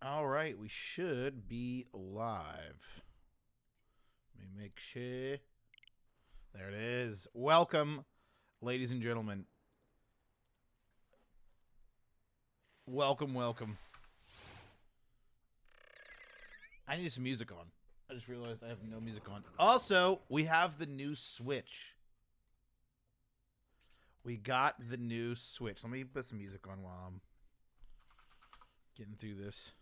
All right, we should be live. Let me make sure. There it is. Welcome, ladies and gentlemen. Welcome, welcome. I need some music on. I just realized I have no music on. Also, we have the new Switch. We got the new Switch. Let me put some music on while I'm getting through this.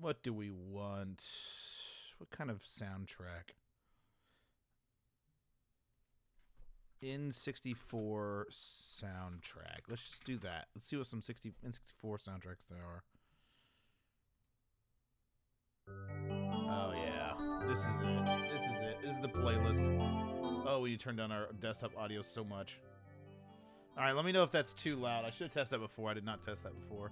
What do we want? What kind of soundtrack? N64 soundtrack. Let's just do that. Let's see what some N64 soundtracks there are. Oh yeah, this is it. This is it. This is the playlist. Oh, we turn down our desktop audio so much. All right, let me know if that's too loud. I should have tested that before. I did not test that before.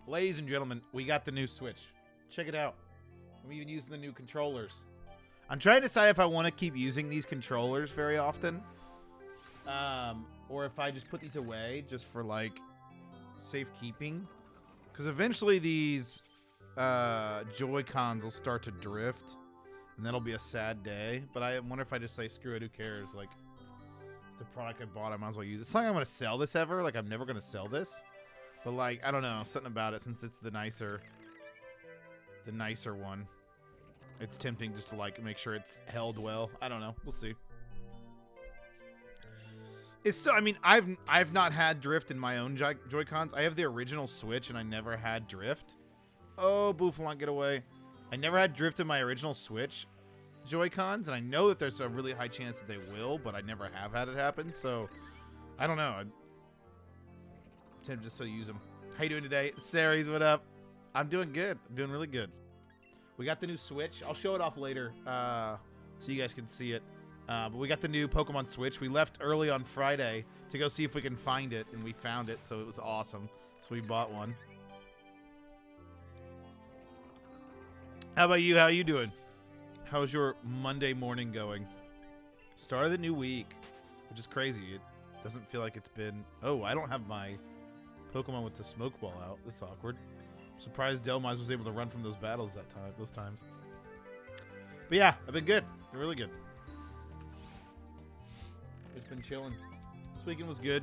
Ladies and gentlemen, we got the new Switch. Check it out. I'm even using the new controllers. I'm trying to decide if I want to keep using these controllers very often, or if I just put these away just for like safekeeping. Because eventually these Joy-Cons will start to drift, and that'll be a sad day. But I wonder if I just say, screw it, who cares? Like, the product I bought, I might as well use it. It's not like I'm going to sell this ever. Like, I'm never going to sell this. But, like, I don't know. Something about it, since it's the nicer one. It's tempting just to, like, make sure it's held well. I don't know. We'll see. It's still, I mean, I've not had drift in my own Joy-Cons. I have the original Switch, and I never had drift. Oh, Bouffalant, get away. I never had drift in my original Switch Joy-Cons, and I know that there's a really high chance that they will, but I never have had it happen, so I don't know. I'm tempted just to use them. How you doing today? Saries, what up? I'm doing good. I'm doing really good. We got the new Switch. I'll show it off later so you guys can see it. But we got the new Pokemon Switch. We left early on Friday to go see if we can find it, and we found it, so it was awesome. So we bought one. How about you? How are you doing? How's your Monday morning going? Start of the new week, which is crazy. It doesn't feel like it's been... Oh, I don't have my Pokemon with the smoke ball out. That's awkward. I'm surprised Delmise was able to run from those battles those times. But yeah, I've been good. Been really good. Just been chilling. This weekend was good.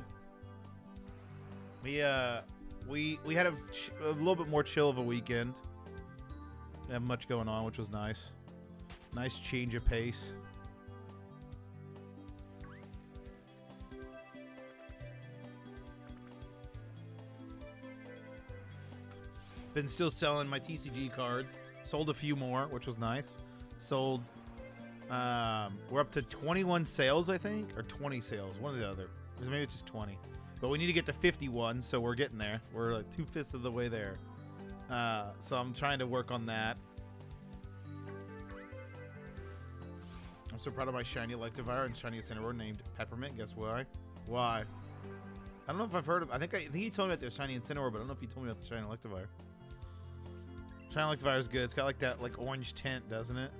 We had a little bit more chill of a weekend. Didn't have much going on, which was nice. Nice change of pace. Been still selling my TCG cards. Sold a few more, which was nice. Sold. We're up to 21 sales, I think, or 20 sales, one or the other. Maybe it's just 20. But we need to get to 51, so we're getting there. We're like 2/5 of the way there. So I'm trying to work on that. I'm so proud of my shiny Electivire and shiny Incineroar named Peppermint. Guess why? Why? I don't know if I've heard of. I think he told me about the shiny Incineroar, but I don't know if he told me about the shiny Electivire. Shiny Electivire is good. It's got like that orange tint, doesn't it?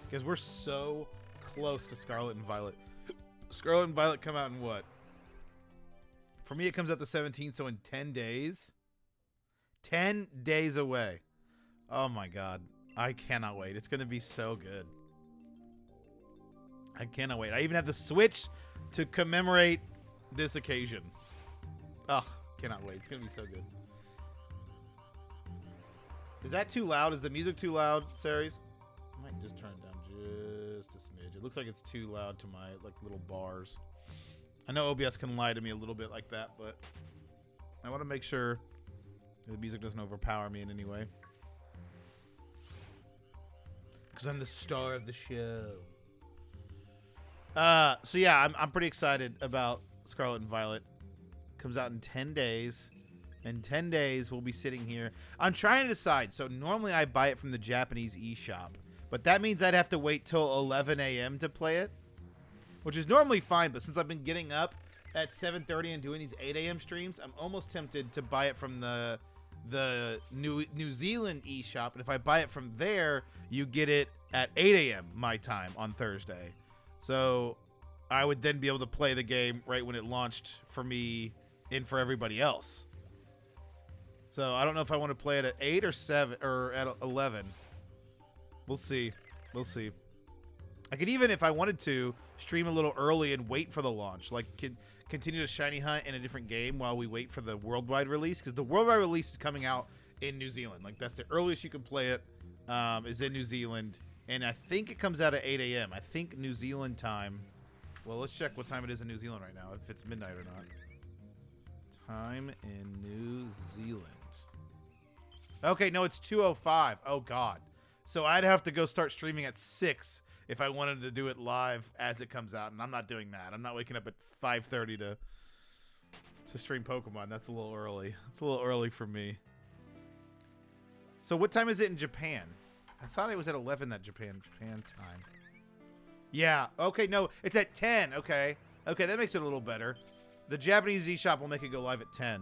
Because we're so close to Scarlet and Violet. Scarlet and Violet come out in what? For me, it comes out the 17th, so in 10 days. 10 days away. Oh my god. I cannot wait. It's going to be so good. I cannot wait. I even have the Switch to commemorate this occasion. Ugh, cannot wait. It's going to be so good. Is that too loud? Is the music too loud, Saries? I might just turn it down just a smidge. It looks like it's too loud to my little bars. I know OBS can lie to me a little bit like that, but I want to make sure the music doesn't overpower me in any way. Because I'm the star of the show. So yeah, I'm pretty excited about Scarlet and Violet. Comes out in 10 days. In 10 days, we'll be sitting here. I'm trying to decide. So normally I buy it from the Japanese eShop. But that means I'd have to wait till 11 a.m. to play it. Which is normally fine, but since I've been getting up at 7:30 and doing these 8 a.m. streams, I'm almost tempted to buy it from the New Zealand eShop. And if I buy it from there, you get it at 8 a.m. my time on Thursday. So I would then be able to play the game right when it launched for me and for everybody else. So I don't know if I want to play it at 8 or 7 or at 11. We'll see. We'll see. I could even, if I wanted to, stream a little early and wait for the launch. Like, continue to shiny hunt in a different game while we wait for the worldwide release. Because the worldwide release is coming out in New Zealand. Like, that's the earliest you can play it, is in New Zealand. And I think it comes out at 8 a.m. I think New Zealand time. Well, let's check what time it is in New Zealand right now, if it's midnight or not. Time in New Zealand. Okay, no, it's 2:05. Oh, God. So I'd have to go start streaming at 6 if I wanted to do it live as it comes out, and I'm not doing that. I'm not waking up at 5:30 to stream Pokemon. That's a little early. It's a little early for me. So what time is it in Japan? I thought it was at 11 that Japan time. Yeah. Okay, no, it's at 10. Okay. Okay, that makes it a little better. The Japanese eShop will make it go live at 10.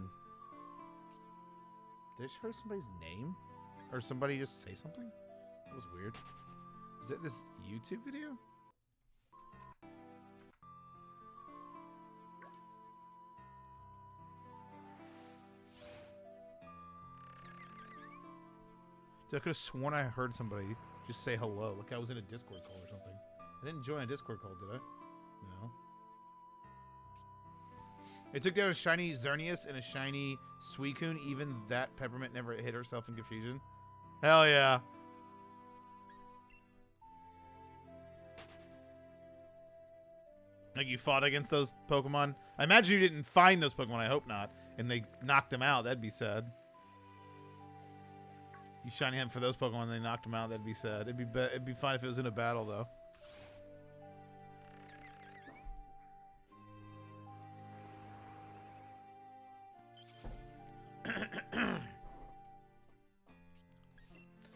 Did I just hear somebody's name? Or somebody just say something? That was weird. Is it this YouTube video? Dude, I could have sworn I heard somebody just say hello. Like I was in a Discord call or something. I didn't join a Discord call, did I? No. It took down a shiny Xerneas and a shiny Suicune. Even that Peppermint never hit herself in confusion. Hell yeah. Like you fought against those Pokemon? I imagine you didn't find those Pokemon. I hope not. And they knocked them out. That'd be sad. You shiny hunt for those Pokemon and they knocked them out. That'd be sad. It'd be fine if it was in a battle, though.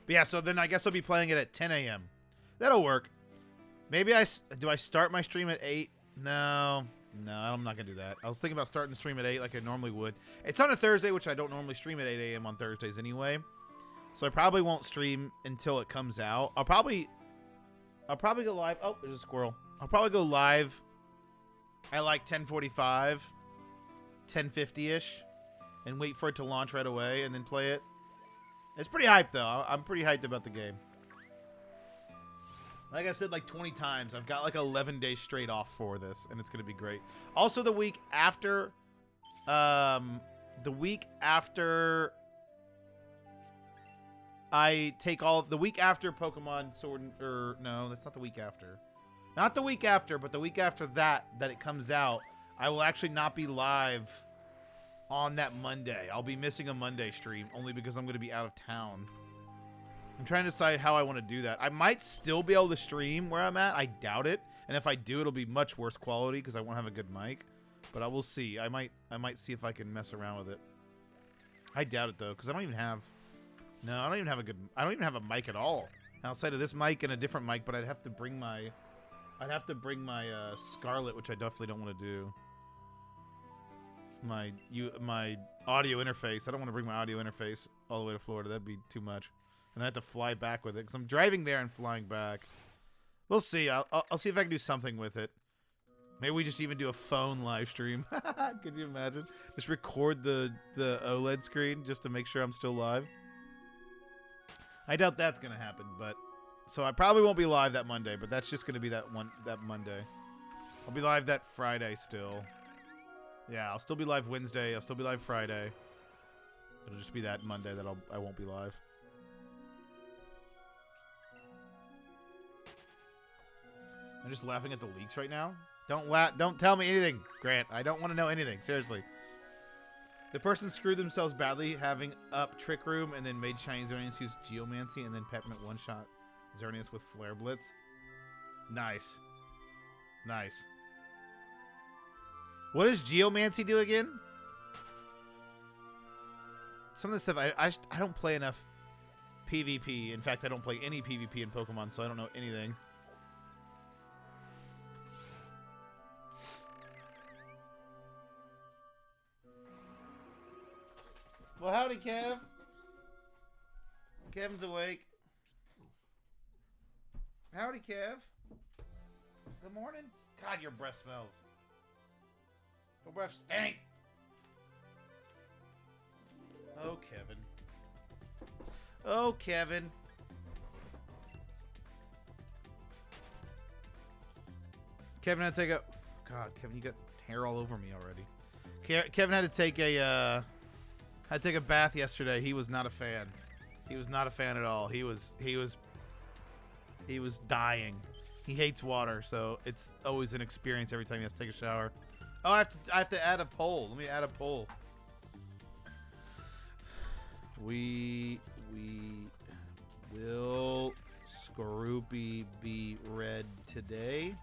But yeah, so then I guess I'll be playing it at 10 a.m. That'll work. Maybe do I start my stream at 8? No, I'm not going to do that. I was thinking about starting the stream at 8 like I normally would. It's on a Thursday, which I don't normally stream at 8 a.m. on Thursdays anyway. So I probably won't stream until it comes out. I'll probably go live. Oh, there's a squirrel. I'll probably go live at like 10:45, 10:50-ish, and wait for it to launch right away and then play it. It's pretty hyped, though. I'm pretty hyped about the game. Like I said like 20 times, I've got like 11 days straight off for this, and it's going to be great. Also, the week after I take all... The week after Pokemon Sword... Or, no, that's not the week after. Not the week after, but the week after that it comes out, I will actually not be live on that Monday. I'll be missing a Monday stream, only because I'm going to be out of town. I'm trying to decide how I want to do that. I might still be able to stream where I'm at. I doubt it. And if I do, it'll be much worse quality because I won't have a good mic. But I will see. I might see if I can mess around with it. I doubt it, though, because I don't even have... No, I don't even have a mic at all. Outside of this mic and a different mic, but I'd have to bring my Scarlet, which I definitely don't want to do. My audio interface. I don't want to bring my audio interface all the way to Florida. That'd be too much. And I have to fly back with it because I'm driving there and flying back. We'll see. I'll see if I can do something with it. Maybe we just even do a phone live stream. Could you imagine? Just record the OLED screen just to make sure I'm still live. I doubt that's gonna happen, but so I probably won't be live that Monday, but that's just gonna be that Monday. I'll be live that Friday still. Yeah, I'll still be live Wednesday. I'll still be live Friday. It'll just be that Monday that I won't be live. I'm just laughing at the leaks right now. Don't tell me anything, Grant. I don't want to know anything. Seriously. The person screwed themselves badly having up Trick Room and then made Shiny Xerneas use Geomancy and then Peppermint one-shot Xerneas with Flare Blitz. Nice. Nice. What does Geomancy do again? Some of this stuff, I don't play enough PvP. In fact, I don't play any PvP in Pokemon, so I don't know anything. Well, howdy, Kev. Kevin's awake. Howdy, Kev. Good morning. God, your breath smells. Your breath stink. Oh, Kevin. Oh, Kevin. Kevin had to take a... God, Kevin, you got hair all over me already. Kevin had to take a bath yesterday. He was not a fan. He was not a fan at all. He was dying. He hates water, so it's always an experience every time he has to take a shower. Oh, I have to add a poll. Let me add a poll. Will Skorupi be read today?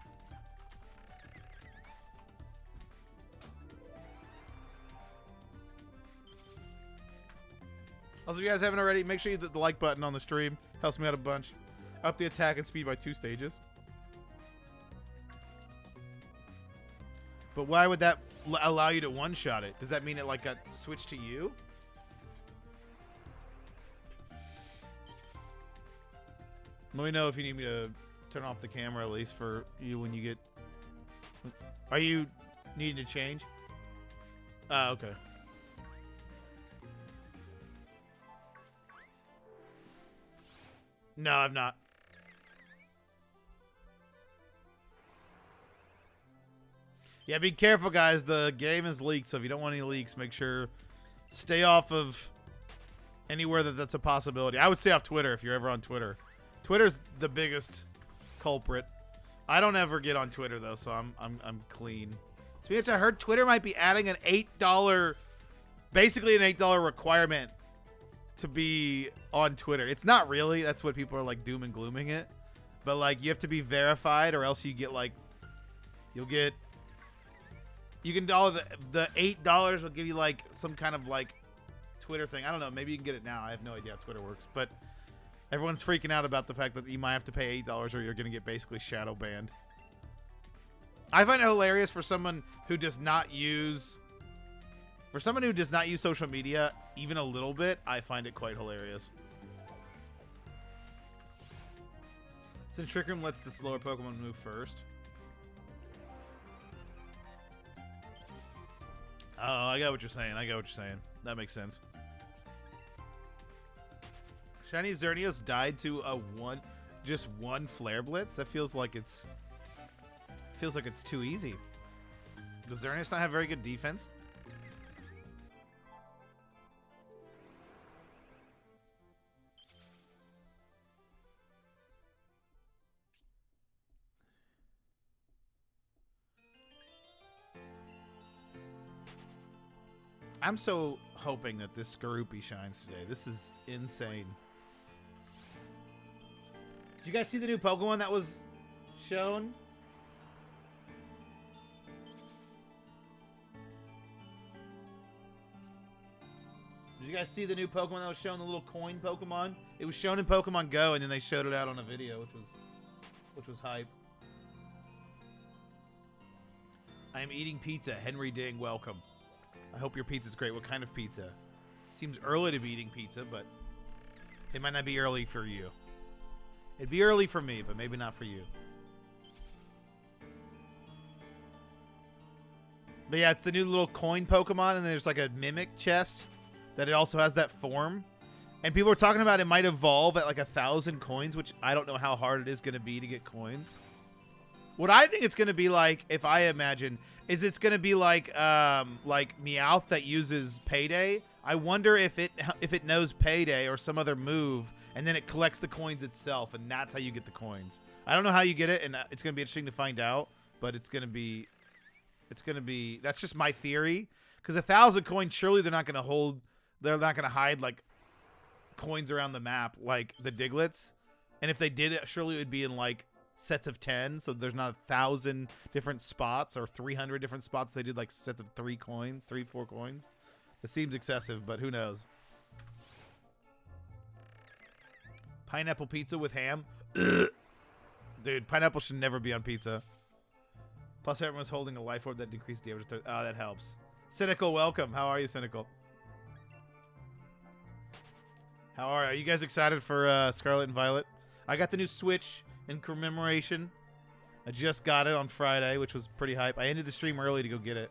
Also, if you guys haven't already, make sure you hit the like button on the stream. Helps me out a bunch. Up the attack and speed by 2 stages. But why would that allow you to one-shot it? Does that mean it like got switched to you? Let me know if you need me to turn off the camera at least for you when you get... Are you needing to change? Ah, okay. No, I've not. Yeah, be careful, guys. The game is leaked, so if you don't want any leaks, make sure stay off of anywhere that's a possibility. I would stay off Twitter if you're ever on Twitter. Twitter's the biggest culprit. I don't ever get on Twitter though, so I'm clean. So I heard Twitter might be adding an $8, basically an $8 requirement to be on Twitter. It's not really. That's what people are like doom and glooming it. But like you have to be verified, or else you get like you can all the $8 will give you like some kind of like Twitter thing. I don't know. Maybe you can get it now. I have no idea how Twitter works, but everyone's freaking out about the fact that you might have to pay $8 or you're going to get basically shadow banned. I find it hilarious for someone who does not use social media even a little bit. I find it quite hilarious. Since Trick Room lets the slower Pokemon move first. Oh, I got what you're saying. That makes sense. Shiny Xerneas died to just one Flare Blitz? That feels like it's too easy. Does Xerneas not have very good defense? I'm so hoping that this Skorupi shines today. This is insane. Did you guys see the new Pokemon that was shown? Did you guys see the new Pokemon that was shown, the little coin Pokemon? It was shown in Pokemon Go, and then they showed it out on a video, which was hype. I am eating pizza. Henry Ding, welcome. I hope your pizza's great. What kind of pizza? Seems early to be eating pizza, but it might not be early for you. It'd be early for me, but maybe not for you. But yeah, it's the new little coin Pokemon, and there's like a Mimic chest that it also has that form. And people are talking about it might evolve at like 1,000 coins, which I don't know how hard it is going to be to get coins. What I think it's going to be like, if I imagine, is it's going to be like Meowth that uses Payday. I wonder if it knows Payday or some other move, and then it collects the coins itself, and that's how you get the coins. I don't know how you get it, and it's going to be interesting to find out, but it's going to be, that's just my theory. Because 1,000 coins, surely they're not going to hide like coins around the map like the Digletts. And if they did it, surely it would be in like sets of 10, so there's not 1,000 different spots or 300 different spots. They did like sets of 3 coins, 4 coins. It seems excessive, but who knows? Pineapple pizza with ham. Dude, pineapple should never be on pizza. Plus everyone's holding a life orb that decreases damage. Oh, that helps. Cynical, welcome. How are you, Cynical? How are you? Are you guys excited for Scarlet and Violet? I got the new Switch in commemoration. I just got it on Friday, which was pretty hype. I ended the stream early to go get it.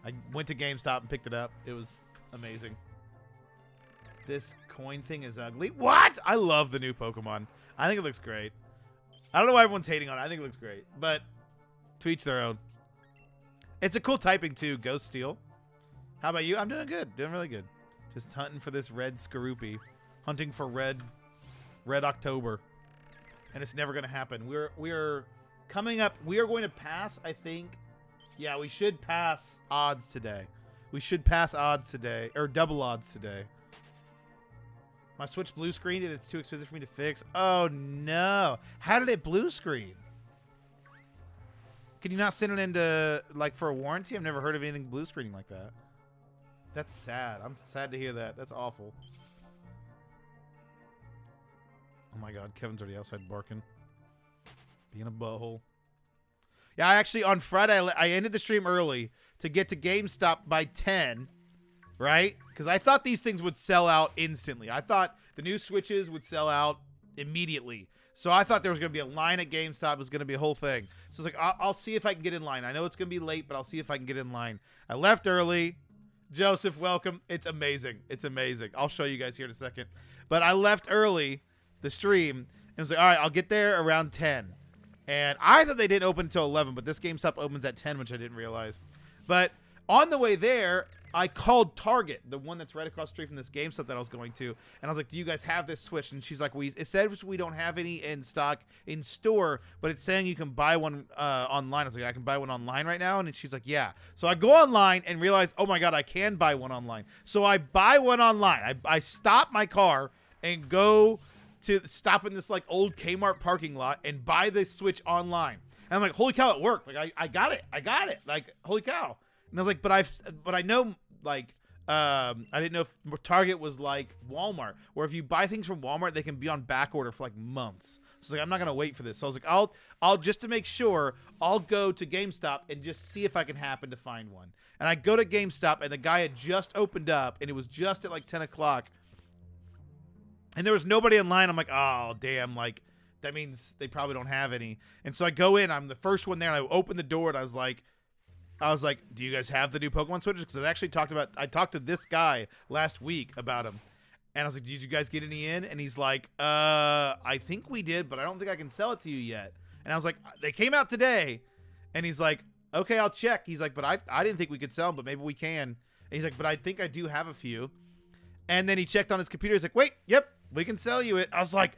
I went to GameStop and picked it up. It was amazing. This coin thing is ugly. What? I love the new Pokemon. I think it looks great. I don't know why everyone's hating on it. I think it looks great. But to each their own. It's a cool typing too, Ghost Steel. How about you? I'm doing good. Doing really good. Just hunting for this red Skorupi. Hunting for red October. And it's never going to happen. We're coming up. We are going to pass, I think. Yeah, we should pass odds today. We should pass odds today. Or double odds today. My Switch blue screened and it's too expensive for me to fix. Oh, no. How did it blue screen? Can you not send it into, like, for a warranty? I've never heard of anything blue screening like that. That's sad. I'm sad to hear that. That's awful. Oh, my God. Kevin's already outside barking. Being a butthole. Yeah, I actually, on Friday, I ended the stream early to get to GameStop by 10, right? Because I thought these things would sell out instantly. I thought the new Switches would sell out immediately. So I thought there was going to be a line at GameStop. It was going to be a whole thing. So it's like, I'll see if I can get in line. I know it's going to be late, but I'll see if I can get in line. I left early. Joseph, welcome. It's amazing. It's amazing. I'll show you guys here in a second. But I left early, the stream, and was like, all right, I'll get there around 10. And I thought they didn't open until 11, but this GameStop opens at 10, which I didn't realize. But on the way there, I called Target, the one that's right across the street from this GameStop that I was going to. And I was like, do you guys have this Switch? And she's like, it says we don't have any in stock in store, but it's saying you can buy one online. I was like, I can buy one online right now? And she's like, yeah. So I go online and realize, oh my God, I can buy one online. So I buy one online. I stop my car and go to stop in this like old Kmart parking lot and buy this Switch online. And I'm like, holy cow, it worked. Like I got it. I got it. Like, holy cow. And I was like, but I know, like, I didn't know if Target was like Walmart, where if you buy things from Walmart, they can be on back order for like months. So like, I'm not gonna wait for this. So I was like, I'll just to make sure, I'll go to GameStop and just see if I can happen to find one. And I go to GameStop, and the guy had just opened up, and it was just at like 10 o'clock, and there was nobody in line. I'm like, oh damn, like that means they probably don't have any. And so I go in, I'm the first one there, and I open the door, and I was like, do you guys have the new Pokemon Switches? Because I talked to this guy last week about him. And I was like, did you guys get any in? And he's like, I think we did, but I don't think I can sell it to you yet. And I was like, they came out today. And he's like, okay, I'll check. He's like, but I didn't think we could sell them, but maybe we can. And he's like, but I think I do have a few. And then he checked on his computer. He's like, wait, yep, we can sell you it. I was like,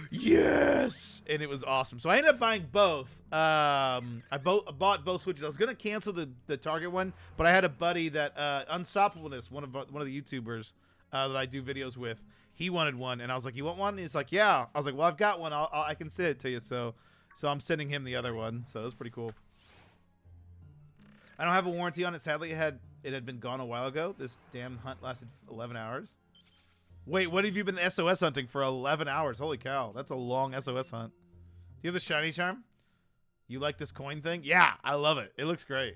yes. And it was awesome. So I ended up buying both. I bought both Switches. I was going to cancel the Target one, but I had a buddy that, Unstoppableness, one of the YouTubers that I do videos with, he wanted one. And I was like, you want one? And he's like, yeah. I was like, well, I've got one. I can send it to you. So I'm sending him the other one. So it was pretty cool. I don't have a warranty on it. Sadly, it had been gone a while ago. This damn hunt lasted 11 hours. Wait, what have you been SOS hunting for 11 hours? Holy cow. That's a long SOS hunt. Do you have the shiny charm? You like this coin thing? Yeah, I love it. It looks great.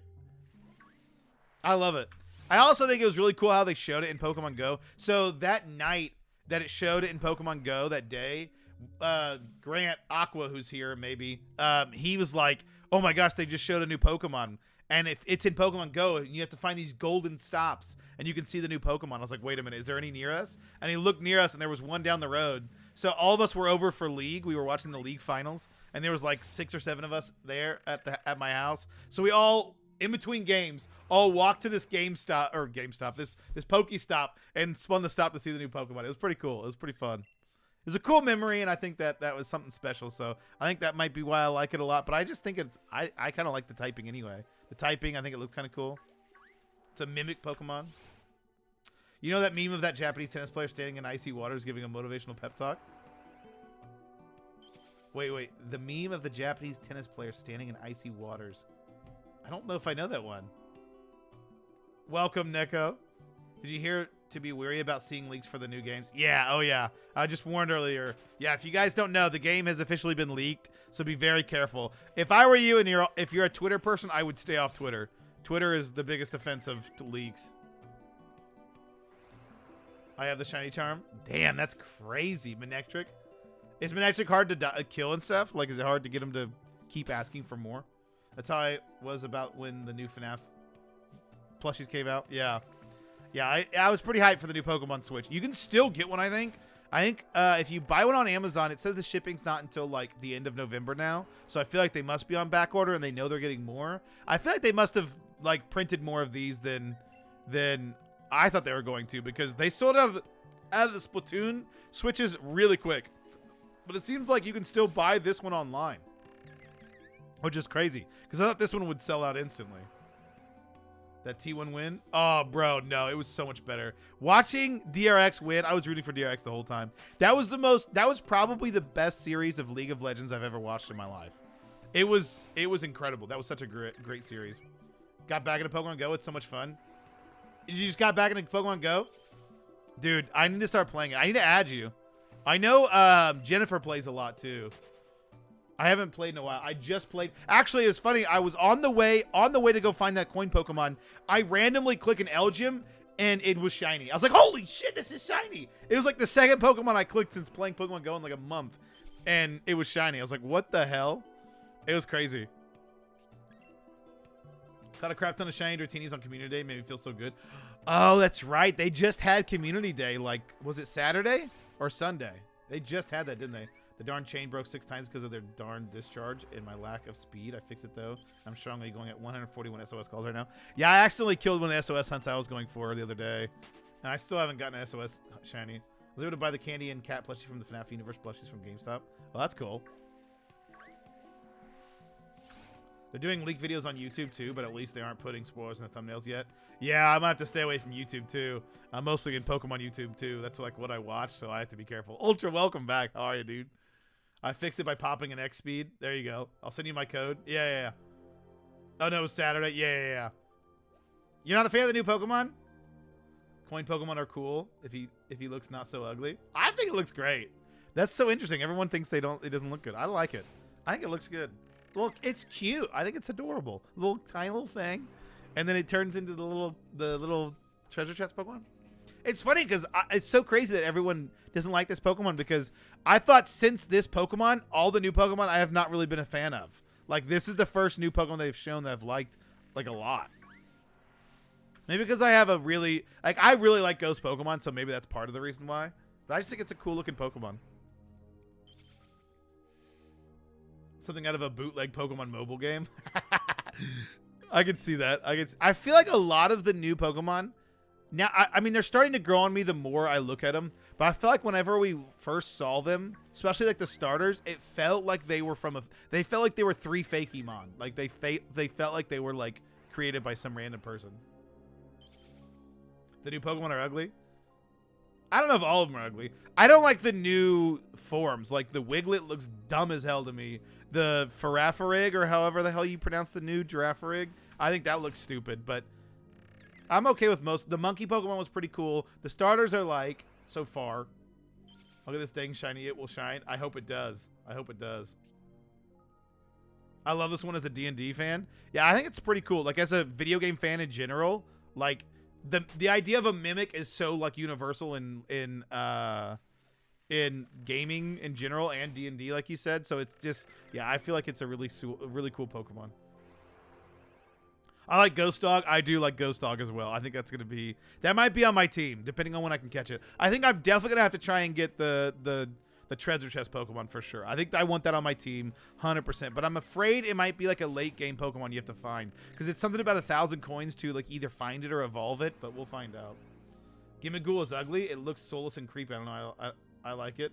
I love it. I also think it was really cool how they showed it in Pokemon Go. So that night that it showed it in Pokemon Go, that day, Grant Aqua, who's here maybe, he was like, oh my gosh, they just showed a new Pokemon. And if it's in Pokemon Go, you have to find these golden stops, and you can see the new Pokemon. I was like, wait a minute, is there any near us? And he looked near us, and there was one down the road. So all of us were over for League. We were watching the League finals, and there was like 6 or 7 of us there at my house. So we all, in between games, all walked to this this Pokestop, and spun the stop to see the new Pokemon. It was pretty cool. It was pretty fun. It was a cool memory, and I think that was something special. So I think that might be why I like it a lot. But I just think I kind of like the typing anyway. The typing, I think it looks kind of cool. It's a mimic Pokemon. You know that meme of that Japanese tennis player standing in icy waters giving a motivational pep talk? Wait. The meme of the Japanese tennis player standing in icy waters. I don't know if I know that one. Welcome, Neko. Did you hear to be wary about seeing leaks for the new games? Yeah, oh yeah. I just warned earlier. Yeah, if you guys don't know, the game has officially been leaked, so be very careful. If I were you and if you're a Twitter person, I would stay off Twitter. Twitter is the biggest offense of leaks. I have the shiny charm. Damn, that's crazy. Manectric. Is Manectric hard to kill and stuff? Like, is it hard to get him to keep asking for more. That's how I was about when the new FNAF plushies came out. Yeah. Yeah, I was pretty hyped for the new Pokemon Switch. You can still get one, I think. I think if you buy one on Amazon, it says the shipping's not until like the end of November now. So I feel like they must be on back order and they know they're getting more. I feel like they must have like printed more of these than I thought they were going to, because they sold out of the Splatoon Switches really quick. But it seems like you can still buy this one online, which is crazy because I thought this one would sell out instantly. That T1 win? Oh, bro, no, it was so much better. Watching DRX win, I was rooting for DRX the whole time. That was probably the best series of League of Legends I've ever watched in my life. It was incredible. That was such a great series. Got back into Pokemon Go. It's so much fun. You just got back into Pokemon Go? Dude, I need to start playing it. I need to add you. I know Jennifer plays a lot too. I haven't played in a while. I just played. Actually, it's funny. I was on the way to go find that coin Pokemon. I randomly click an Elgyem, and it was shiny. I was like, holy shit, this is shiny. It was like the second Pokemon I clicked since playing Pokemon Go in like a month, and it was shiny. I was like, what the hell? It was crazy. Got a crap ton of shiny Dratinis on Community Day. Made me feel so good. Oh, that's right. They just had Community Day. Like, was it Saturday or Sunday? They just had that, didn't they? The darn chain broke 6 times because of their darn discharge and my lack of speed. I fixed it, though. I'm strongly going at 141 SOS calls right now. Yeah, I accidentally killed one of the SOS hunts I was going for the other day. And I still haven't gotten an SOS shiny. I was able to buy the candy and cat plushie from the FNAF Universe plushies from GameStop. Well, that's cool. They're doing leak videos on YouTube, too, but at least they aren't putting spoilers in the thumbnails yet. Yeah, I might have to stay away from YouTube, too. I'm mostly in Pokemon YouTube, too. That's like what I watch, so I have to be careful. Ultra, welcome back. How are you, dude? I fixed it by popping an X speed. There you go. I'll send you my code. Yeah. Oh, no, it was Saturday. Yeah. You're not a fan of the new Pokemon? Coin Pokemon are cool if he looks not so ugly. I think it looks great. That's so interesting. Everyone thinks it doesn't look good. I like it. I think it looks good. Look, it's cute. I think it's adorable. Little tiny little thing. And then it turns into the little treasure chest Pokemon. It's funny because it's so crazy that everyone doesn't like this Pokemon, because I thought since this Pokemon, all the new Pokemon I have not really been a fan of. Like, this is the first new Pokemon they've shown that I've liked, like, a lot. Maybe because I have I really like Ghost Pokemon, so maybe that's part of the reason why. But I just think it's a cool looking Pokemon. Something out of a bootleg Pokemon mobile game. I could see that. I feel like a lot of the new Pokemon now, I mean, they're starting to grow on me the more I look at them. But I feel like whenever we first saw them, especially like the starters, it felt like they were they felt like they were 3 fake Emon. Like they felt like they were like created by some random person. The new Pokemon are ugly. I don't know if all of them are ugly. I don't like the new forms. Like the Wiglet looks dumb as hell to me. The Farafarig, or however the hell you pronounce the new Girafarig, I think that looks stupid, but I'm okay with most. The monkey Pokemon was pretty cool. The starters are like, so far. Look at this thing, shiny, it will shine. I hope it does. I hope it does. I love this one as a D&D fan. Yeah, I think it's pretty cool. Like, as a video game fan in general, like, the idea of a Mimic is so, like, universal in gaming in general and D&D, like you said. So it's just, yeah, I feel like it's a really cool Pokemon. I like Ghost Dog. I do like Ghost Dog as well. I think that might be on my team, depending on when I can catch it. I think I'm definitely going to have to try and get the treasure chest Pokemon for sure. I think I want that on my team 100%, but I'm afraid it might be like a late game Pokemon you have to find, because it's something about 1,000 coins to like either find it or evolve it, but we'll find out. Gimmighoul is ugly. It looks soulless and creepy. I don't know. I like it.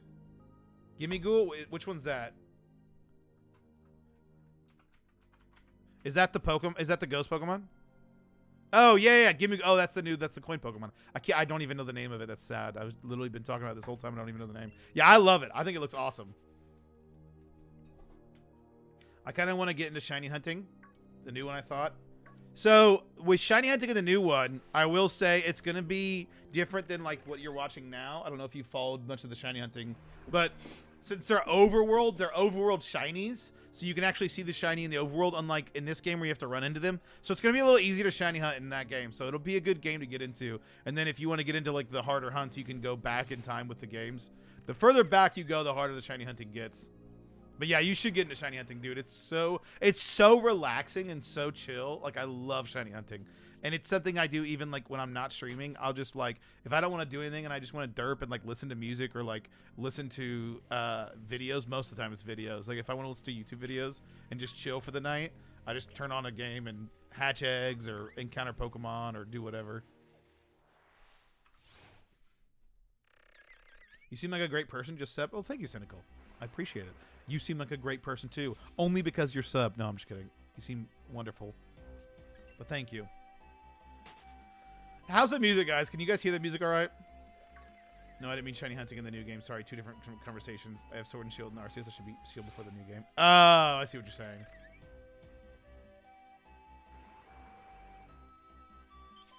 Gimmighoul, which one's that? Is that the Pokemon? Is that the ghost Pokemon? Oh, yeah. Oh, that's the coin Pokemon. I don't even know the name of it. That's sad. I've literally been talking about it this whole time. I don't even know the name. Yeah, I love it. I think it looks awesome. I kind of want to get into shiny hunting. The new one, I thought. So, with shiny hunting and the new one, I will say it's going to be different than like what you're watching now. I don't know if you followed much of the shiny hunting, but since they're overworld shinies, so you can actually see the shiny in the overworld, unlike in this game where you have to run into them. So it's going to be a little easier to shiny hunt in that game. So it'll be a good game to get into. And then if you want to get into like the harder hunts, you can go back in time with the games. The further back you go, the harder the shiny hunting gets. But yeah, you should get into shiny hunting, dude. It's so relaxing and so chill. Like, I love shiny hunting. And it's something I do even like when I'm not streaming. I'll just like, if I don't want to do anything and I just want to derp and like listen to music or like listen to videos, most of the time it's videos. Like if I want to listen to YouTube videos and just chill for the night, I just turn on a game and hatch eggs or encounter Pokemon or do whatever. You seem like a great person, just sub. Oh, thank you, Cynical. I appreciate it. You seem like a great person too, only because you're sub. No, I'm just kidding. You seem wonderful. But thank you. How's the music, guys? Can you guys hear the music all right? No, I didn't mean shiny hunting in the new game. Sorry, two different conversations. I have Sword and Shield and Arceus. I should be Shield before the new game. Oh, I see what you're saying.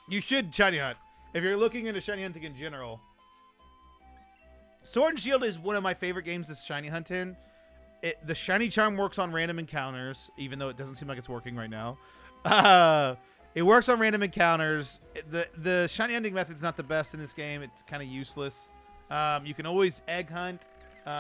You should shiny hunt. If you're looking into shiny hunting in general, Sword and Shield is one of my favorite games to shiny hunt in. The shiny charm works on random encounters, even though it doesn't seem like it's working right now. It works on random encounters. The shiny hunting method's not the best in this game. It's kind of useless. You can always egg hunt.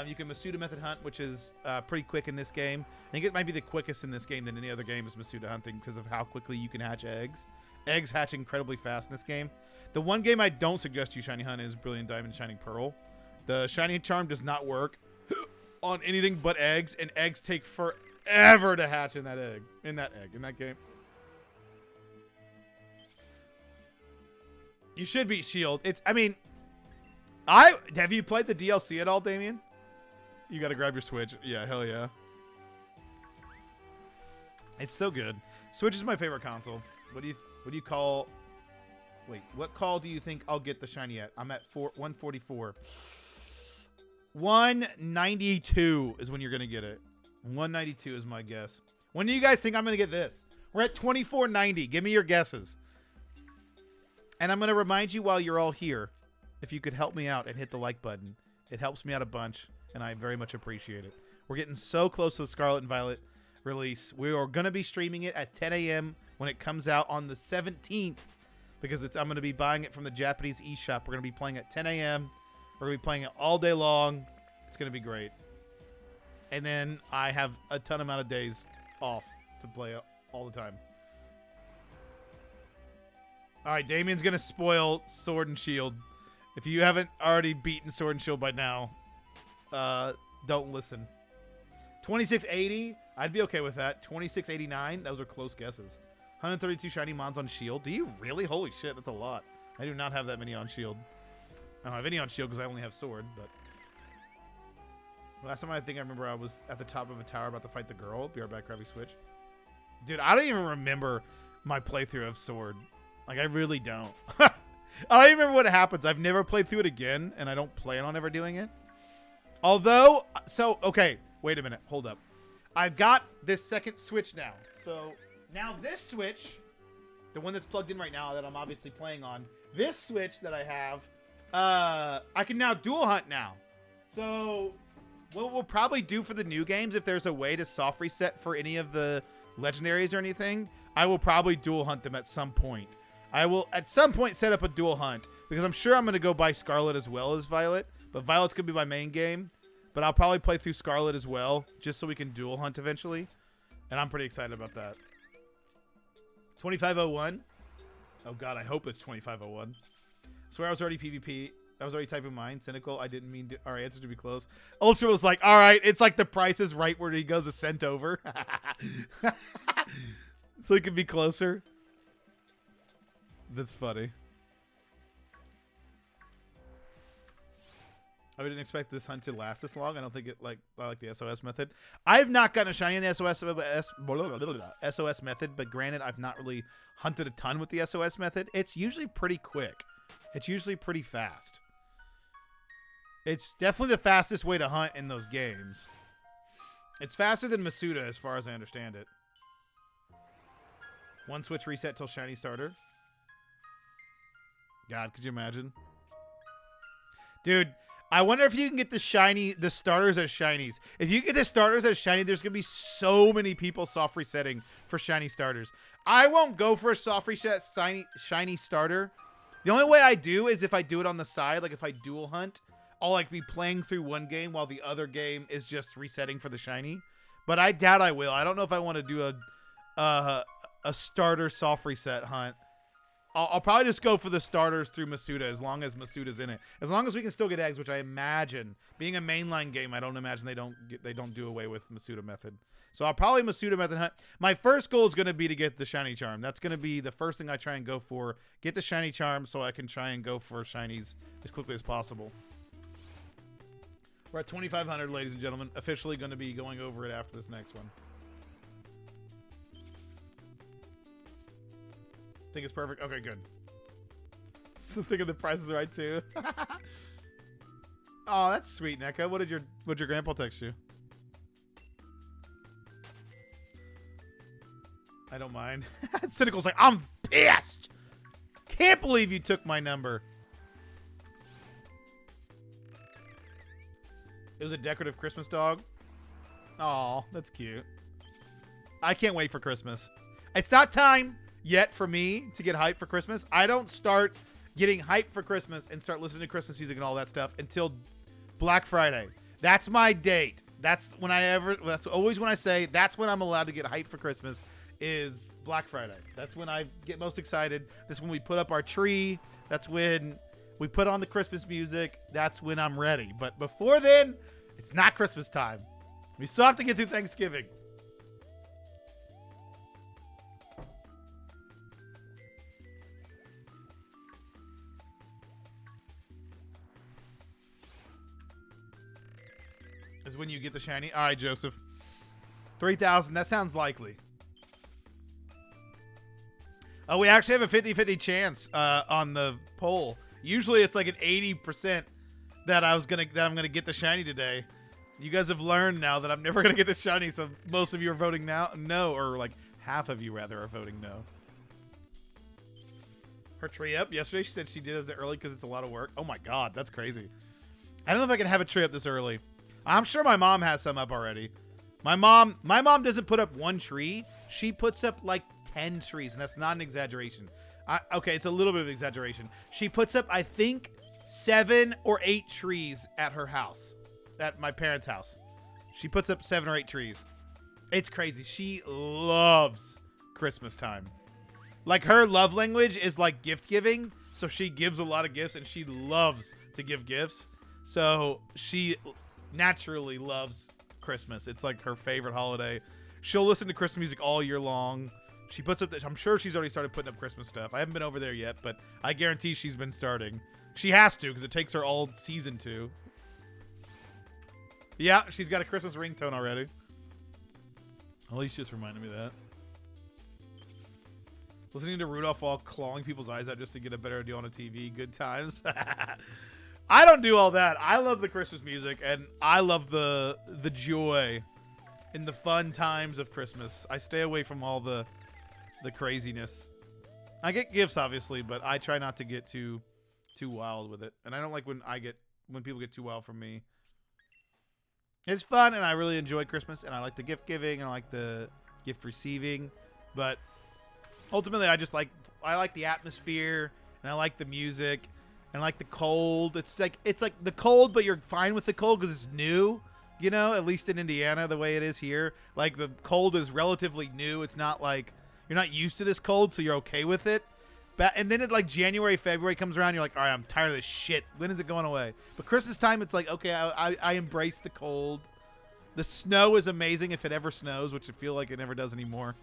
You can Masuda method hunt, which is pretty quick in this game. I think it might be the quickest in this game than any other game is Masuda hunting because of how quickly you can hatch eggs. Eggs hatch incredibly fast in this game. The one game I don't suggest you shiny hunt is Brilliant Diamond Shining Pearl. The shiny charm does not work on anything but eggs, and eggs take forever to hatch in that in that game. You should beat Shield. Have you played the DLC at all, Damien? You got to grab your Switch. Yeah, hell yeah. It's so good. Switch is my favorite console. What do you call? Wait, what call do you think I'll get the shiny at? I'm at 144. 192 is when you're gonna get it. 192 is my guess. When do you guys think I'm gonna get this? We're at 2490. Give me your guesses. And I'm gonna remind you while you're all here, if you could help me out and hit the like button. It helps me out a bunch, and I very much appreciate it. We're getting so close to the Scarlet and Violet release. We are gonna be streaming it at 10 a.m. when it comes out on the 17th, because I'm gonna be buying it from the Japanese eShop. We're gonna be playing at 10 a.m. We're going to be playing it all day long. It's going to be great. And then I have a ton amount of days off to play it all the time. All right, Damien's going to spoil Sword and Shield. If you haven't already beaten Sword and Shield by now, don't listen. 2680, I'd be okay with that. 2689, those are close guesses. 132 shiny mons on Shield. Do you really? Holy shit, that's a lot. I do not have that many on Shield. I don't have any on Shield because I only have Sword, but last time I remember I was at the top of a tower about to fight the girl. Be right back, Krabby Switch. Dude, I don't even remember my playthrough of Sword. Like, I really don't. I don't even remember what happens. I've never played through it again, and I don't plan on ever doing it. Although, okay, wait a minute. Hold up. I've got this second Switch now. So, now this Switch, the one that's plugged in right now that I'm obviously playing on, this Switch that I have, I can now dual hunt now. So what we'll probably do for the new games, if there's a way to soft reset for any of the legendaries or anything, I will probably dual hunt them at some point. I will at some point set up a dual hunt because I'm sure I'm going to go buy Scarlet as well as Violet, but Violet's going to be my main game, but I'll probably play through Scarlet as well just so we can dual hunt eventually. And I'm pretty excited about that. 2501. Oh God, I hope it's 2501. Swear I was already PvP. I was already typing mine. Cynical. I didn't mean our answer to be close. Ultra was like, all right, it's like the Price is Right where he goes a cent over. So it could be closer. That's funny. I didn't expect this hunt to last this long. I don't think I like the SOS method. I've not gotten a shiny in the SOS method, but granted, I've not really hunted a ton with the SOS method. It's usually pretty quick. It's usually pretty fast. It's definitely the fastest way to hunt in those games. It's faster than Masuda as far as I understand it. One Switch reset till shiny starter. God, could you imagine? Dude, I wonder if you can get the starters as shinies. If you get the starters as shiny, there's going to be so many people soft resetting for shiny starters. I won't go for a soft reset shiny starter. The only way I do is if I do it on the side, like if I dual hunt. I'll like be playing through one game while the other game is just resetting for the shiny. But I doubt I will. I don't know if I want to do a starter soft reset hunt. I'll probably just go for the starters through Masuda as long as Masuda's in it. As long as we can still get eggs, which I imagine being a mainline game, I don't imagine they don't do away with Masuda method. So I'll probably Masuda method hunt. My first goal is going to be to get the shiny charm. That's going to be the first thing I try and go for. Get the shiny charm so I can try and go for shinies as quickly as possible. We're at 2,500, ladies and gentlemen. Officially going to be going over it after this next one. Think it's perfect? Okay, good. So thinking the price is right too. Oh, that's sweet, NECA. What'd your grandpa text you? I don't mind. Cynical's like, I'm pissed. Can't believe you took my number. It was a decorative Christmas dog. Aw, that's cute. I can't wait for Christmas. It's not time yet for me to get hyped for Christmas. I don't start getting hyped for Christmas and start listening to Christmas music and all that stuff until Black Friday. That's my date. That's always when I say that's when I'm allowed to get hyped for Christmas is Black Friday. That's when I get most excited. That's when we put up our tree. That's when we put on the Christmas music. That's when I'm ready. But before then, it's not Christmas time. We still have to get through Thanksgiving. Is when you get the shiny. All right, Joseph. 3,000. That sounds likely. Oh, we actually have a 50-50 chance on the poll. Usually it's like an 80% that I'm gonna get the shiny today. You guys have learned now that I'm never gonna get the shiny, so most of you are voting no, or like half of you rather are voting no. Her tree up yesterday. She said she did it early because it's a lot of work. Oh my god, that's crazy. I don't know if I can have a tree up this early. I'm sure my mom has some up already. My mom doesn't put up one tree. She puts up like 10 trees, and that's not an exaggeration. Okay, it's a little bit of exaggeration. She puts up, I think, 7 or 8 trees at her house, at my parents' house. She puts up 7 or 8 trees. It's crazy. She loves Christmas time. Like, her love language is like gift giving, so she gives a lot of gifts, and she loves to give gifts. So she naturally loves Christmas. It's like her favorite holiday. She'll listen to Christmas music all year long. She puts up I'm sure she's already started putting up Christmas stuff. I haven't been over there yet, but I guarantee she's been starting. She has to, because it takes her all season to. Yeah, she's got a Christmas ringtone already. At least just reminded me of that. Listening to Rudolph while clawing people's eyes out just to get a better deal on a TV. Good times. I don't do all that. I love the Christmas music, and I love the joy and the fun times of Christmas. I stay away from all the craziness. I get gifts, obviously, but I try not to get too wild with it. And I don't like when people get too wild from me. It's fun, and I really enjoy Christmas, and I like the gift giving, and I like the gift receiving. But ultimately, I like the atmosphere, and I like the music, and I like the cold. It's like the cold, but you're fine with the cold because it's new. You know, at least in Indiana, the way it is here. Like, the cold is relatively new. It's not like you're not used to this cold, so you're okay with it. And then like January, February comes around, you're like, all right, I'm tired of this shit. When is it going away? But Christmas time, it's like, okay, I embrace the cold. The snow is amazing if it ever snows, which I feel like it never does anymore.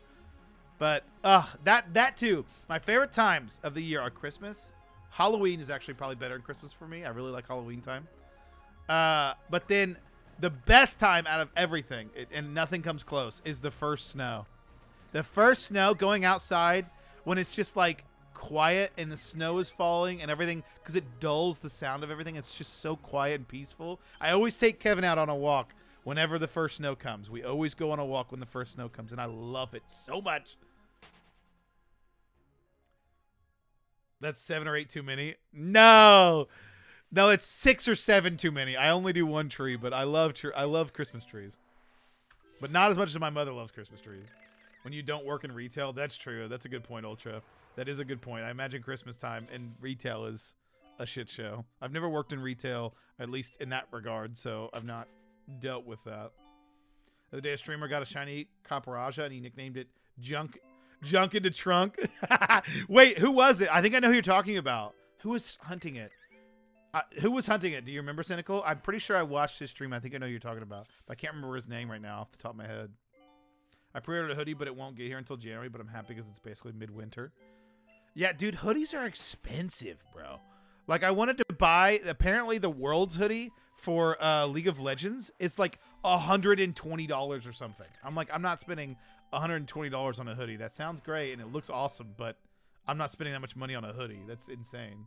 But that too. My favorite times of the year are Christmas. Halloween is actually probably better than Christmas for me. I really like Halloween time. But then the best time out of everything, and nothing comes close, is the first snow. The first snow, going outside when it's just like quiet and the snow is falling and everything, because it dulls the sound of everything. It's just so quiet and peaceful. I always take Kevin out on a walk whenever the first snow comes. We always go on a walk when the first snow comes, and I love it so much. That's 7 or 8 too many. No, it's 6 or 7 too many. I only do one tree, but I love Christmas trees, but not as much as my mother loves Christmas trees. When you don't work in retail, that's true. That's a good point, Ultra. That is a good point. I imagine Christmas time in retail is a shit show. I've never worked in retail, at least in that regard, so I've not dealt with that. The other day, a streamer got a shiny Caparaja, and he nicknamed it Junk into Trunk. Wait, who was it? I think I know who you're talking about. Who was hunting it? Who was hunting it? Do you remember, Cynical? I'm pretty sure I watched his stream. I think I know who you're talking about. But I can't remember his name right now off the top of my head. I pre-ordered a hoodie, but it won't get here until January, but I'm happy because it's basically midwinter. Yeah, dude, hoodies are expensive, bro. Like, I wanted to buy, apparently, the World's hoodie for League of Legends. It's like $120 or something. I'm like, I'm not spending $120 on a hoodie. That sounds great, and it looks awesome, but I'm not spending that much money on a hoodie. That's insane.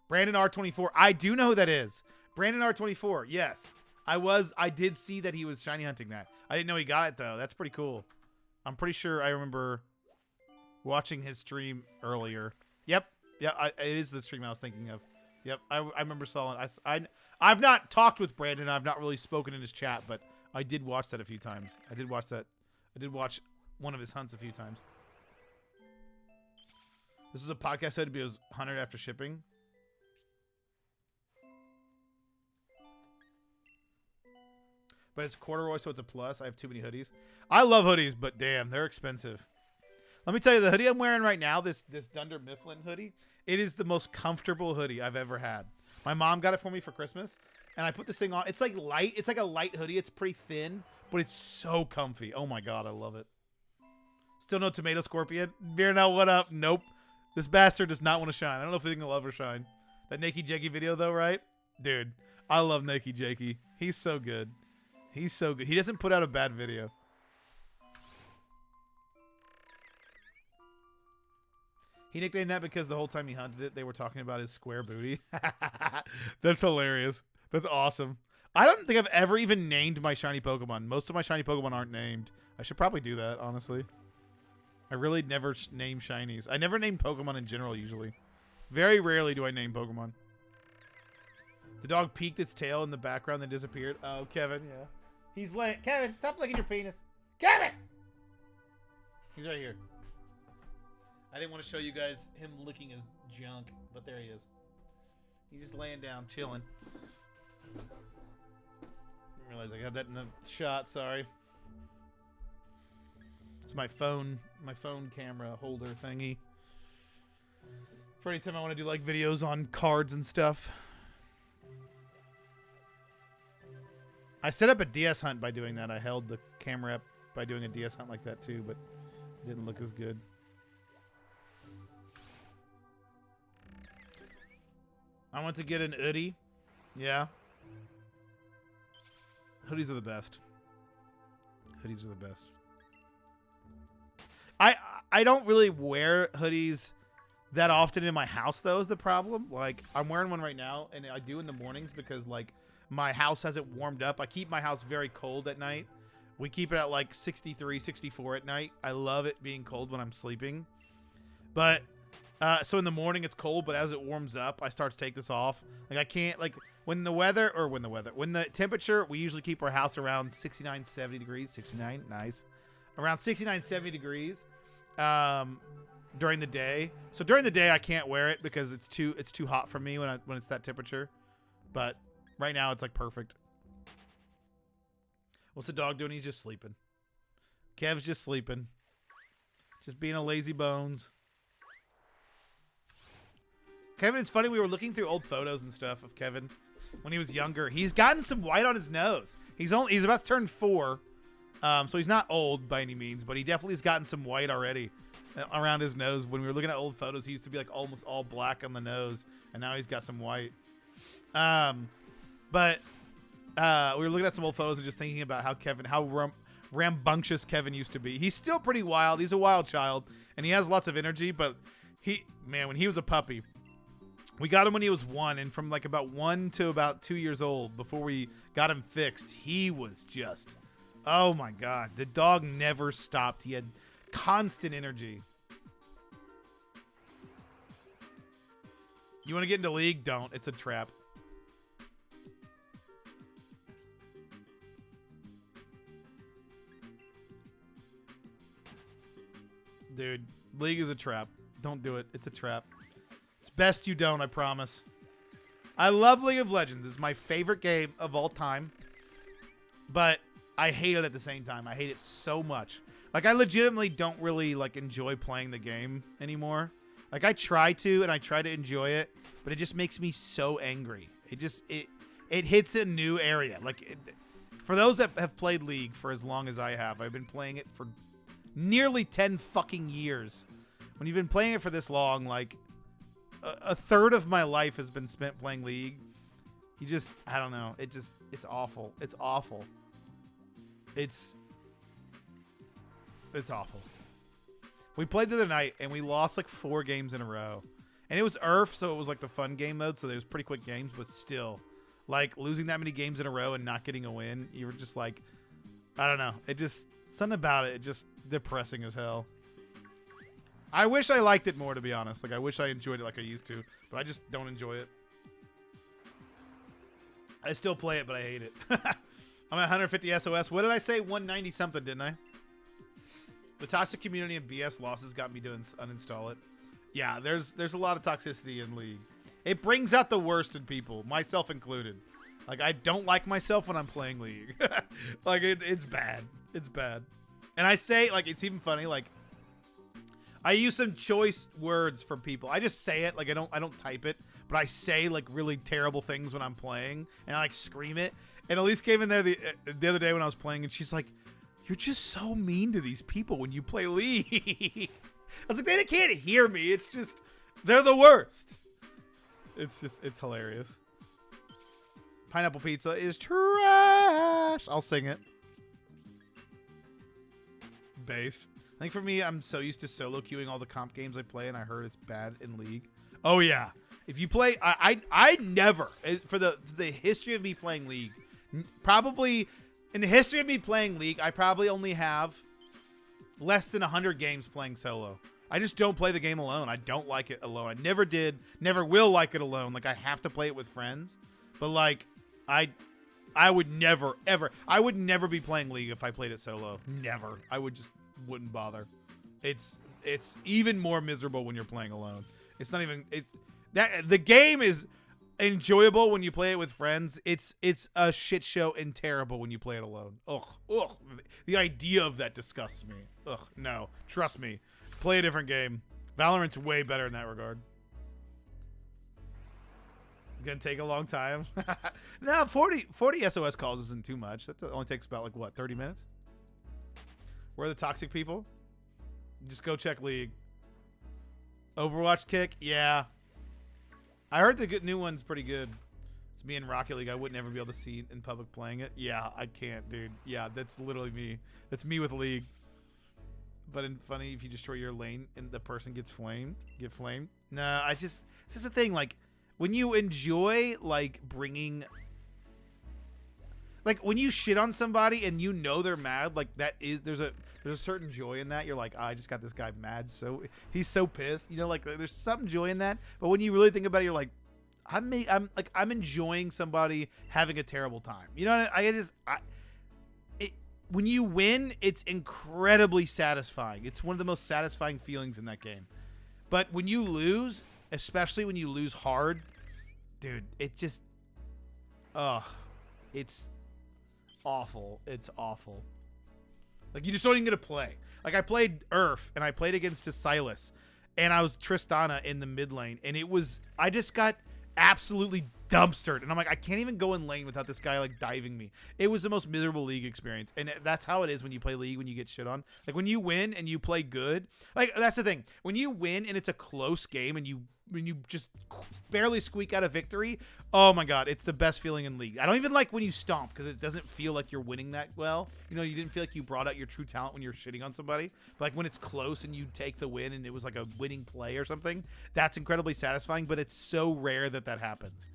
Brandon R24. I do know who that is. Brandon R24. Yes. I did see that he was shiny hunting that. I didn't know he got it, though. That's pretty cool. I'm pretty sure I remember watching his stream earlier. Yep. Yeah, it is the stream I was thinking of. Yep. I remember saw it. I've not talked with Brandon. I've not really spoken in his chat, but I did watch that a few times. I did watch one of his hunts a few times. This is a podcast said to be 100 after shipping. But it's corduroy, so it's a plus. I have too many hoodies. I love hoodies, but damn, they're expensive. Let me tell you, the hoodie I'm wearing right now, this Dunder Mifflin hoodie, it is the most comfortable hoodie I've ever had. My mom got it for me for Christmas, and I put this thing on. It's like light. It's like a light hoodie. It's pretty thin, but it's so comfy. Oh my god, I love it. Still no tomato scorpion. Beer now, what up? Nope. This bastard does not want to shine. I don't know if they can love or shine. That Nakey Jakey video, though, right? Dude, I love Nakey Jakey. He's so good. He's so good. He doesn't put out a bad video. He nicknamed that because the whole time he hunted it, they were talking about his square booty. That's hilarious. That's awesome. I don't think I've ever even named my shiny Pokemon. Most of my shiny Pokemon aren't named. I should probably do that, honestly. I really never name shinies. I never name Pokemon in general, usually. Very rarely do I name Pokemon. The dog peeked its tail in the background, then disappeared. Oh, Kevin, yeah. He's laying. Kevin, stop licking your penis. Kevin! He's right here. I didn't want to show you guys him licking his junk, but there he is. He's just laying down, chilling. Didn't realize I got that in the shot, sorry. It's my phone camera holder thingy. For any time I want to do like videos on cards and stuff. I set up a DS hunt by doing that. I held the camera up by doing a DS hunt like that too, but it didn't look as good. I want to get an hoodie. Yeah. Hoodies are the best. Hoodies are the best. I don't really wear hoodies that often in my house, though, is the problem. Like, I'm wearing one right now, and I do in the mornings because, like, my house hasn't warmed up. I keep my house very cold at night. We keep it at, like, 63, 64 at night. I love it being cold when I'm sleeping. But, so in the morning it's cold, but as it warms up, I start to take this off. Like, I can't, like, when the temperature, we usually keep our house around 69, 70 degrees. 69, nice. Around 69, 70 degrees. During the day. So during the day I can't wear it because it's too hot for me when it's that temperature. But right now it's like perfect. What's the dog doing? He's just sleeping. Kev's just sleeping. Just being a lazy bones. Kevin, it's funny, we were looking through old photos and stuff of Kevin when he was younger. He's gotten some white on his nose. He's about to turn 4. So he's not old by any means, but he definitely has gotten some white already around his nose. When we were looking at old photos, he used to be like almost all black on the nose, and now he's got some white. But we were looking at some old photos and just thinking about how rambunctious Kevin used to be. He's still pretty wild. He's a wild child, and he has lots of energy, but when he was a puppy, we got him when he was 1, and from like about 1 to about 2 years old, before we got him fixed, he was just... Oh my god, the dog never stopped. He had constant energy. You want to get into League? Don't. It's a trap. Dude, League is a trap. Don't do it. It's a trap. It's Best you don't, I promise. I love League of Legends. It's my favorite game of all time. But I hate it at the same time. I hate it so much. Like, I legitimately don't really, like, enjoy playing the game anymore. Like, I try to, and I try to enjoy it, but it just makes me so angry. It hits a new area. Like, for those that have played League for as long as I have, I've been playing it for nearly 10 fucking years. When you've been playing it for this long, like, a third of my life has been spent playing League. You just, I don't know. It's awful. It's awful. It's awful. We played the other night, and we lost like 4 games in a row. And it was URF, so it was like the fun game mode, so there was pretty quick games, but still. Like, losing that many games in a row and not getting a win, you were just like, I don't know. It just, something about it, just depressing as hell. I wish I liked it more, to be honest. Like, I wish I enjoyed it like I used to, but I just don't enjoy it. I still play it, but I hate it. I'm at 150 SOS. What did I say? 190 something, didn't I? The toxic community and BS losses got me to uninstall it. Yeah, there's a lot of toxicity in League. It brings out the worst in people, myself included. Like, I don't like myself when I'm playing League. Like, it's bad. It's bad. And I say, like, it's even funny, like, I use some choice words for people. I just say it, like, I don't type it, but I say, like, really terrible things when I'm playing, and I, like, scream it. And Elise came in there the other day when I was playing, and she's like, "You're just so mean to these people when you play League." I was like, they can't hear me. It's just, they're the worst. It's hilarious. Pineapple pizza is trash. I'll sing it. Bass. I think for me, I'm so used to solo queuing all the comp games I play, and I heard it's bad in League. Oh, yeah. If you play, I never, for the history of me playing League, probably, in the history of me playing League, I probably only have less than 100 games playing solo. I just don't play the game alone. I don't like it alone. I never did, never will like it alone. Like, I have to play it with friends. But, like, I would never, ever, I would never be playing League if I played it solo. Never. I wouldn't bother. It's even more miserable when you're playing alone. It's not even, the game is enjoyable when you play it with friends. It's a shit show and terrible when you play it alone. Ugh. The idea of that disgusts me. Ugh, no. Trust me. Play a different game. Valorant's way better in that regard. Gonna take a long time. No, 40 SOS calls isn't too much. That only takes about, like, what, 30 minutes? Where are the toxic people? Just go check League. Overwatch kick? Yeah. I heard the new one's pretty good. It's me in Rocket League. I would never be able to see in public playing it. Yeah, I can't, dude. Yeah, that's literally me. That's me with League. But funny, if you destroy your lane and the person gets flamed. Nah, this is the thing, like, when you enjoy, like, bringing, like, when you shit on somebody and you know they're mad, like, there's a certain joy in that. You're like, oh, I just got this guy mad, so he's so pissed, you know, like, there's some joy in that. But when you really think about it, you're like, I'm enjoying somebody having a terrible time. You know what when you win, it's incredibly satisfying. It's one of the most satisfying feelings in that game. But when you lose, especially when you lose hard, dude, it just, it's awful. It's awful. Like, you just don't even get to play. Like, I played URF, and I played against Silas, and I was Tristana in the mid lane, and I just got absolutely dumpstered, and I'm like, I can't even go in lane without this guy, like, diving me. It was the most miserable League experience, and that's how it is when you play League, when you get shit on. Like, when you win and you play good, like, that's the thing. When you win and it's a close game and when you just barely squeak out a victory, oh my god, it's the best feeling in League. I don't even like when you stomp, because it doesn't feel like you're winning that well. You know, you didn't feel like you brought out your true talent when you're shitting on somebody. But, like, when it's close and you take the win and it was like a winning play or something, that's incredibly satisfying, but it's so rare that happens.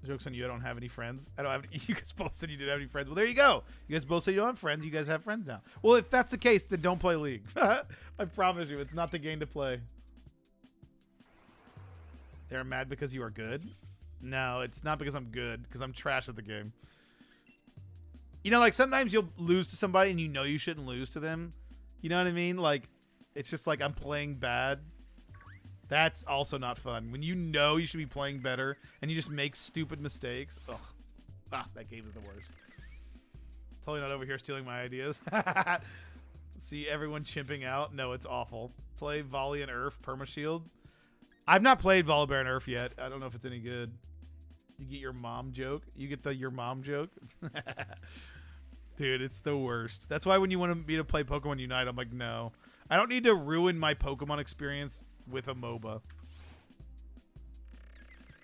Joke's on you, I don't have any friends. I don't have any, you guys both said you didn't have any friends. Well, there you go. You guys both said you don't have friends. You guys have friends now. Well, if that's the case, then don't play League. I promise you, it's not the game to play. They're mad because you are good? No, it's not because I'm good, because I'm trash at the game. You know, like, sometimes you'll lose to somebody and you know you shouldn't lose to them, You know what I mean? Like, it's just like I'm playing bad. That's also not fun. When you know you should be playing better and you just make stupid mistakes. Ugh. Ah, that game is the worst. Totally not over here stealing my ideas. See everyone chimping out. No, it's awful. Play Volley and Earth Permashield. I've not played Volibear and Earth yet. I don't know if it's any good. You get your mom joke. You get the your mom joke. Dude, it's the worst. That's why when you want me to play Pokemon Unite, I'm like, no. I don't need to ruin my Pokemon experience with a MOBA.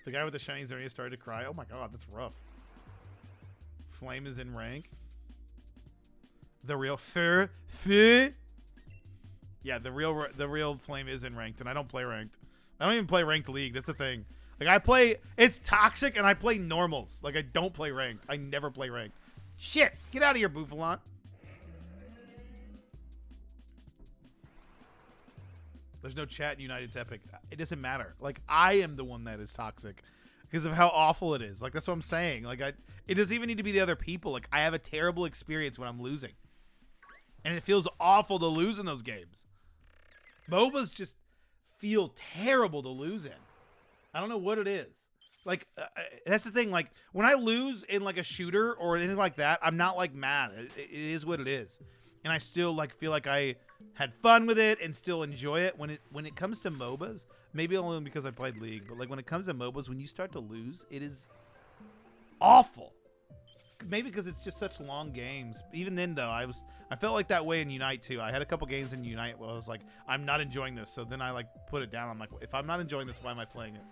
The guy with the shiny Xerneas started to cry. Oh my god, that's rough. Flame is in rank. The real Fur. Yeah, the real Flame is in ranked, and I don't play ranked. I don't even play ranked league. That's the thing. Like I play, it's toxic, and I play normals. Like I don't play ranked. I never play ranked. Shit, get out of here, Bouffalant. There's no chat in United's epic. It doesn't matter. Like I am the one that is toxic because of how awful it is. Like that's what I'm saying. Like it doesn't even need to be the other people. Like I have a terrible experience when I'm losing, and it feels awful to lose in those games. MOBAs just feel terrible to lose in. I don't know what it is. Like that's the thing. Like when I lose in like a shooter or anything like that, I'm not like mad. It is what it is, and I still like feel like I had fun with it and still enjoy it. When it comes to MOBAs, maybe only because I played League, but like when it comes to MOBAs, when you start to lose, it is awful. Maybe because it's just such long games. Even then, though, I felt like that way in Unite too. I had a couple games in Unite where I was like, I'm not enjoying this. So then I like put it down. I'm like, if I'm not enjoying this, why am I playing it?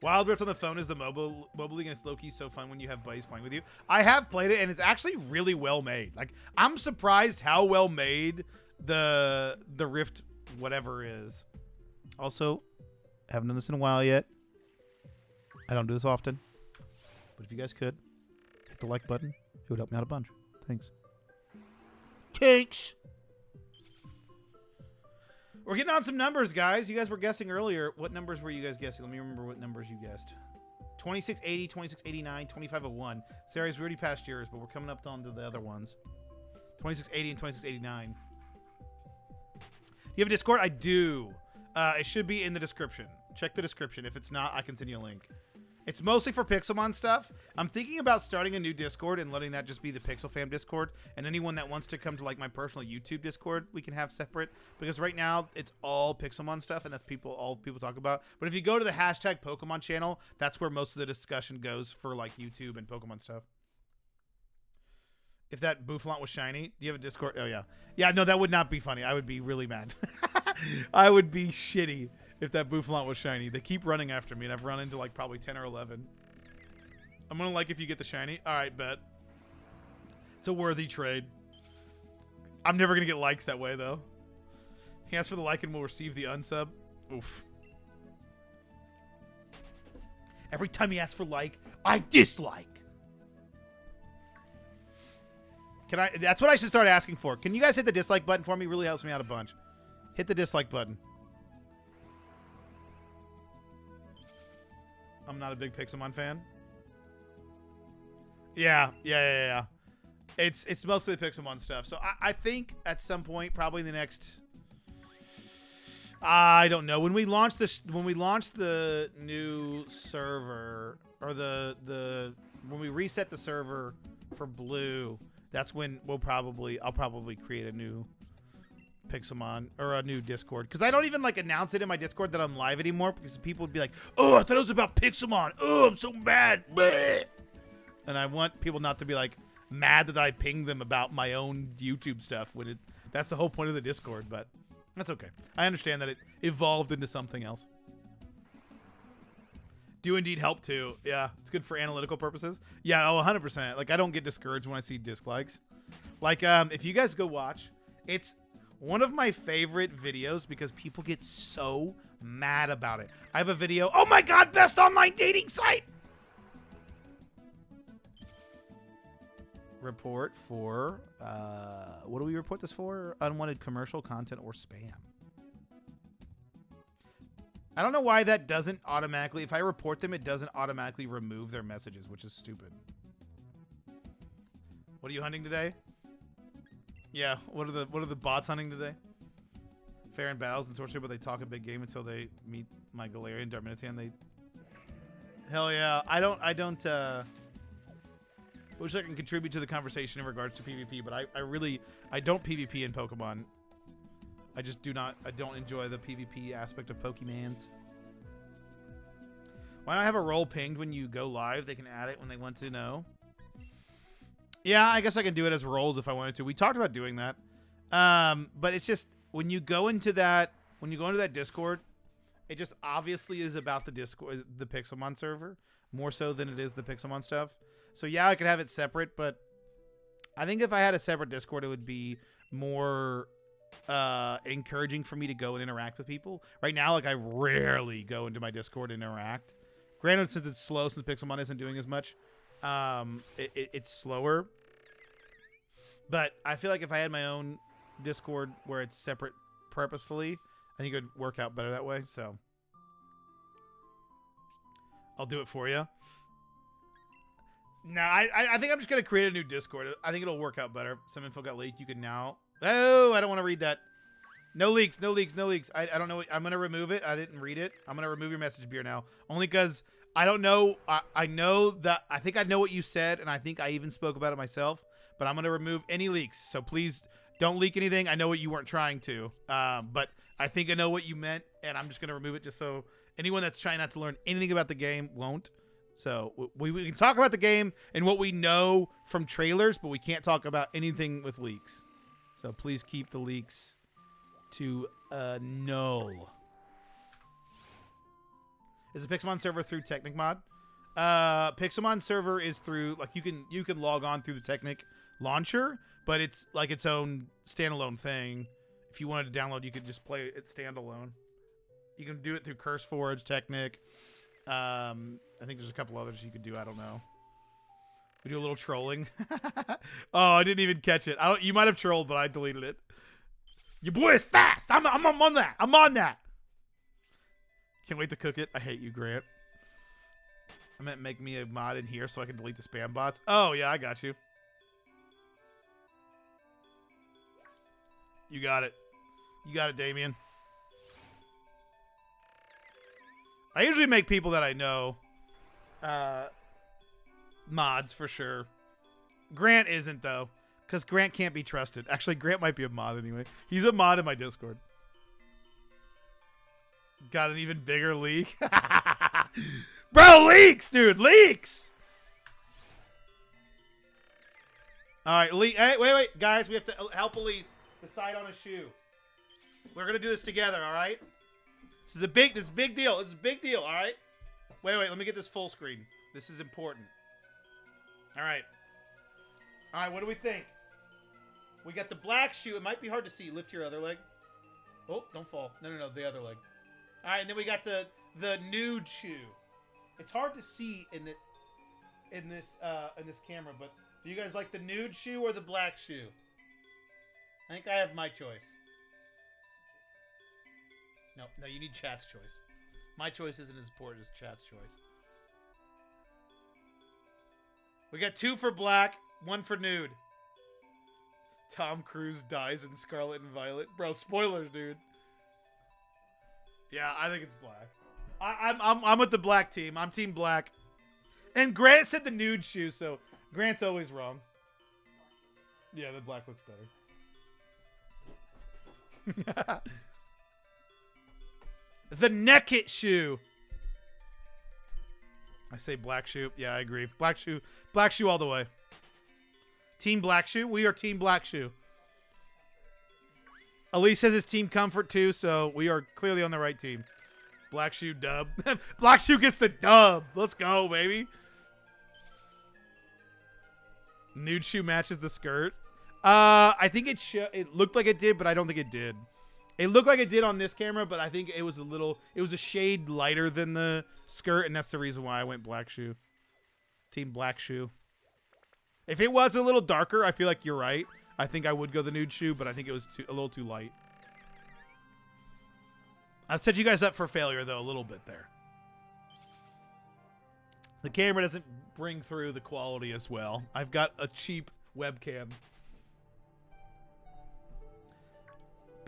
Wild Rift on the phone is the mobile league, and it's low-key so fun when you have buddies playing with you. I have played it, and it's actually really well made. Like, I'm surprised how well made the Rift whatever is. Also, haven't done this in a while yet. I don't do this often. But if you guys could, hit the like button. It would help me out a bunch. Thanks. Thanks! We're getting on some numbers, guys. You guys were guessing earlier. What numbers were you guys guessing? Let me remember what numbers you guessed. 2680, 2689, 2501. Series, we already passed yours, but we're coming up on to the other ones. 2680 and 2689. You have a Discord? I do. It should be in the description. Check the description. If it's not, I can send you a link. It's mostly for Pixelmon stuff. I'm thinking about starting a new Discord and letting that just be the Pixel Fam Discord. And anyone that wants to come to like my personal YouTube Discord, we can have separate. Because right now it's all Pixelmon stuff, and that's all people talk about. But if you go to the hashtag Pokemon channel, that's where most of the discussion goes for like YouTube and Pokemon stuff. If that Bouffalant was shiny, do you have a Discord? Oh yeah, yeah. No, that would not be funny. I would be really mad. I would be shitty. If that Bouffalant was shiny. They keep running after me, and I've run into like probably 10 or 11. I'm gonna like if you get the shiny. All right, bet. It's a worthy trade. I'm never gonna get likes that way, though. He asks for the like and will receive the unsub. Oof. Every time he asks for like, I dislike. Can I? That's what I should start asking for. Can you guys hit the dislike button for me? Really helps me out a bunch. Hit the dislike button. I'm not a big Pixelmon fan. Yeah. It's mostly the Pixelmon stuff. So I think at some point, probably in the next, I don't know, when we launch the new server, or when we reset the server for Blue, that's when I'll probably create a new Pixelmon or a new Discord, because I don't even like announce it in my Discord that I'm live anymore, because people would be like, oh, I thought it was about Pixelmon, oh, I'm so mad. Bleh. And I want people not to be like mad that I pinged them about my own YouTube stuff when that's the whole point of the Discord. But that's okay. I understand that it evolved into something else. Do indeed help too. Yeah, it's good for analytical purposes. Yeah, oh, 100%. Like I don't get discouraged when I see dislikes. Like if you guys go watch, it's one of my favorite videos because people get so mad about it. I have a video. Oh my god, best online dating site! Report for, what do we report this for? Unwanted commercial content or spam. I don't know why that doesn't automatically, if I report them, it doesn't automatically remove their messages, which is stupid. What are you hunting today? Yeah, what are the bots hunting today? Fair in battles and sorcery, but they talk a big game until they meet my Galarian Darmanitan. They hell yeah. I don't wish I can contribute to the conversation in regards to PvP, but I don't PvP in Pokemon. I just I don't enjoy the PvP aspect of Pokemans. Why not have a role pinged when you go live? They can add it when they want to know. Yeah, I guess I can do it as roles if I wanted to. We talked about doing that. But it's just when you go into that Discord, it just obviously is about the Discord, the Pixelmon server, more so than it is the Pixelmon stuff. So yeah, I could have it separate, but I think if I had a separate Discord, it would be more encouraging for me to go and interact with people. Right now, like I rarely go into my Discord and interact. Granted, since it's slow, since Pixelmon isn't doing as much, it's slower. But I feel like if I had my own Discord where it's separate purposefully, I think it would work out better that way. So I'll do it for you. No, I think I'm just going to create a new Discord. I think it'll work out better. Some info got leaked. You can now... Oh, I don't want to read that. No leaks, no leaks, no leaks. I don't know. I'm going to remove it. I didn't read it. I'm going to remove your message, Beer, now. Only because I don't know. I know that... I think I know what you said, and I think I even spoke about it myself. But I'm going to remove any leaks. So please don't leak anything. I know what you weren't trying to. But I think I know what you meant, and I'm just going to remove it just so anyone that's trying not to learn anything about the game won't. So we can talk about the game and what we know from trailers, but we can't talk about anything with leaks. So please keep the leaks to null. Is the Pixelmon server through Technic mod? Pixelmon server is through, like, you can log on through the Technic launcher, but it's like its own standalone thing. If you wanted to download, you could just play it standalone. You can do it through CurseForge, Technic. I think there's a couple others you could do. I don't know. We do a little trolling. Oh, I didn't even catch it. You might have trolled, but I deleted it. Your boy is fast. I'm on that. I'm on that. Can't wait to cook it. I hate you, Grant. I meant make me a mod in here so I can delete the spam bots. Oh, yeah, I got you. You got it. You got it, Damien. I usually make people that I know mods for sure. Grant isn't, though, because Grant can't be trusted. Actually, Grant might be a mod anyway. He's a mod in my Discord. Got an even bigger leak. Bro, leaks, dude. Leaks. All right, hey, wait. Guys, we have to help Elise decide on a shoe. We're going to do this together, all right? This is a big deal. This is a big deal, all right? Wait, let me get this full screen. This is important. All right. All right, what do we think? We got the black shoe. It might be hard to see. Lift your other leg. Oh, don't fall. No, the other leg. All right, and then we got the nude shoe. It's hard to see in this camera, but do you guys like the nude shoe or the black shoe? I think I have my choice. No, you need chat's choice. My choice isn't as important as chat's choice. We got 2 for black, 1 for nude. Tom Cruise dies in Scarlet and Violet. Bro, spoilers, dude. Yeah, I think it's black. I'm with the black team. I'm team black. And Grant said the nude shoe, so Grant's always wrong. Yeah, the black looks better. The Neckit shoe. I say black shoe. Yeah, I agree. Black shoe all the way. Team black shoe. We are team black shoe. Elise says it's team comfort too, so we are clearly on the right team. Black shoe dub. Black shoe gets the dub. Let's go, baby. Nude shoe matches the skirt. I think it looked like it did, but I don't think it did. It looked like it did on this camera, but I think it was a shade lighter than the skirt, and that's the reason why I went black shoe. Team black shoe. If it was a little darker, I feel like you're right. I think I would go the nude shoe, but I think it was a little too light. I've set you guys up for failure, though, a little bit there. The camera doesn't bring through the quality as well. I've got a cheap webcam.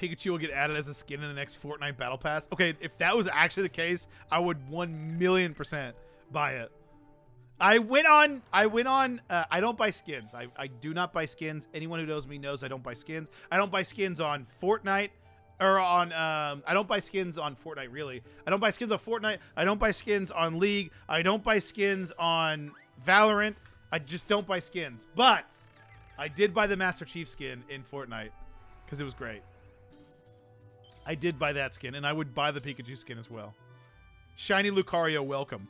Pikachu will get added as a skin in the next Fortnite Battle Pass. Okay, if that was actually the case, I would 1,000,000% buy it. I went on. I don't buy skins. I do not buy skins. Anyone who knows me knows I don't buy skins. I don't buy skins on Fortnite, or on. I don't buy skins on Fortnite. Really, I don't buy skins on Fortnite. I don't buy skins on League. I don't buy skins on Valorant. I just don't buy skins. But I did buy the Master Chief skin in Fortnite because it was great. I did buy that skin, and I would buy the Pikachu skin as well. Shiny Lucario, welcome.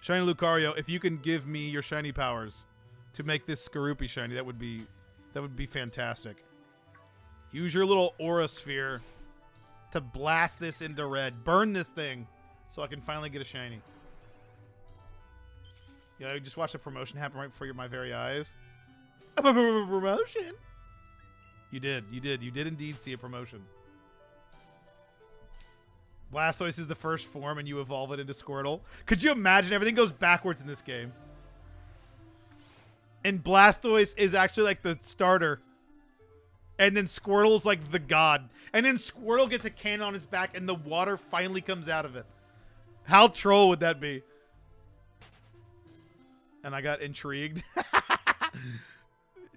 Shiny Lucario, if you can give me your shiny powers to make this Skorupi shiny, that would be fantastic. Use your little aura sphere to blast this into red. Burn this thing so I can finally get a shiny. You know, just watch a promotion happen right before my very eyes. A promotion? You did indeed see a promotion. Blastoise is the first form and you evolve it into Squirtle. Could you imagine? Everything goes backwards in this game. And Blastoise is actually like the starter. And then Squirtle's like the god. And then Squirtle gets a cannon on his back and the water finally comes out of it. How troll would that be? And I got intrigued.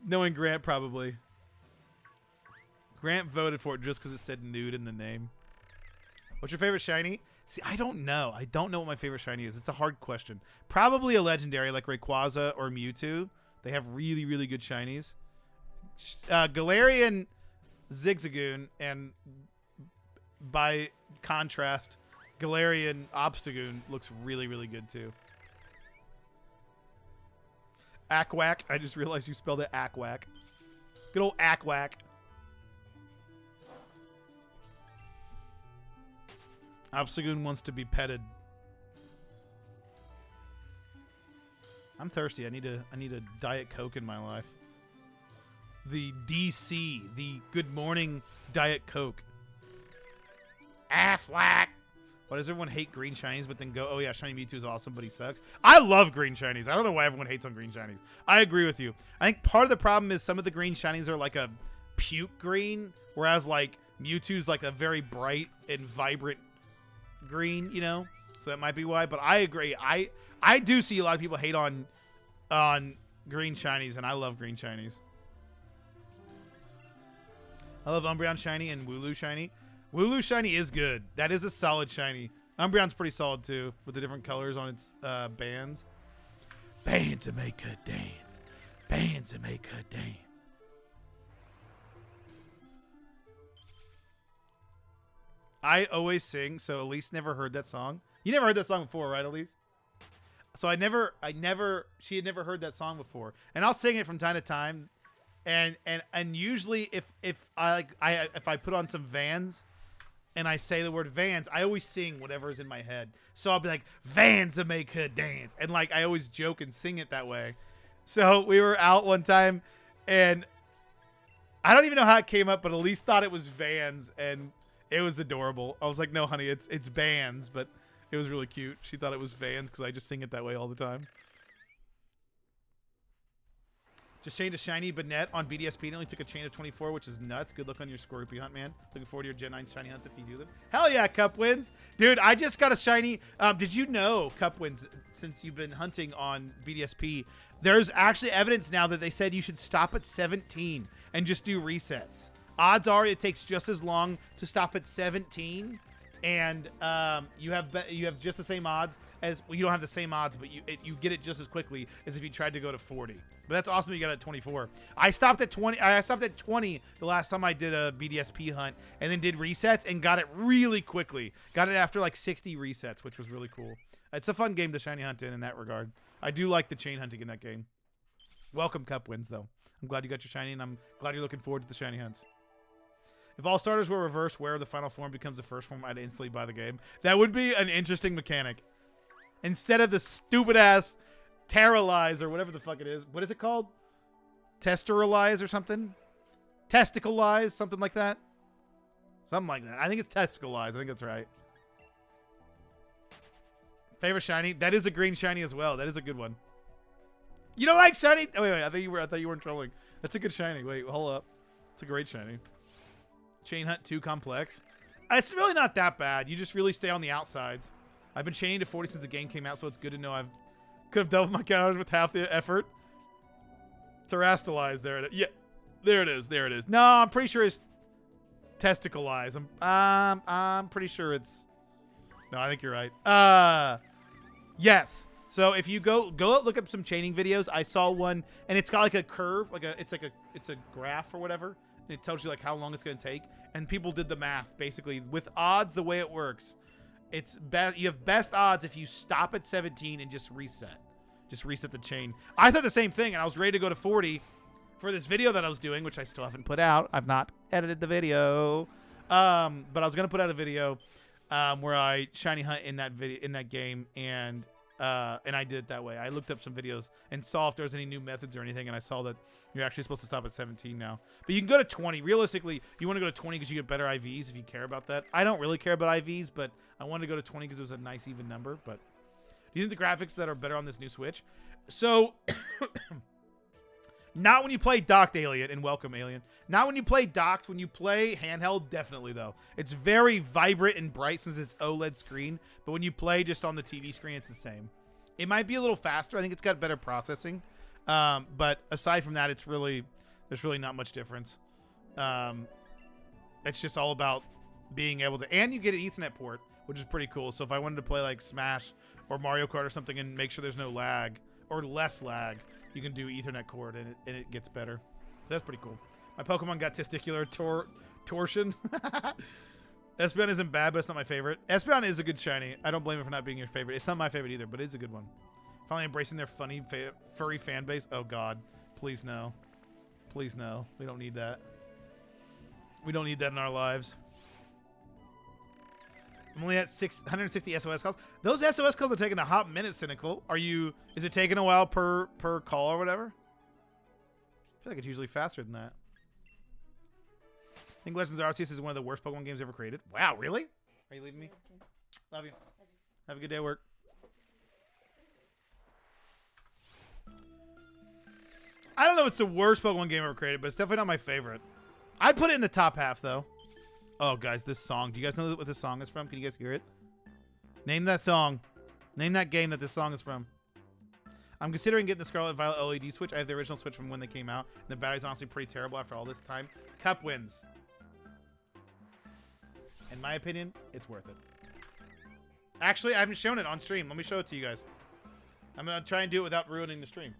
Knowing Grant probably. Grant voted for it just because it said nude in the name. What's your favorite shiny? See, I don't know. I don't know what my favorite shiny is. It's a hard question. Probably a legendary like Rayquaza or Mewtwo. They have really, really good shinies. Galarian Zigzagoon, and by contrast, Galarian Obstagoon looks really, really good too. Aquack. I just realized you spelled it Aquack. Good old Aquack. Obstagoon wants to be petted. I'm thirsty. I need a Diet Coke in my life. The DC, the Good Morning Diet Coke. Affleck. Why does everyone hate green shinies but then go, oh yeah, shiny Mewtwo is awesome, but he sucks? I love green shinies. I don't know why everyone hates on green shinies. I agree with you. I think part of the problem is some of the green shinies are like a puke green, whereas like Mewtwo's like a very bright and vibrant green, you know? So that might be why, but I agree. I do see a lot of people hate on green shinies, and I love green shinies. I love Umbreon shiny and Wooloo shiny. Wooloo shiny is good. That is a solid shiny. Umbreon's pretty solid too, with the different colors on its bands. Bands that make good dance. Bands that make good dance. I always sing, so Elise never heard that song. You never heard that song before, right, Elise? So she had never heard that song before. And I'll sing it from time to time. And usually if I put on some Vans and I say the word Vans, I always sing whatever's in my head. So I'll be like, Vans that make good dance. And like I always joke and sing it that way. So we were out one time and I don't even know how it came up, but Elise thought it was Vans and it was adorable. I was like, no, honey, it's Vans, but it was really cute. She thought it was Vans because I just sing it that way all the time. Just changed a shiny Banette on BDSP and only took a chain of 24, which is nuts. Good luck on your Skorupi hunt, man. Looking forward to your Gen 9 shiny hunts if you do them. Hell yeah, Cup wins. Dude, I just got a shiny. Did you know, Cup wins, since you've been hunting on BDSP, there's actually evidence now that they said you should stop at 17 and just do resets. Odds are it takes just as long to stop at 17, and you have just the same odds as, well, you don't have the same odds, but you get it just as quickly as if you tried to go to 40. But that's awesome you got it at 24. I stopped at 20. I stopped at 20 the last time I did a BDSP hunt, and then did resets and got it really quickly. Got it after like 60 resets, which was really cool. It's a fun game to shiny hunt in that regard. I do like the chain hunting in that game. Welcome, Cup wins, though. I'm glad you got your shiny, and I'm glad you're looking forward to the shiny hunts. If all starters were reversed, where the final form becomes the first form, I'd instantly buy the game. That would be an interesting mechanic. Instead of the stupid-ass Terralize or whatever the fuck it is. What is it called? Testeralize or something? Testicleize, something like that? Something like that. I think it's Testicleize. I think that's right. Favorite shiny? That is a green shiny as well. That is a good one. You don't like shiny? Oh, wait. I thought you weren't trolling. That's a good shiny. Wait, hold up. It's a great shiny. Chain Hunt too complex. It's really not that bad. You just really stay on the outsides. I've been chaining to 40 since the game came out, so it's good to know I've could have doubled my counters with half the effort. Terastalize. There it is. Yeah. There it is. There it is. No, I'm pretty sure it's testicleize. I'm pretty sure it's... No, I think you're right. Yes. So if you go look up some chaining videos, I saw one, and it's got like a curve, it's a graph or whatever, and it tells you like how long it's going to take. And people did the math basically with odds. The way it works, it's best. You have best odds if you stop at 17 and just reset the chain. I thought the same thing, and I was ready to go to 40 for this video that I was doing, which I still haven't put out. I've not edited the video, but I was gonna put out a video where I shiny hunt in that game, and I did it that way. I looked up some videos and saw if there was any new methods or anything, and I saw that you're actually supposed to stop at 17 now. But you can go to 20. Realistically, you want to go to 20 because you get better IVs if you care about that. I don't really care about IVs, but I wanted to go to 20 because it was a nice even number. But do you think the graphics that are better on this new Switch? So, not when you play docked, Alien, and welcome, Alien. Not when you play docked. When you play handheld, definitely, though. It's very vibrant and bright since it's OLED screen. But when you play just on the TV screen, it's the same. It might be a little faster. I think it's got better processing. But aside from that, there's really not much difference. It's just all about being able to... And you get an Ethernet port, which is pretty cool. So if I wanted to play like Smash or Mario Kart or something and make sure there's no lag or less lag, you can do Ethernet cord and it gets better. That's pretty cool. My Pokemon got testicular torsion. Espeon isn't bad, but it's not my favorite. Espeon is a good shiny. I don't blame it for not being your favorite. It's not my favorite either, but it is a good one. Finally embracing their funny, furry fan base. Oh, God. Please, no. Please, no. We don't need that. We don't need that in our lives. I'm only at 160 SOS calls. Those SOS calls are taking a hot minute, Cynical. Is it taking a while per call or whatever? I feel like it's usually faster than that. I think Legends Arceus is one of the worst Pokemon games ever created. Wow, really? Are you leaving me? Love you. Have a good day at work. I don't know if it's the worst Pokemon game ever created, but it's definitely not my favorite. I'd put it in the top half, though. Oh, guys, this song. Do you guys know what this song is from? Can you guys hear it? Name that song. Name that game that this song is from. I'm considering getting the Scarlet Violet LED Switch. I have the original Switch from when they came out. The battery's honestly pretty terrible after all this time. Cup wins. In my opinion, it's worth it. Actually, I haven't shown it on stream. Let me show it to you guys. I'm going to try and do it without ruining the stream.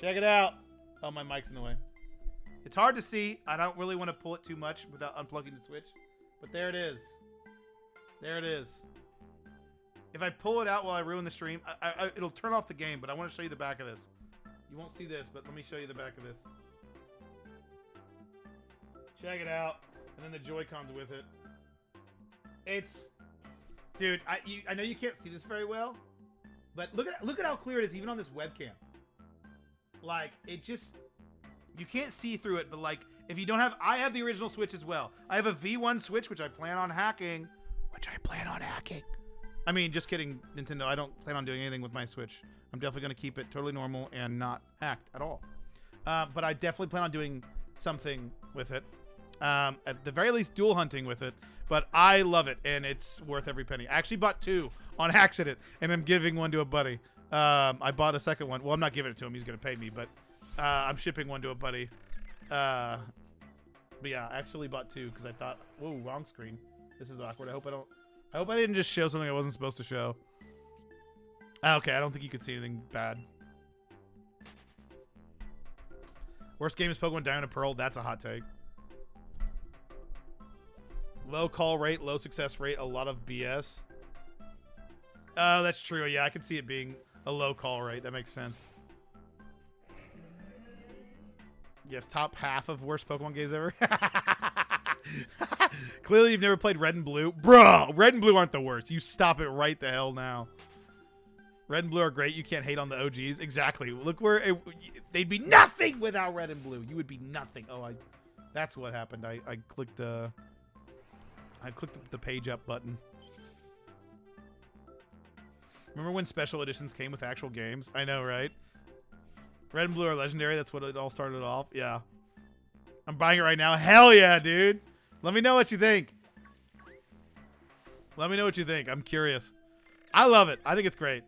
Check it out. Oh, my mic's in the way. It's hard to see. I don't really want to pull it too much without unplugging the Switch. But there it is. There it is. If I pull it out while I ruin the stream, it'll turn off the game, but I want to show you the back of this. You won't see this, but let me show you the back of this. Check it out. And then the Joy-Cons with it. It's... Dude, I know you can't see this very well, but look at how clear it is even on this webcam. Like, it just... You can't see through it, but like, if you don't have... I have the original Switch as well. I have a V1 Switch, which I plan on hacking. I mean, just kidding, Nintendo. I don't plan on doing anything with my Switch. I'm definitely going to keep it totally normal and not hacked at all. But I definitely plan on doing something with it. At the very least, dual hunting with it. But I love it, and it's worth every penny. I actually bought 2 on accident, and I'm giving one to a buddy. I bought a second one. Well, I'm not giving it to him. He's going to pay me, but I'm shipping one to a buddy. But yeah, I actually bought 2 because I thought, whoa, wrong screen. This is awkward. I hope I didn't just show something I wasn't supposed to show. Okay, I don't think you could see anything bad. Worst game is Pokemon Diamond and Pearl. That's a hot take. Low call rate, low success rate, a lot of BS. Oh, that's true. Yeah, I can see it being a low call rate. That makes sense. Yes, top half of worst Pokemon games ever. Clearly, you've never played Red and Blue. Bro, Red and Blue aren't the worst. You stop it right the hell now. Red and Blue are great. You can't hate on the OGs. Exactly. Look where they'd be nothing without Red and Blue. You would be nothing. Oh, that's what happened. I clicked the page up button. Remember when special editions came with actual games? I know, right? Red and Blue are legendary. That's what it all started off. Yeah. I'm buying it right now. Hell yeah, dude. Let me know what you think. Let me know what you think. I'm curious. I love it. I think it's great.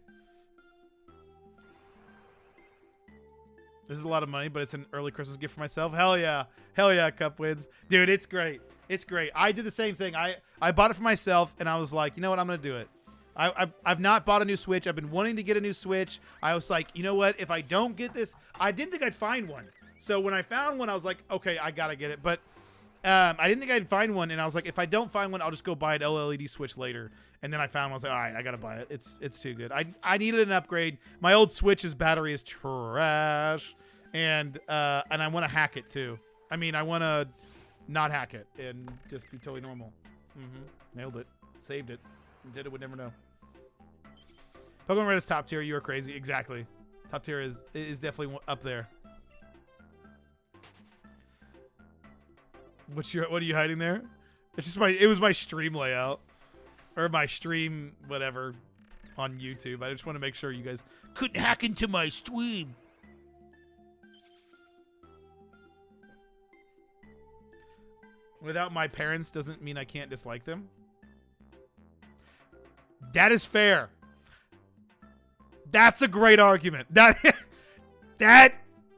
This is a lot of money, but it's an early Christmas gift for myself. Hell yeah. Hell yeah, Cup wins. Dude, it's great. It's great. I did the same thing. I bought it for myself, and I was like, you know what? I'm going to do it. I've not bought a new Switch. I've been wanting to get a new Switch. I was like, you know what? If I don't get this, I didn't think I'd find one. So when I found one, I was like, okay, I got to get it. But I didn't think I'd find one, and I was like, if I don't find one, I'll just go buy an OLED Switch later. And then I found one. I was like, all right, I got to buy it. It's too good. I needed an upgrade. My old Switch's battery is trash, and I want to hack it too. I mean, I want to not hack it and just be totally normal. Nailed it. Saved it. Did it, would never know. Pokemon Red is top tier. You are crazy. Exactly. Top tier is definitely up there. What are you hiding there? It's just it was my stream layout. Or my stream whatever on YouTube. I just want to make sure you guys couldn't hack into my stream. Without my parents doesn't mean I can't dislike them. That is fair. That's a great argument. That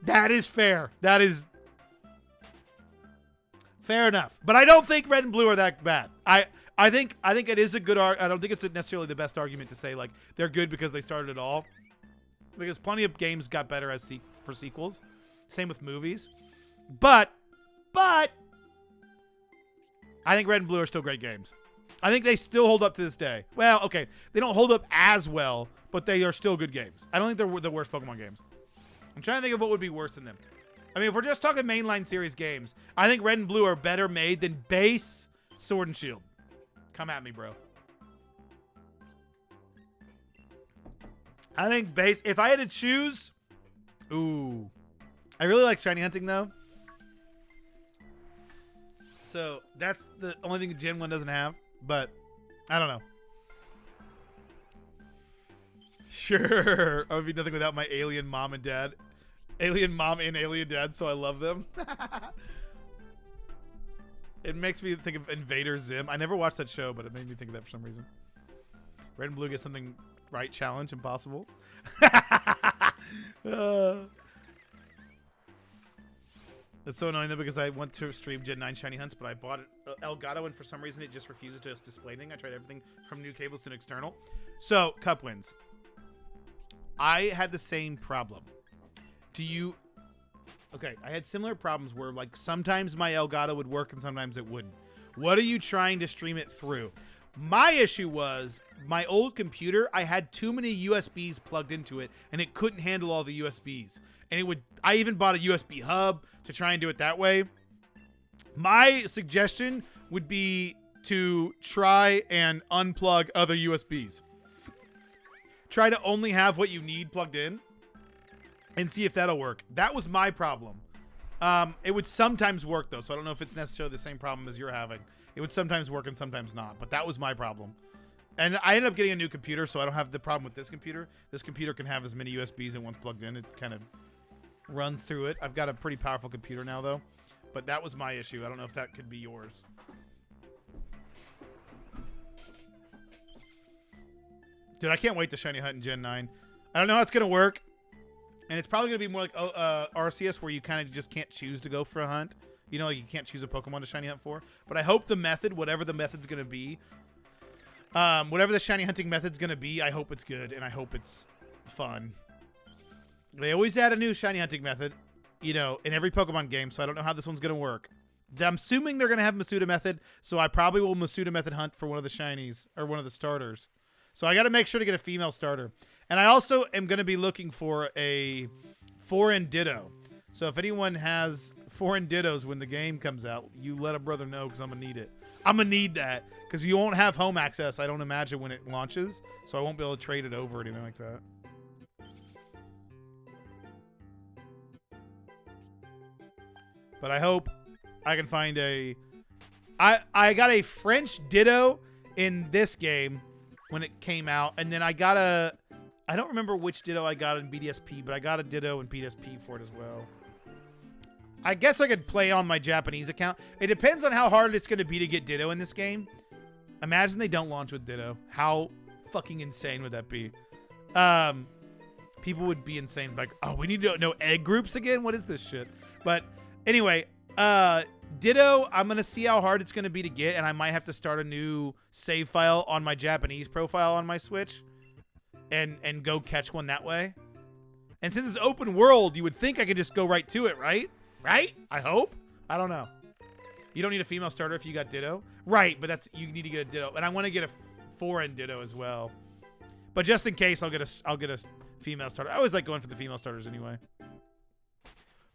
is fair. That is fair enough. But I don't think Red and Blue are that bad. I think it is a good I don't think it's necessarily the best argument to say like they're good because they started it all. Because plenty of games got better for sequels. Same with movies. But I think Red and Blue are still great games. I think they still hold up to this day. Well, okay. They don't hold up as well, but they are still good games. I don't think they're the worst Pokemon games. I'm trying to think of what would be worse than them. I mean, if we're just talking mainline series games, I think Red and Blue are better made than base Sword and Shield. Come at me, bro. I think base... If I had to choose... Ooh. I really like Shiny Hunting, though. So, that's the only thing Gen 1 doesn't have. But, I don't know. Sure. I would be nothing without my alien mom and dad. Alien mom and alien dad, so I love them. It makes me think of Invader Zim. I never watched that show, but it made me think of that for some reason. Red and Blue get something right challenge, impossible. It's so annoying though because I went to stream Gen 9 Shiny Hunts, but I bought Elgato and for some reason it just refuses to display anything. I tried everything from new cables to an external. So, Cup wins. I had the same problem. Do you... Okay, I had similar problems where like sometimes my Elgato would work and sometimes it wouldn't. What are you trying to stream it through? My issue was my old computer, I had too many USBs plugged into it and it couldn't handle all the USBs. And it would, I even bought a USB hub to try and do it that way. My suggestion would be to try and unplug other USBs. Try to only have what you need plugged in and see if that'll work. That was my problem. It would sometimes work though, so I don't know if it's necessarily the same problem as you're having. It would sometimes work and sometimes not, but that was my problem. And I ended up getting a new computer, so I don't have the problem with this computer. This computer can have as many USBs at once plugged in. It kind of runs through it. I've got a pretty powerful computer now, though. But that was my issue. I don't know if that could be yours. Dude, I can't wait to Shiny Hunt in Gen 9. I don't know how it's going to work. And it's probably going to be more like Arceus, where you kind of just can't choose to go for a hunt. You know, like you can't choose a Pokemon to Shiny Hunt for. But I hope the method, whatever the method's going to be, whatever the Shiny Hunting method's going to be, I hope it's good and I hope it's fun. They always add a new Shiny Hunting method, you know, in every Pokemon game, so I don't know how this one's going to work. I'm assuming they're going to have Masuda method, so I probably will Masuda method hunt for one of the Shinies, or one of the starters. So I got to make sure to get a female starter. And I also am going to be looking for a foreign Ditto. So if anyone has foreign Dittos when the game comes out, you let a brother know, because I'm going to need it. I'm going to need that, because you won't have home access, I don't imagine, when it launches. So I won't be able to trade it over or anything like that. But I hope I can find a... I got a French Ditto in this game when it came out. And then I got a... I don't remember which Ditto I got in BDSP, but I got a Ditto in BDSP for it as well. I guess I could play on my Japanese account. It depends on how hard it's going to be to get Ditto in this game. Imagine they don't launch with Ditto. How fucking insane would that be? People would be insane. Like, oh, we need to know egg groups again? What is this shit? But anyway, Ditto, I'm going to see how hard it's going to be to get, and I might have to start a new save file on my Japanese profile on my Switch and go catch one that way. And since it's open world, you would think I could just go right to it, right? Right? I hope. I don't know. You don't need a female starter if you got Ditto. Right, but you need to get a Ditto. And I want to get a foreign Ditto as well. But just in case, I'll get a female starter. I always like going for the female starters anyway.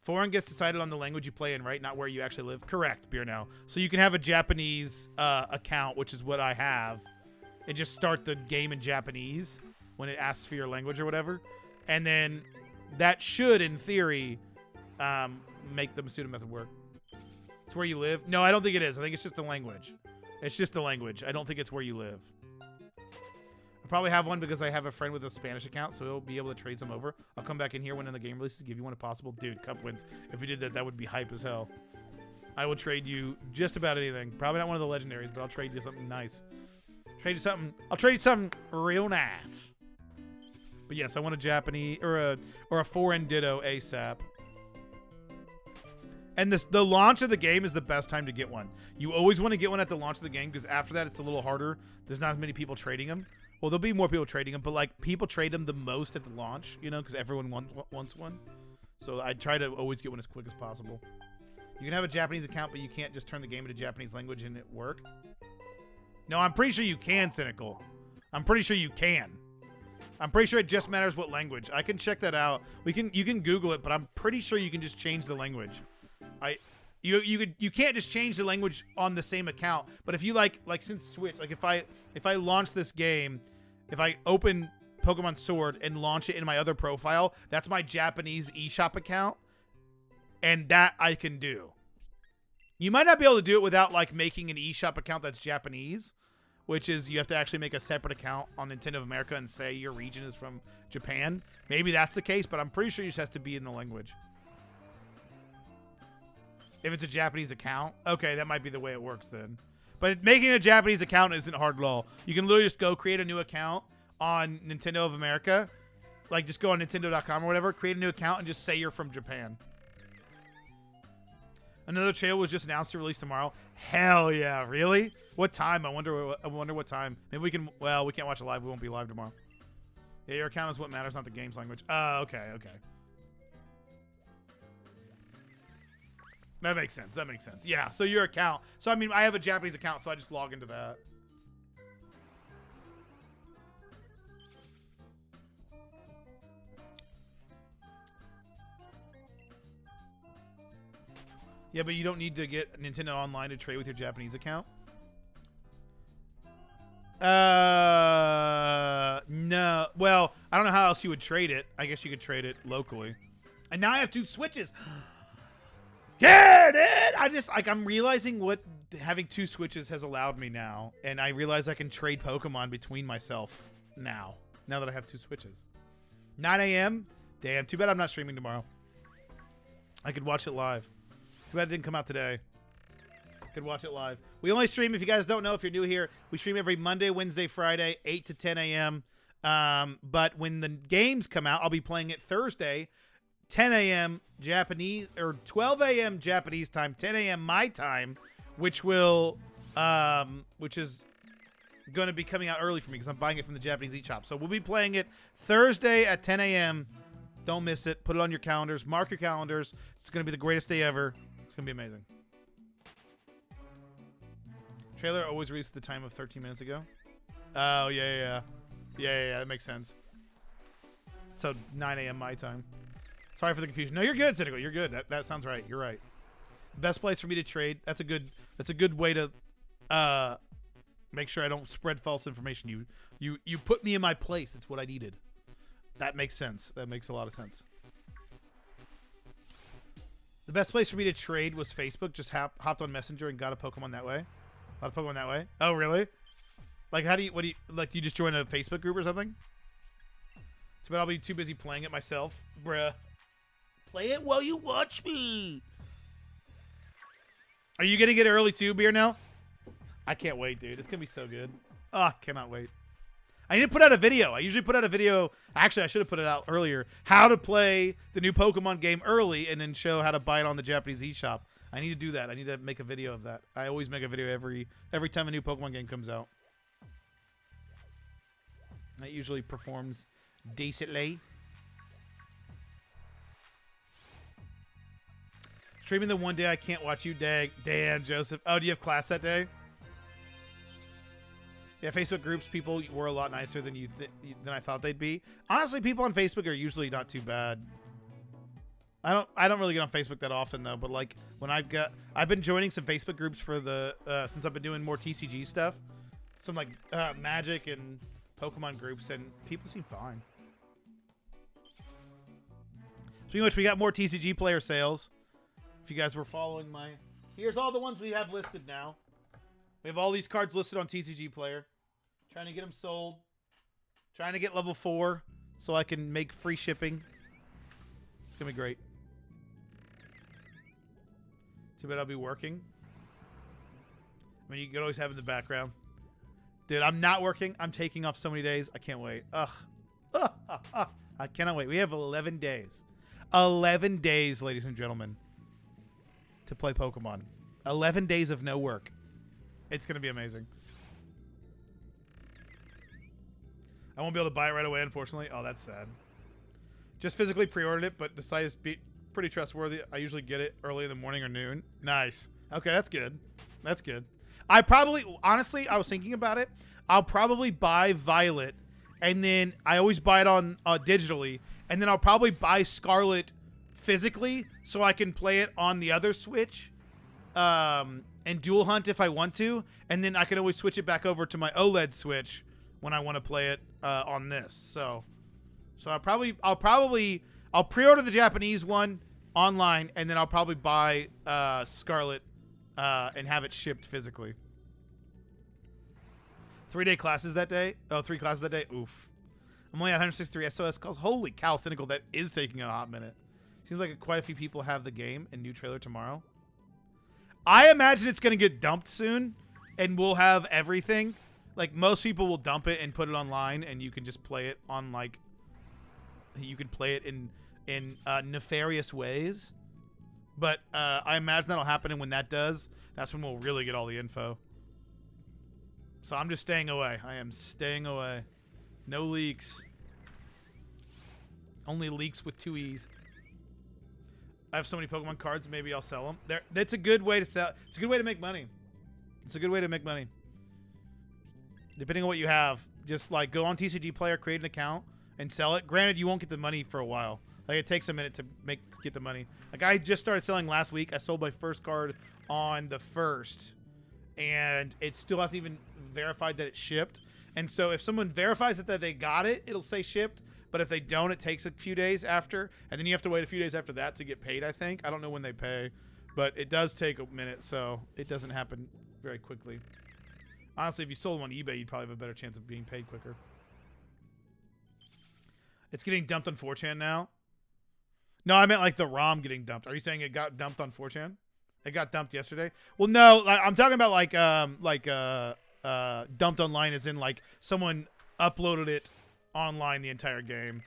Foreign gets decided on the language you play in, right? Not where you actually live. Correct, Beer Now. So you can have a Japanese account, which is what I have, and just start the game in Japanese when it asks for your language or whatever. And then that should, in theory, make the Masuda method work. It's where you live? No, I don't think it is. I think it's just the language. It's just the language. I don't think it's where you live. I probably have one because I have a friend with a Spanish account, so he'll be able to trade some over. I'll come back in here when the game releases, give you one if possible. Dude, cup wins. If we did that, that would be hype as hell. I will trade you just about anything. Probably not one of the legendaries, but I'll trade you something nice. I'll trade you something real nice. But yes, I want a Japanese or a foreign Ditto ASAP. And the launch of the game is the best time to get one. You always want to get one at the launch of the game because after that it's a little harder. There's not as many people trading them. Well, there'll be more people trading them, but like people trade them the most at the launch, you know, because everyone wants one. So I try to always get one as quick as possible. You can have a Japanese account, but you can't just turn the game into Japanese language and it work. No, I'm pretty sure you can, Cynical. I'm pretty sure you can. I'm pretty sure it just matters what language. I can check that out. You can Google it, but I'm pretty sure you can just change the language. You can't just change the language on the same account. But if you like since Switch, like if I launch this game, if I open Pokemon Sword and launch it in my other profile, that's my Japanese eShop account, and that I can do. You might not be able to do it without like making an eShop account that's Japanese, which is you have to actually make a separate account on Nintendo of America and say your region is from Japan. Maybe that's the case, but I'm pretty sure it just has to be in the language. If it's a Japanese account, okay, that might be the way it works then. But making a Japanese account isn't hard at all. You can literally just go create a new account on Nintendo of America. Like, just go on Nintendo.com or whatever, create a new account, and just say you're from Japan. Another trailer was just announced to release tomorrow. Hell yeah, really? What time? I wonder what time. Maybe we can, well, we can't watch it live. We won't be live tomorrow. Yeah, your account is what matters, not the game's language. Okay. That makes sense. Yeah, so your account. So, I mean, I have a Japanese account, so I just log into that. Yeah, but you don't need to get Nintendo Online to trade with your Japanese account. No. Well, I don't know how else you would trade it. I guess you could trade it locally. And now I have 2 Switches. Yeah, dude! I'm realizing what having 2 Switches has allowed me now. And I realize I can trade Pokemon between myself now that I have 2 Switches. 9 a.m.? Damn, too bad I'm not streaming tomorrow. I could watch it live. Too bad it didn't come out today. Could watch it live. We only stream, if you guys don't know, if you're new here, we stream every Monday, Wednesday, Friday, 8 to 10 a.m. But when the games come out, I'll be playing it Thursday, 10 a.m. Japanese, or 12 a.m. Japanese time, 10 a.m. my time, which is going to be coming out early for me because I'm buying it from the Japanese eShop. So we'll be playing it Thursday at 10 a.m. Don't miss it. Put it on your calendars. Mark your calendars. It's going to be the greatest day ever. It's going to be amazing. Trailer always released at the time of 13 minutes ago. Oh, yeah. That makes sense. So 9 a.m. my time. Sorry for the confusion. No, you're good, Cynical. You're good. That sounds right. You're right. Best place for me to trade. That's a good way to make sure I don't spread false information. You put me in my place. It's what I needed. That makes sense. That makes a lot of sense. The best place for me to trade was Facebook. Just hopped on Messenger and got a Pokemon that way. Got a Pokemon that way. Oh, really? Like, do you just join a Facebook group or something? But I'll be too busy playing it myself. Bruh. Play it while you watch me. Are you gonna get early too, Beer now? I can't wait, dude. It's gonna be so good. Oh, cannot wait. I need to put out a video. I usually put out a video. Actually, I should have put it out earlier. How to play the new Pokemon game early and then show how to buy it on the Japanese eShop. I need to do that. I need to make a video of that. I always make a video every time a new Pokemon game comes out. It usually performs decently. Streaming the one day I can't watch you. Damn, Joseph. Oh, do you have class that day? Yeah, Facebook groups, people were a lot nicer than than I thought they'd be. Honestly, people on Facebook are usually not too bad. I don't really get on Facebook that often though, but like when I've been joining some Facebook groups for the since I've been doing more TCG stuff, some like Magic and Pokemon groups, and people seem fine. Speaking of which, we got more TCG player sales. If you guys were following here's all the ones we have listed now. We have all these cards listed on TCG Player. Trying to get them sold. Trying to get level 4 so I can make free shipping. It's going to be great. Too bad I'll be working. I mean, you can always have it in the background. Dude, I'm not working. I'm taking off so many days. I can't wait. Ugh. I cannot wait. We have 11 days. 11 days, ladies and gentlemen, to play Pokemon. 11 days of no work. It's going to be amazing. I won't be able to buy it right away, unfortunately. Oh, that's sad. Just physically pre-ordered it, but the site is pretty trustworthy. I usually get it early in the morning or noon. Nice. Okay, that's good. That's good. Honestly, I was thinking about it. I'll probably buy Violet, and then I always buy it on digitally, and then I'll probably buy Scarlet physically so I can play it on the other Switch. And dual hunt if I want to, and then I can always switch it back over to my OLED Switch when I want to play it on this. So I'll pre-order the Japanese one online, and then I'll probably buy Scarlet and have it shipped physically. 3-day classes that day. Oh, 3 classes that day. Oof. I'm only at 163 SOS calls. Holy cow, Cynical, that is taking a hot minute. Seems like quite a few people have the game and new trailer tomorrow. I imagine it's going to get dumped soon, and we'll have everything. Like, most people will dump it and put it online, and you can just play it on, like... You can play it in nefarious ways. But I imagine that'll happen, and when that does, that's when we'll really get all the info. So I'm just staying away. I am staying away. No leaks. Only leaks with 2 E's. I have so many Pokemon cards, maybe I'll sell them. That's a good way to sell. It's a good way to make money. It's a good way to make money. Depending on what you have, just like go on TCG Player, create an account, and sell it. Granted, you won't get the money for a while. Like, it takes a minute to get the money. Like, I just started selling last week. I sold my first card on the 1st, and it still hasn't even verified that it shipped. And so if someone verifies that they got it, it'll say shipped. But if they don't, it takes a few days after, and then you have to wait a few days after that to get paid, I think. I don't know when they pay, but it does take a minute, so it doesn't happen very quickly. Honestly, if you sold them on eBay, you'd probably have a better chance of being paid quicker. It's getting dumped on 4chan now? No, I meant like the ROM getting dumped. Are you saying it got dumped on 4chan? It got dumped yesterday? Well, no, I'm talking about dumped online as in like someone uploaded it online, the entire game.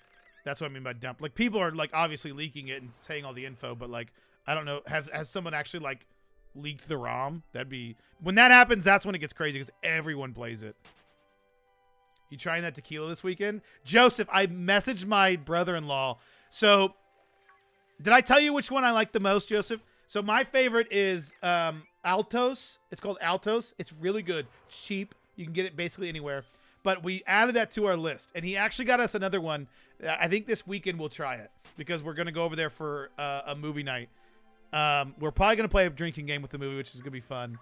That's what I mean by dump. Like, people are like obviously leaking it and saying all the info, but like, I don't know, has someone actually like leaked the ROM? That'd be, when that happens, that's when it gets crazy because everyone plays it. You trying that tequila this weekend? Joseph, I messaged my brother-in-law. So did I tell you which one I like the most, Joseph? So my favorite is Altos. It's called Altos. It's really good. It's cheap. You can get it basically anywhere. But we added that to our list, and he actually got us another one. I think this weekend we'll try it because we're going to go over there for a movie night. We're probably going to play a drinking game with the movie, which is going to be fun.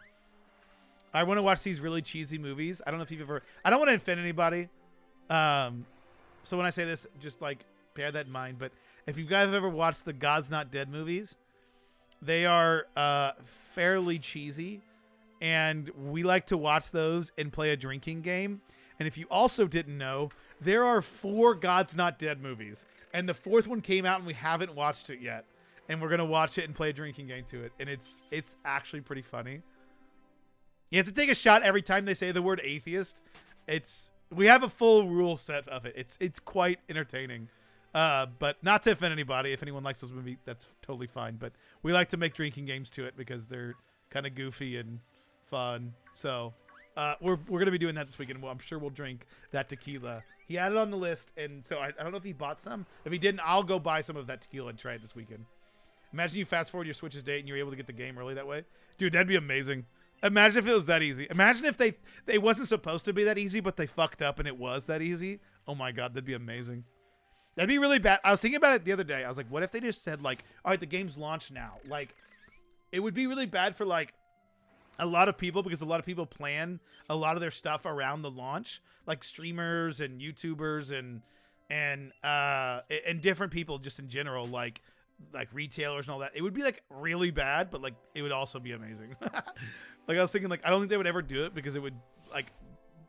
I want to watch these really cheesy movies. I don't know if you've ever... I don't want to offend anybody. So when I say this, just like bear that in mind. But if you guys have ever watched the God's Not Dead movies, they are fairly cheesy. And we like to watch those and play a drinking game. And if you also didn't know, there are 4 God's Not Dead movies. And the 4th one came out and we haven't watched it yet. and we're gonna watch it and play a drinking game to it, and it's actually pretty funny. You have to take a shot every time they say the word atheist. We have a full rule set of it. It's quite entertaining. But not to offend anybody. If anyone likes those movies, that's totally fine. But we like to make drinking games to it because they're kind of goofy and fun. So we're gonna be doing that this weekend. Well, I'm sure we'll drink that tequila. He had it on the list, and so I don't know if he bought some. If he didn't, I'll go buy some of that tequila and try it this weekend. Imagine you fast forward your Switch's date and you're able to get the game early that way. Dude, that'd be amazing. Imagine if it was that easy. Imagine if they wasn't supposed to be that easy, but they fucked up and it was that easy. Oh my god, that'd be amazing. That'd be really bad. I was thinking about it the other day. I was like, what if they just said, like, all right, the game's launched now? Like, it would be really bad for, like, a lot of people because a lot of people plan a lot of their stuff around the launch, like streamers and YouTubers and different people just in general, like retailers and all that. It would be, like, really bad, but, like, it would also be amazing. Like, I was thinking, like, I don't think they would ever do it because it would, like,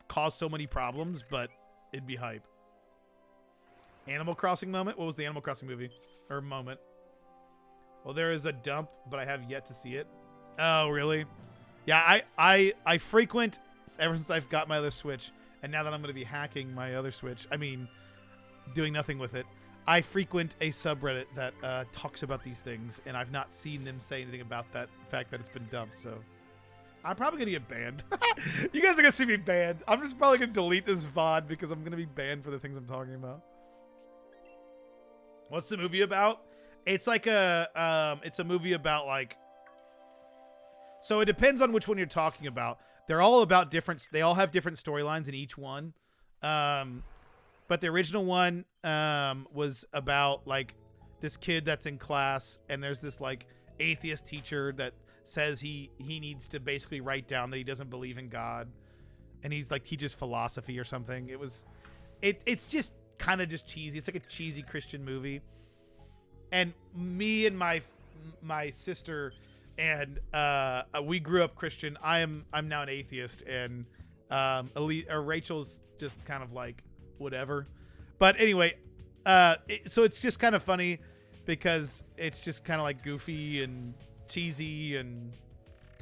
cause so many problems, but it'd be hype. Animal Crossing moment? What was the Animal Crossing movie? Or moment? Well, there is a dump, but I have yet to see it. Oh, really? Yeah, I frequent, ever since I've got my other Switch, and now that I'm going to be hacking my other Switch, I mean, doing nothing with it, I frequent a subreddit that talks about these things, and I've not seen them say anything about that fact that it's been dumped, so I'm probably going to get banned. You guys are going to see me banned. I'm just probably going to delete this VOD because I'm going to be banned for the things I'm talking about. What's the movie about? It's like it's a movie about, like, so it depends on which one you're talking about. They're all about different, they all have different storylines in each one. But the original one was about, like, this kid that's in class, and there's this, like, atheist teacher that says he needs to basically write down that he doesn't believe in God, and he's, like, teaches philosophy or something. It's just kind of just cheesy. It's like a cheesy Christian movie. And me and my sister and we grew up Christian. I'm now an atheist, and Rachel's just kind of like whatever. But anyway, so it's just kind of funny because it's just kind of like goofy and cheesy and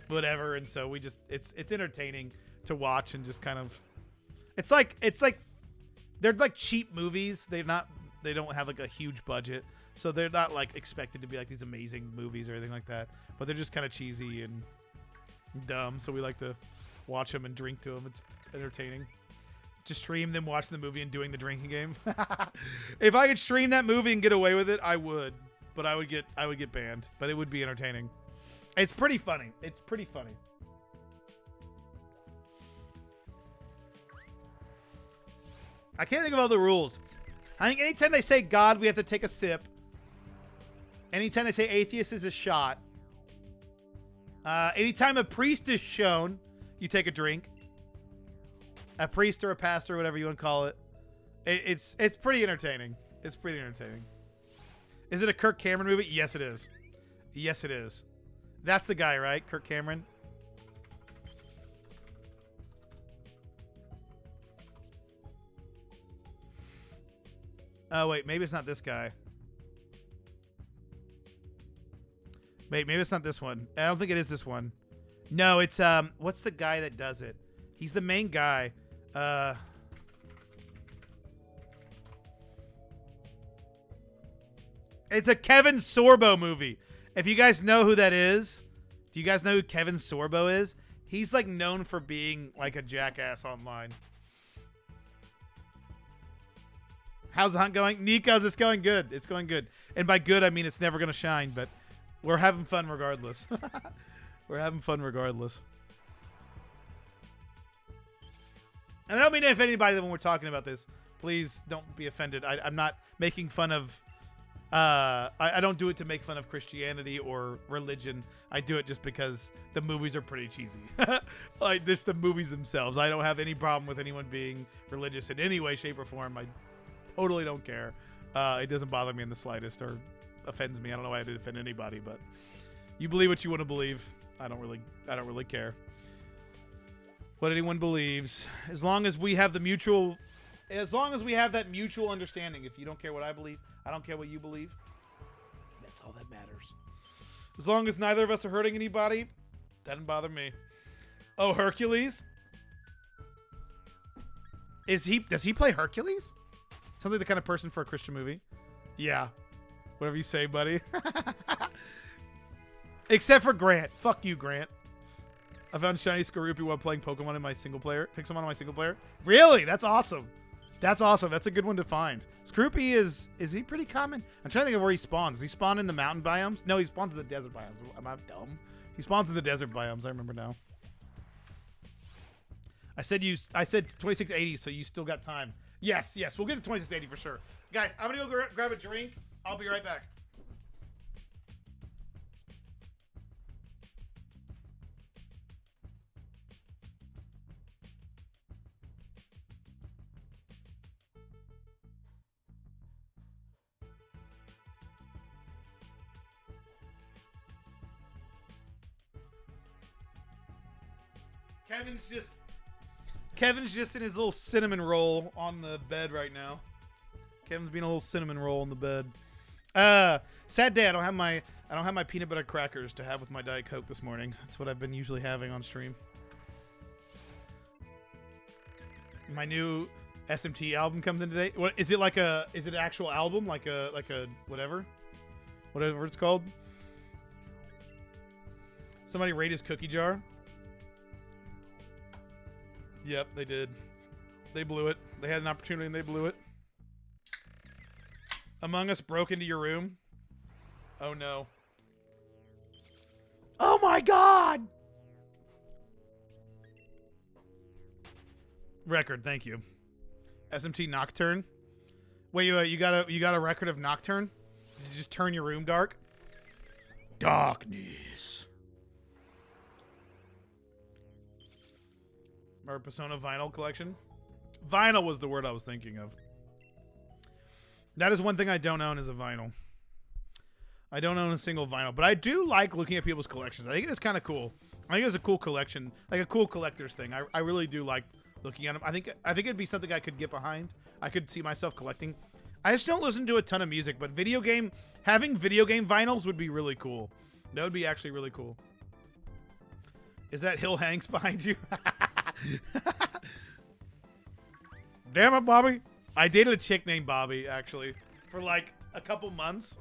whatever, and so we just it's entertaining to watch, and just kind of it's like they're like cheap movies. They don't have like a huge budget, so they're not like expected to be like these amazing movies or anything like that, but they're just kind of cheesy and dumb, so we like to watch them and drink to them. It's entertaining to stream them watching the movie and doing the drinking game. If I could stream that movie and get away with it, I would, but I would get banned, but it would be entertaining. It's pretty funny. It's pretty funny. I can't think of all the rules. I think anytime they say God, we have to take a sip. Anytime they say atheist is a shot. Anytime a priest is shown, you take a drink. A priest or a pastor, whatever you want to call it. It's pretty entertaining. It's pretty entertaining. Is it a Kirk Cameron movie? Yes, it is. Yes, it is. That's the guy, right? Kirk Cameron. Oh, wait. Maybe it's not this guy. Wait, maybe it's not this one. I don't think it is this one. No, it's, what's the guy that does it? He's the main guy. It's a Kevin Sorbo movie. If you guys know who that is, do you guys know who Kevin Sorbo is? He's like known for being like a jackass online. How's the hunt going? Nico's, it's going good. It's going good. And by good, I mean it's never going to shine, but we're having fun regardless. We're having fun regardless. And I don't mean to offend anybody when we're talking about this. Please don't be offended. I'm not making fun of... I don't do it to make fun of Christianity or religion. I do it just because the movies are pretty cheesy. Like this, the movies themselves. I don't have any problem with anyone being religious in any way, shape, or form. I totally don't care. It doesn't bother me in the slightest or offends me. I don't know why I did offend anybody, but you believe what you want to believe. I don't really care what anyone believes, as long as we have that mutual understanding. If you don't care what I believe, I don't care what you believe. That's all that matters. As long as neither of us are hurting anybody, doesn't bother me. Oh, Hercules? Does he play Hercules? Sounds like the kind of person for a Christian movie. Yeah. Whatever you say, buddy. Except for Grant. Fuck you, Grant. I found Shiny Skorupi while playing Pokemon in my single player. Pixelmon in my single player. Really? That's awesome. That's awesome. That's a good one to find. Skorupi is he pretty common? I'm trying to think of where he spawns. Does he spawn in the mountain biomes? No, he spawns in the desert biomes. Am I dumb? He spawns in the desert biomes. I remember now. I said 2680, so you still got time. Yes. We'll get to 2680 for sure. Guys, I'm gonna go grab a drink. I'll be right back. Kevin's just in his little cinnamon roll on the bed right now. Kevin's being a little cinnamon roll on the bed. Sad day. I don't have my peanut butter crackers to have with my Diet Coke this morning. That's what I've been usually having on stream. My new SMT album comes in today. What is it like is it an actual album? Like a whatever it's called? Somebody rate his cookie jar. Yep, they did. They blew it. They had an opportunity and they blew it. Among Us broke into your room. Oh no. Oh my god! Record, thank you. SMT Nocturne. Wait, you got a record of Nocturne? Does it just turn your room dark? Darkness. Our Persona vinyl collection. Vinyl was the word I was thinking of. That is one thing I don't own is a vinyl. I don't own a single vinyl, but I do like looking at people's collections. I think it is kind of cool. I think it's a cool collection, like a cool collector's thing. I really do like looking at them. I think it'd be something I could get behind. I could see myself collecting. I just don't listen to a ton of music, but having video game vinyls would be really cool. That would be actually really cool. Is that Hill Hanks behind you? Damn it, Bobby. I dated a chick named Bobby, actually, for like a couple months.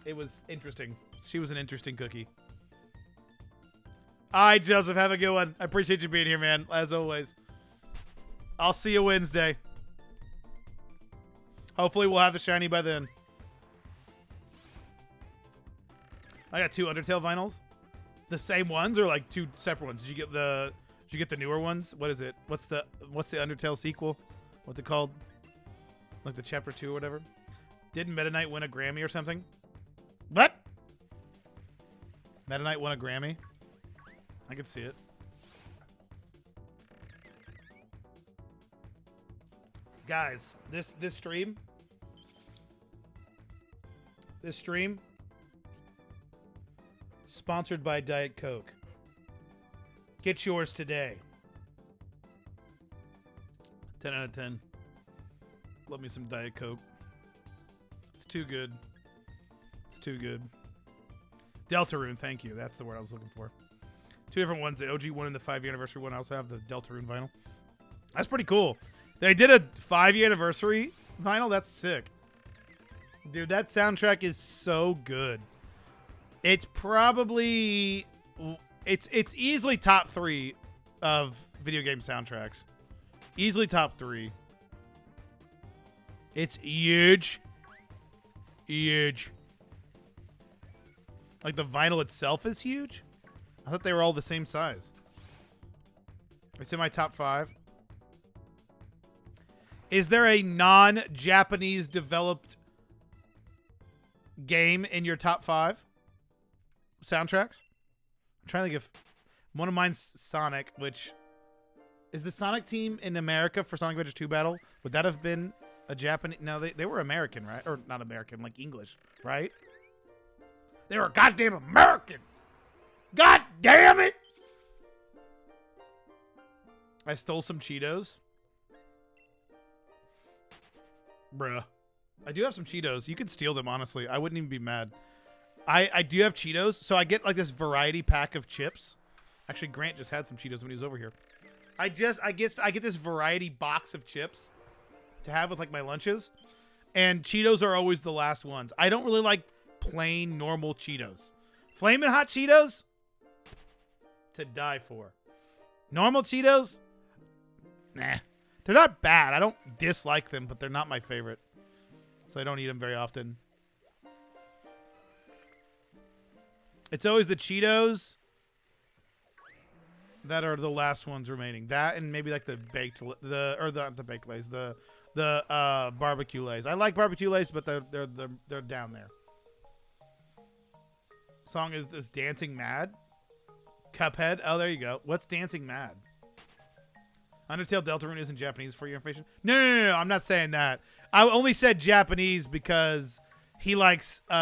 It was interesting. She was an interesting cookie. All right, Joseph, have a good one. I appreciate you being here, man, as always. I'll see you Wednesday. Hopefully we'll have the shiny by then. I got 2 Undertale vinyls. The same ones or like 2 separate ones? Did you get the newer ones? What is it? What's the Undertale sequel? What's it called? Like the chapter 2 or whatever? Didn't Meta Knight win a Grammy or something? What? Meta Knight won a Grammy? I could see it. Guys, this stream sponsored by Diet Coke. Get yours today. 10 out of 10. Love me some Diet Coke. It's too good. It's too good. Deltarune, thank you. That's the word I was looking for. 2 different ones. The OG one and the 5-year anniversary one. I also have the Deltarune vinyl. That's pretty cool. They did a 5-year anniversary vinyl. That's sick. Dude, that soundtrack is so good. It's probably... It's easily top 3 of video game soundtracks. Easily top 3. It's huge. Huge. Like the vinyl itself is huge? I thought they were all the same size. It's in my top 5. Is there a non-Japanese developed game in your top 5 soundtracks? I'm trying to think if one of mine's Sonic, which is the Sonic team in America for Sonic Adventure 2 Battle. Would that have been a Japanese? No, they were American, right? Or not American, like English, right? They were goddamn Americans. God damn it! I stole some Cheetos. Bruh. I do have some Cheetos. You can steal them, honestly. I wouldn't even be mad. I do have Cheetos, so I get like this variety pack of chips. Actually, Grant just had some Cheetos when he was over here. I get this variety box of chips to have with like my lunches, and Cheetos are always the last ones. I don't really like plain normal Cheetos. Flamin' Hot Cheetos, to die for. Normal Cheetos, nah. They're not bad. I don't dislike them, but they're not my favorite. So I don't eat them very often. It's always the Cheetos that are the last ones remaining. That and maybe like the baked the baked Lays, the barbecue Lays. I like barbecue Lays, but they're down there. Song is this Dancing Mad? Cuphead? Oh, there you go. What's Dancing Mad? Undertale Deltarune isn't Japanese for your information. No. I'm not saying that. I only said Japanese because he likes what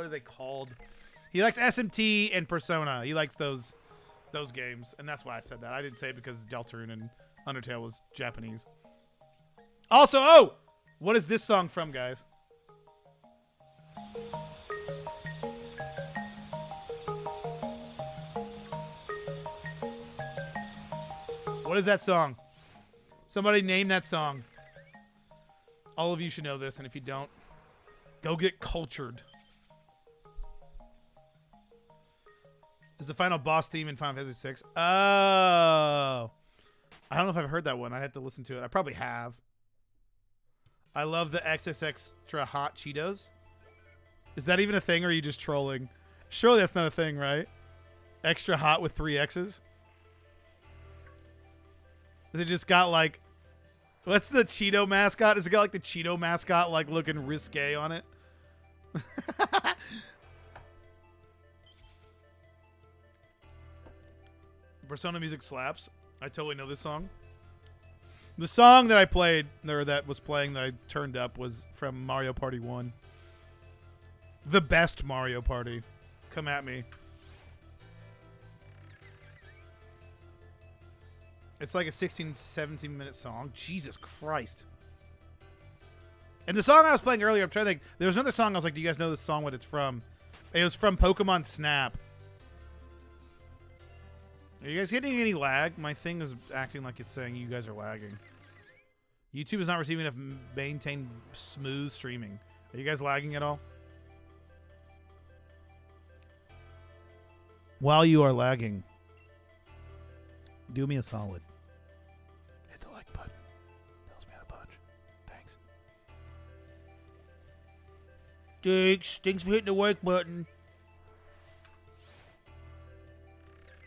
are they called? He likes SMT and Persona. He likes those games, and that's why I said that. I didn't say it because Deltarune and Undertale was Japanese. Also, what is this song from, guys? What is that song? Somebody name that song. All of you should know this, and if you don't, go get cultured. Is the final boss theme in Final Fantasy VI? Oh. I don't know if I've heard that one. I'd have to listen to it. I probably have. I love the XS Extra Hot Cheetos. Is that even a thing, or are you just trolling? Surely that's not a thing, right? Extra hot with 3 X's? Has it just got like... What's the Cheeto mascot? Has it got like the Cheeto mascot like looking risque on it? Persona music slaps. I totally know this song. The song that I played, or that was playing that I turned up, was from Mario Party 1. The best Mario Party. Come at me. It's like a 16, 17-minute song. Jesus Christ. And the song I was playing earlier, I'm trying to think. There was another song I was like, do you guys know this song, what it's from? It was from Pokemon Snap. Are you guys getting any lag? My thing is acting like it's saying you guys are lagging. YouTube is not receiving enough maintained smooth streaming. Are you guys lagging at all? While you are lagging, do me a solid. Hit the like button. Helps me out a bunch. Thanks. Thanks for hitting the like button.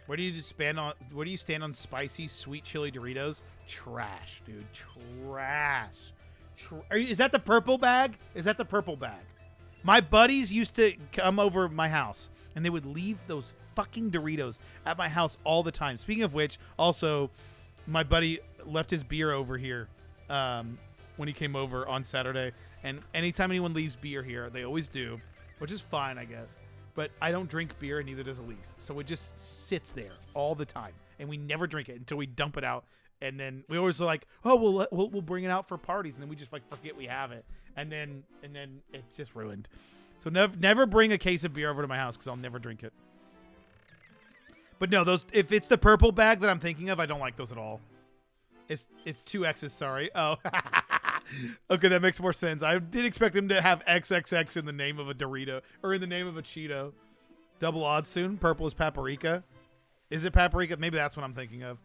Where do you stand on spicy sweet chili Doritos? Trash, dude. Trash. Is that the purple bag? Is that the purple bag? My buddies used to come over my house, and they would leave those fucking Doritos at my house all the time. Speaking of which, also, my buddy left his beer over here when he came over on Saturday. And anytime anyone leaves beer here, they always do, which is fine, I guess. But I don't drink beer, and neither does Elise. So it just sits there all the time, and we never drink it until we dump it out. And then we always are like, oh, we'll bring it out for parties, and then we just like forget we have it, and then it's just ruined. So never bring a case of beer over to my house because I'll never drink it. But no, those if it's the purple bag that I'm thinking of, I don't like those at all. It's 2 X's, sorry. Oh, okay, that makes more sense. I did expect him to have XXX in the name of a Dorito or in the name of a Cheeto. Double odds soon. Purple is paprika. Is it paprika? Maybe that's what I'm thinking of.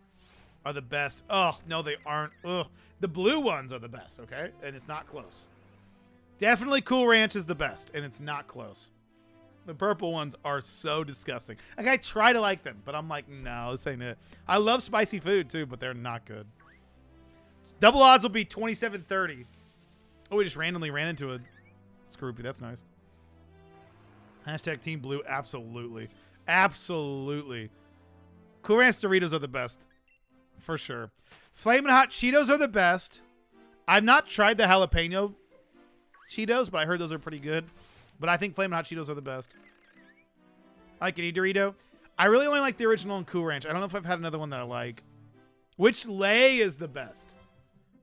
Are the best. Oh, no, they aren't. Ugh. The blue ones are the best, okay? And it's not close. Definitely Cool Ranch is the best, and it's not close. The purple ones are so disgusting. Like, I try to like them, but I'm like, no, this ain't it. I love spicy food, too, but they're not good. Double odds will be 27-30. Oh, we just randomly ran into a Skorupi. That's nice. Hashtag Team Blue. Absolutely. Absolutely. Cool Ranch Doritos are the best. For sure. Flamin' Hot Cheetos are the best. I've not tried the jalapeno Cheetos, but I heard those are pretty good. But I think Flamin' Hot Cheetos are the best. I like any Dorito. I really only like the original and Cool Ranch. I don't know if I've had another one that I like. Which Lay is the best?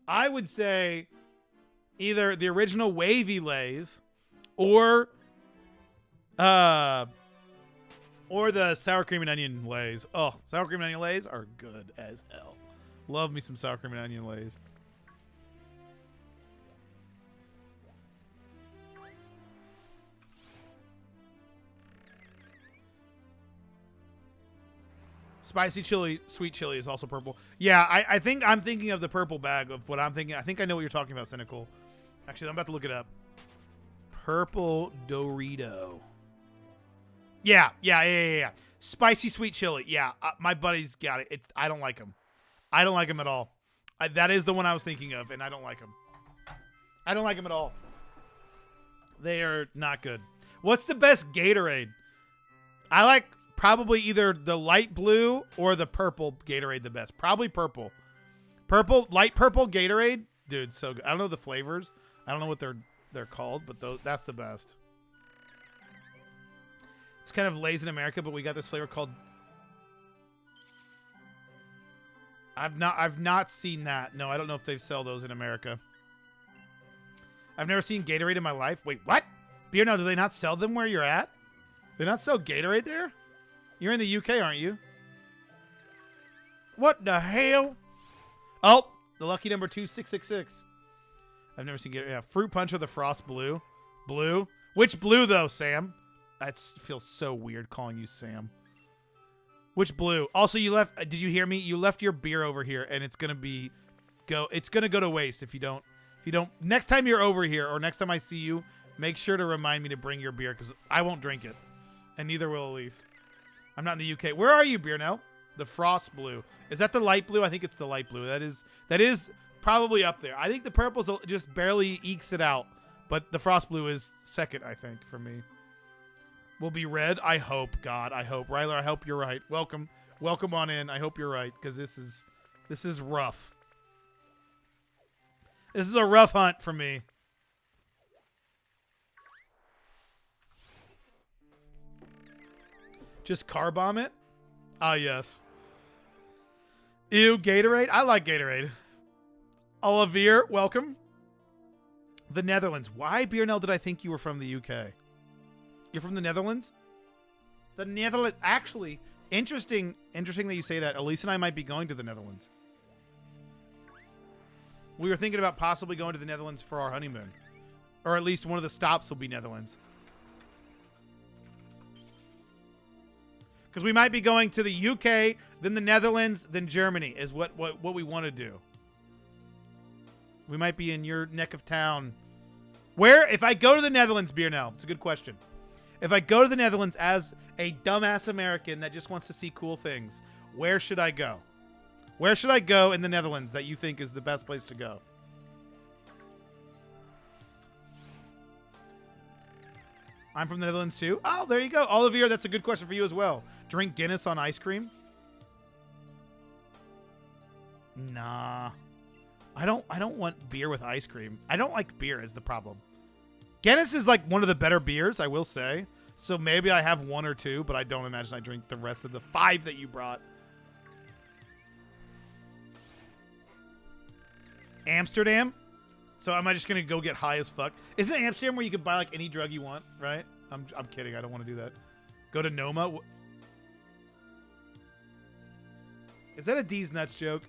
I would say either the original wavy Lay's or the sour cream and onion Lay's. Oh, sour cream and onion Lay's are good as hell. Love me some sour cream and onion Lay's. Spicy chili, sweet chili is also purple. Yeah, I think I'm thinking of the purple bag of what I'm thinking. I think I know what you're talking about, Cynical. Actually, I'm about to look it up. Purple Dorito. Yeah. Spicy sweet chili. Yeah, my buddy's got it. I don't like him. I don't like him at all. That is the one I was thinking of, and I don't like him. I don't like him at all. They are not good. What's the best Gatorade? I like probably either the light blue or the purple Gatorade the best. Probably purple. Light purple Gatorade, dude, so good. I don't know the flavors. I don't know what they're called, but that's the best. It's kind of Lay's in America, but we got this flavor called. I've not seen that. No, I don't know if they sell those in America. I've never seen Gatorade in my life. Wait, what? Beer now, do they not sell them where you're at? They not sell Gatorade there? You're in the UK, aren't you? What the hell? Oh, the lucky number 2666. I've never seen Gatorade. Yeah, Fruit Punch or the Frost Blue. Blue? Which blue, though, Sam? That feels so weird calling you Sam. Which blue? Also, you left. Did you hear me? You left your beer over here, and it's gonna go to waste if you don't. Next time you're over here, or next time I see you, make sure to remind me to bring your beer because I won't drink it, and neither will Elise. I'm not in the UK. Where are you, Beer Now? The Frost Blue. Is that the light blue? I think it's the light blue. That is probably up there. I think the purple just barely ekes it out, but the Frost Blue is second, I think, for me. Will be red. I hope, God. I hope. Ryler, I hope you're right. Welcome on in. I hope you're right because this is rough. This is a rough hunt for me. Just car bomb it? Ah, yes. Ew, Gatorade? I like Gatorade. Olivier, welcome. The Netherlands. Why, Beernell, did I think you were from the UK? You're from the Netherlands? The Netherlands. Actually, interesting that you say that. Elise and I might be going to the Netherlands. We were thinking about possibly going to the Netherlands for our honeymoon. Or at least one of the stops will be Netherlands. Because we might be going to the UK, then the Netherlands, then Germany is what we want to do. We might be in your neck of town. Where, if I go to the Netherlands, Beer Now, it's a good question. If I go to the Netherlands as a dumbass American that just wants to see cool things, where should I go? Where should I go in the Netherlands that you think is the best place to go? I'm from the Netherlands too. Oh, there you go. Olivier, that's a good question for you as well. Drink Guinness on ice cream? Nah. I don't want beer with ice cream. I don't like beer is the problem. Guinness is like one of the better beers, I will say. So maybe I have one or two, but I don't imagine I drink the rest of the 5 that you brought. Amsterdam? So am I just gonna go get high as fuck? Isn't Amsterdam where you can buy like any drug you want, right? I'm kidding. I don't want to do that. Go to Noma. Is that a D's Nuts joke?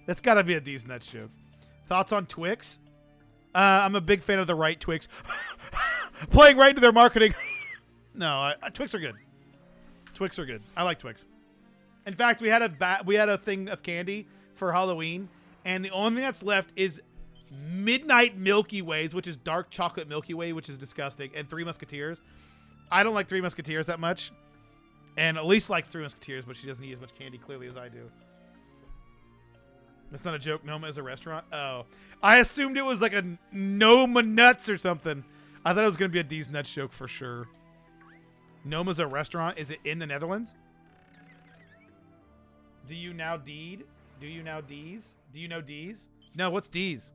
That's got to be a D's Nuts joke. Thoughts on Twix? I'm a big fan of the right Twix. Playing right into their marketing. No, Twix are good. Twix are good. I like Twix. In fact, we had a thing of candy for Halloween, and the only thing that's left is Midnight Milky Ways, which is dark chocolate Milky Way, which is disgusting, and Three Musketeers. I don't like Three Musketeers that much, and Elise likes Three Musketeers, but she doesn't eat as much candy clearly as I do. That's not a joke. Noma is a restaurant. Oh, I assumed it was like a Noma Nuts or something. I thought it was gonna be a D's Nuts joke for sure. Noma's a restaurant. Is it in the Netherlands? Do you now Deed? Do you now D's? Do you know D's? No, what's D's?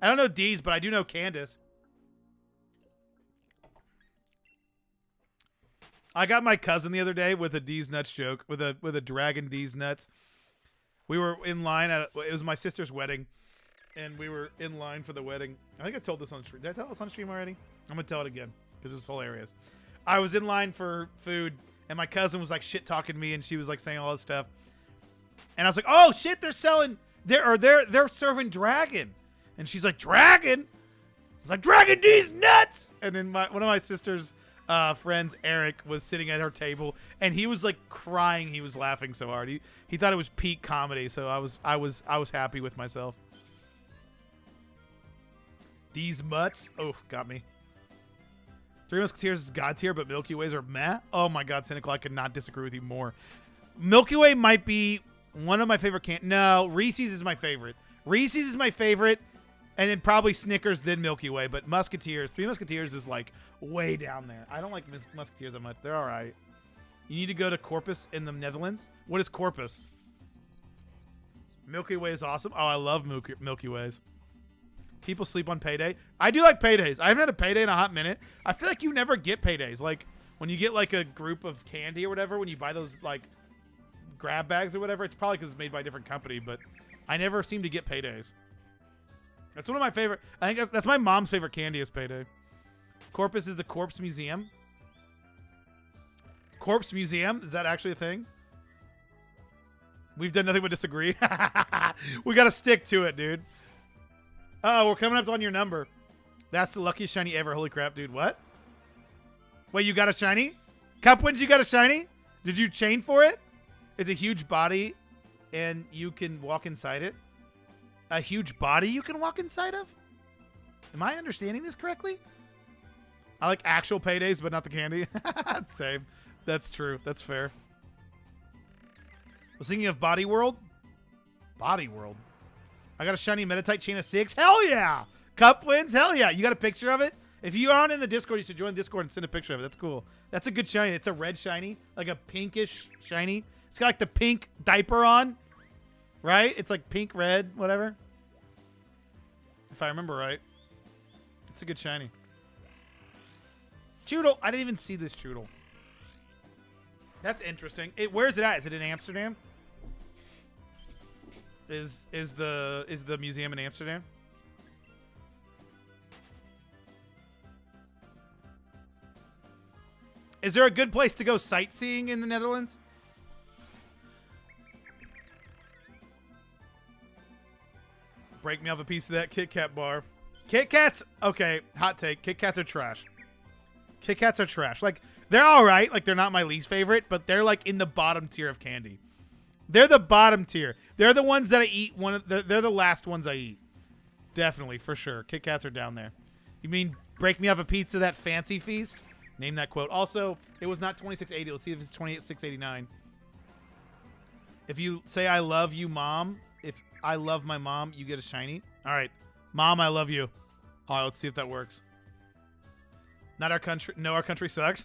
I don't know D's, but I do know Candace. I got my cousin the other day with a D's Nuts joke, with a dragon D's Nuts. We were in line it was my sister's wedding, and we were in line for the wedding. I think I told this on stream. Did I tell this on stream already? I'm gonna tell it again because it was hilarious. I was in line for food, and my cousin was like shit talking to me, and she was like saying all this stuff, and I was like, "Oh shit, they're serving dragon," and she's like, "Dragon?" I was like, "Dragon D's nuts!" And then one of my sister's friends, Eric, was sitting at her table, and he was like crying. He was laughing so hard. He thought it was peak comedy. So I was happy with myself. These mutts, oh, got me. Three Musketeers is God tier, but Milky Ways are meh. Oh my God, Cynical, I could not disagree with you more. Milky Way might be one of my favorite No, Reese's is my favorite. Reese's is my favorite, and then probably Snickers, then Milky Way. But Musketeers, Three Musketeers is like way down there. I don't like Musketeers that much. They're all right. You need to go to Corpus in the Netherlands. What is Corpus? Milky Way is awesome. Oh, I love Milky Ways. People sleep on payday. I do like paydays. I haven't had a payday in a hot minute. I feel like you never get paydays. Like when you get like a group of candy or whatever, when you buy those like grab bags or whatever, it's probably because it's made by a different company, but I never seem to get paydays. That's one of my favorite. I think that's my mom's favorite candy is payday. Corpus is the Corpse Museum. Corpse Museum? Is that actually a thing? We've done nothing but disagree. We got to stick to it, dude. Oh, we're coming up on your number. That's the luckiest shiny ever. Holy crap, dude. What? Wait, you got a shiny? Cup wins, you got a shiny? Did you chain for it? It's a huge body, and you can walk inside it. A huge body you can walk inside of? Am I understanding this correctly? I like actual paydays, but not the candy. Same. That's true. That's fair. I was thinking of Body World. Body World. I got a shiny Metatite chain of 6. Hell yeah! Cup wins. Hell yeah! You got a picture of it? If you aren't in the Discord, you should join the Discord and send a picture of it. That's cool. That's a good shiny. It's a red shiny, like a pinkish shiny. It's got like the pink diaper on, right? It's like pink, red, whatever. If I remember right. It's a good shiny. Choodle. I didn't even see this Choodle. That's interesting. Where's it at? Is it in Amsterdam? Is the museum in Amsterdam? Is there a good place to go sightseeing in the Netherlands? Break me off a piece of that Kit Kat bar. Kit Kats, okay, hot take. Kit Kats are trash. Kit Kats are trash. Like, they're all right. Like, they're not my least favorite, but they're like in the bottom tier of candy. They're the bottom tier. They're the ones that I eat. They're the last ones I eat. Definitely, for sure. Kit Kats are down there. You mean break me off a pizza, that fancy feast? Name that quote. Also, it was not 2680. Let's see if it's 28689. If you say I love you, Mom. If I love my mom, you get a shiny. All right. Mom, I love you. All right, let's see if that works. Not our country. No, our country sucks.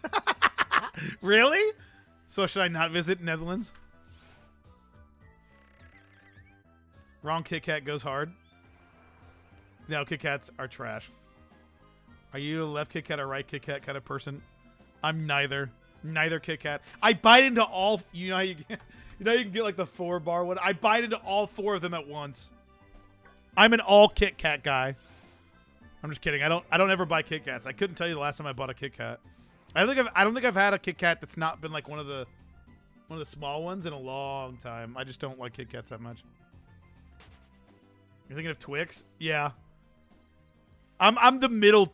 Really? So should I not visit Netherlands? Wrong Kit Kat goes hard. No, Kit Kats are trash. Are you a left Kit Kat or right Kit Kat kind of person? I'm neither. Neither Kit Kat. I bite into all. You know how you can get like the 4-bar one. I bite into all 4 of them at once. I'm an all Kit Kat guy. I'm just kidding. I don't ever buy Kit Kats. I couldn't tell you the last time I bought a Kit Kat. I don't think I've had a Kit Kat that's not been like one of the small ones in a long time. I just don't like Kit Kats that much. You're thinking of Twix? Yeah. I'm the middle.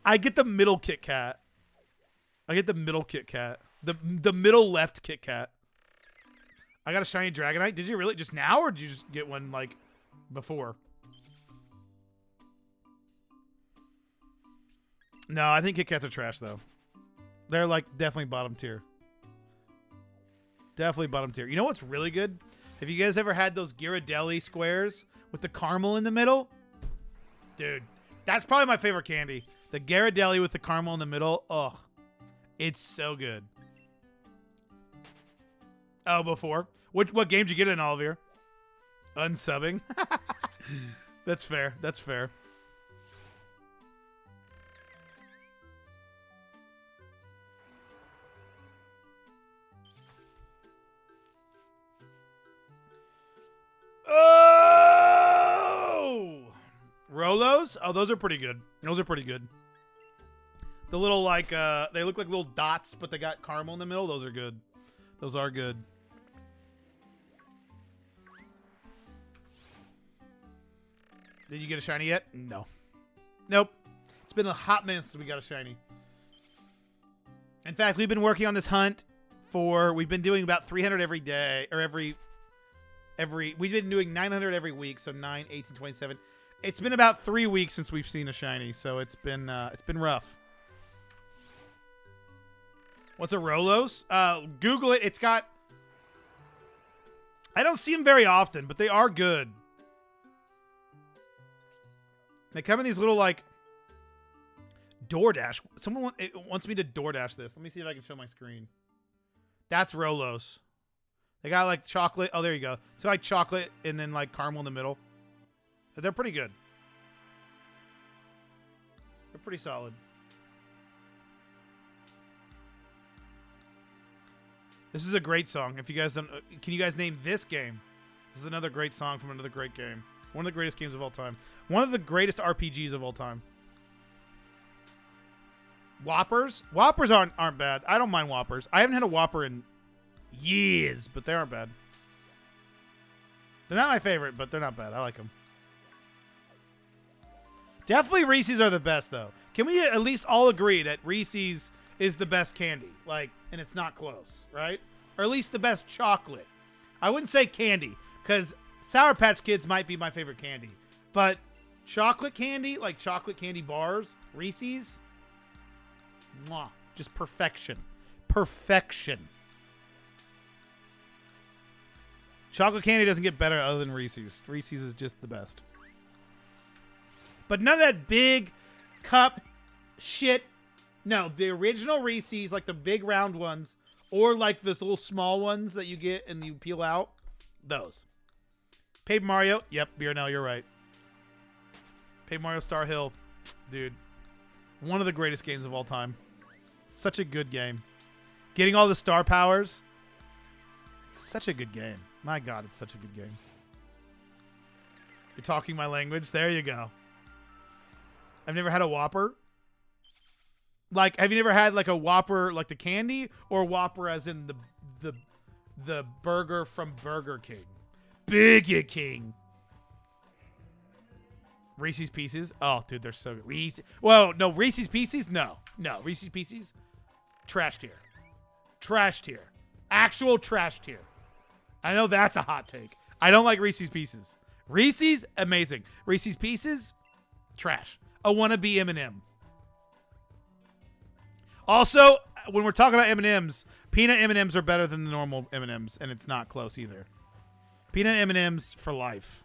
I get the middle Kit Kat. I get the middle Kit Kat. The middle left Kit Kat. I got a shiny Dragonite. Did you really just now, or did you just get one like before? No, I think Kit Kats are trash though. They're like definitely bottom tier. Definitely bottom tier. You know what's really good? Have you guys ever had those Ghirardelli squares with the caramel in the middle? Dude, that's probably my favorite candy. The Ghirardelli with the caramel in the middle. Oh, it's so good. Oh, before? What game did you get in, Oliver? Unsubbing? That's fair. That's fair. Oh! Rolos? Oh, those are pretty good. Those are pretty good. The little, like, they look like little dots, but they got caramel in the middle. Those are good. Those are good. Did you get a shiny yet? No. Nope. It's been a hot minute since we got a shiny. In fact, we've been working on this hunt we've been doing about 300 every day, or we've been doing 900 every week, so 9, 18, 27. It's been about 3 weeks since we've seen a shiny, so it's been rough. What's a Rolos? Google it. It's got... I don't see them very often, but they are good. They come in these little, like... DoorDash. Someone wants me to DoorDash this. Let me see if I can show my screen. That's Rolos. They got, like, chocolate. Oh, there you go. So, like, chocolate and then, like, caramel in the middle. They're pretty good. They're pretty solid. This is a great song. If you guys don't... Can you guys name this game? This is another great song from another great game. One of the greatest games of all time. One of the greatest RPGs of all time. Whoppers? Whoppers aren't bad. I don't mind Whoppers. I haven't had a Whopper in years, but they aren't bad. They're not my favorite, but they're not bad. I like them. Definitely Reese's are the best, though. Can we at least all agree that Reese's is the best candy? Like, and it's not close, right? Or at least the best chocolate. I wouldn't say candy, because Sour Patch Kids might be my favorite candy. But chocolate candy, like chocolate candy bars, Reese's, mwah, just perfection. Perfection. Chocolate candy doesn't get better other than Reese's. Reese's is just the best. But none of that big cup shit. No, the original Reese's, like the big round ones, or like those little small ones that you get and you peel out. Those. Paper Mario. Yep, Beernell, you're right. Paper Mario Star Hill. Dude. One of the greatest games of all time. Such a good game. Getting all the star powers. Such a good game. My God, it's such a good game. You're talking my language. There you go. I've never had a Whopper. Like, have you never had like a Whopper, like the candy, or Whopper as in the burger from Burger King? Burger King. Reese's Pieces. Oh, dude, they're so good. Reese's. Whoa, no, Reese's Pieces? No. Reese's Pieces. Trash tier. Trash tier. Actual trash tier. I know that's a hot take. I don't like Reese's Pieces. Reese's, amazing. Reese's Pieces, trash. A wannabe M&M. Also, when we're talking about M&Ms, peanut M&Ms are better than the normal M&Ms, and it's not close either. Peanut M&Ms for life.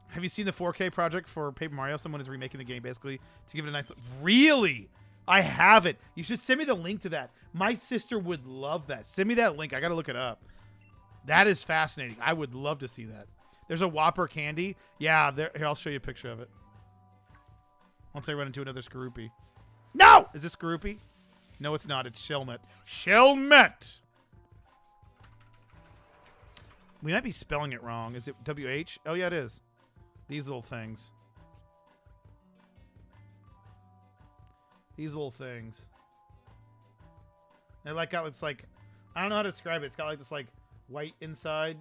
Have you seen the 4K project for Paper Mario? Someone is remaking the game basically to give it a nice look. Really? I have it. You should send me the link to that. My sister would love that. Send me that link. I got to look it up. That is fascinating. I would love to see that. There's a Whopper candy. Yeah, there. Here, I'll show you a picture of it. Once I run into another Skorupi. No! Is this Skorupi? No, it's not. It's Shelmet. Shelmet! We might be spelling it wrong. Is it WH? Oh, yeah, it is. These little things. These little things. They're like, it's like, I don't know how to describe it. It's got like this like white inside.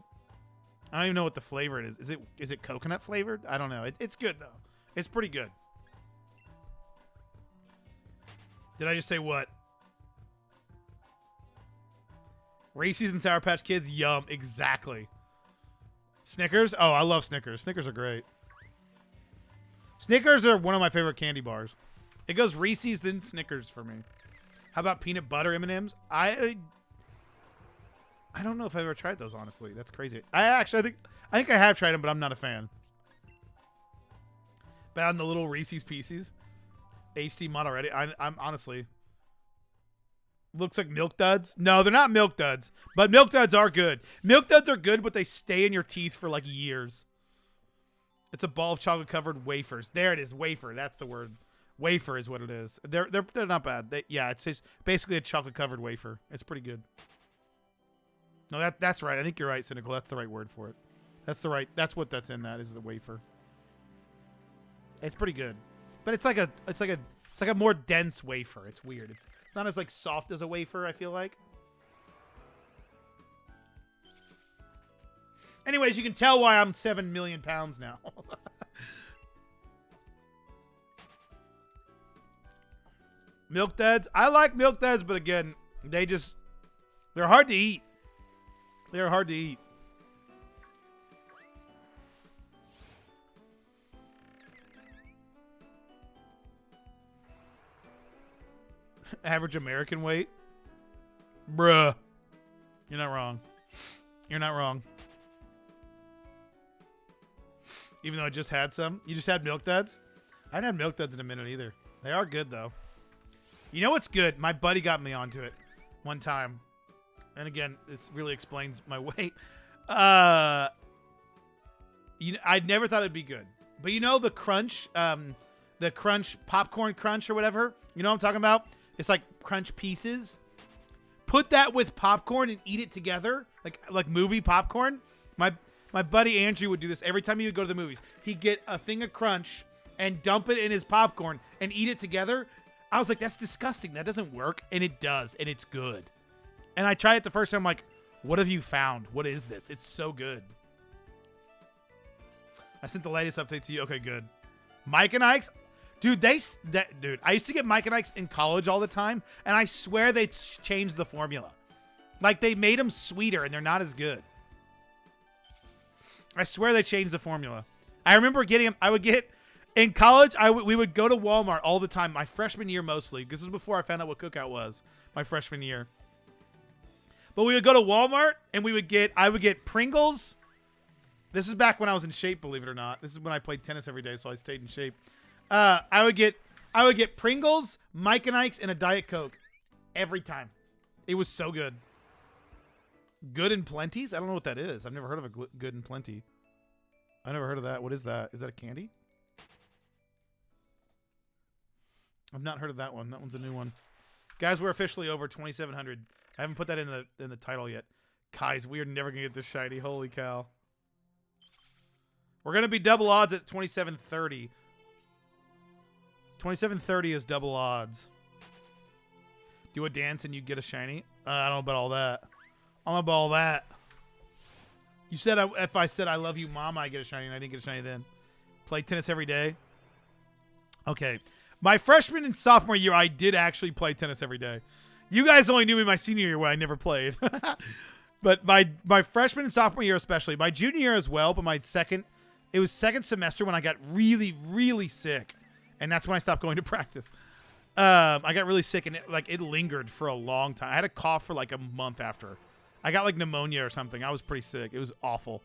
I don't even know what the flavor it is. Is it coconut flavored? I don't know. It's good though. It's pretty good. Did I just say what? Reese's and Sour Patch Kids? Yum. Exactly. Snickers? Oh, I love Snickers. Snickers are great. Snickers are one of my favorite candy bars. It goes Reese's, then Snickers for me. How about peanut butter M&Ms? I don't know if I've ever tried those, honestly. That's crazy. I think I have tried them, but I'm not a fan. But on the little Reese's Pieces, HT model ready. I'm honestly, looks like Milk Duds. No, they're not Milk Duds, but Milk Duds are good. Milk Duds are good, but they stay in your teeth for like years. It's a ball of chocolate covered wafers. There it is, wafer. That's the word. Wafer is what it is. They're not bad. Yeah, it's just basically a chocolate covered wafer. It's pretty good. No, that's right. I think you're right, Cynical. That's the right word for it. That's what that's in. That is the wafer. It's pretty good, but it's like a more dense wafer. It's weird. It's not as like soft as a wafer. I feel like. Anyways, you can tell why I'm 7 million pounds now. Milk duds. I like milk duds, but again, they're hard to eat. They're hard to eat. Average American weight? Bruh. You're not wrong. You're not wrong. Even though I just had some. You just had milk duds? I haven't had milk duds in a minute either. They are good, though. You know what's good? My buddy got me onto it one time. And again, this really explains my weight. I never thought it'd be good. But you know the crunch popcorn crunch or whatever? You know what I'm talking about? It's like crunch pieces. Put that with popcorn and eat it together. Like movie popcorn. My buddy Andrew would do this every time he would go to the movies. He'd get a thing of crunch and dump it in his popcorn and eat it together. I was like, that's disgusting. That doesn't work. And it does. And it's good. And I tried it the first time. I'm like, what have you found? What is this? It's so good. I sent the latest update to you. Okay, good. Mike and Ike's. Dude, I used to get Mike and Ike's in college all the time. And I swear they changed the formula. Like, they made them sweeter and they're not as good. I swear they changed the formula. I remember getting them. I would get in college. We would go to Walmart all the time. My freshman year mostly. This was before I found out what Cookout was. My freshman year. But we would go to Walmart and I would get Pringles. This is back when I was in shape, believe it or not. This is when I played tennis every day, so I stayed in shape. I would get Pringles, Mike and Ike's, and a Diet Coke every time. It was so good. Good and Plenty's? I don't know what that is. I've never heard of a Good and Plenty. I never heard of that. What is that? Is that a candy? I've not heard of that one. That one's a new one. Guys, we're officially over 2,700. I haven't put that in the title yet. Guys, we are never gonna get this shiny. Holy cow! We're gonna be double odds at 2,730. 2,730 is double odds. Do a dance and you get a shiny. I don't know about all that. I don't know about all that. You said if I said I love you, Mama, I get a shiny, and I didn't get a shiny then. Play tennis every day. Okay. My freshman and sophomore year, I did actually play tennis every day. You guys only knew me my senior year where I never played. But my freshman and sophomore year especially. My junior year as well, but it was second semester when I got really, really sick. And that's when I stopped going to practice. I got really sick, and it lingered for a long time. I had a cough for like a month after. I got like pneumonia or something. I was pretty sick. It was awful.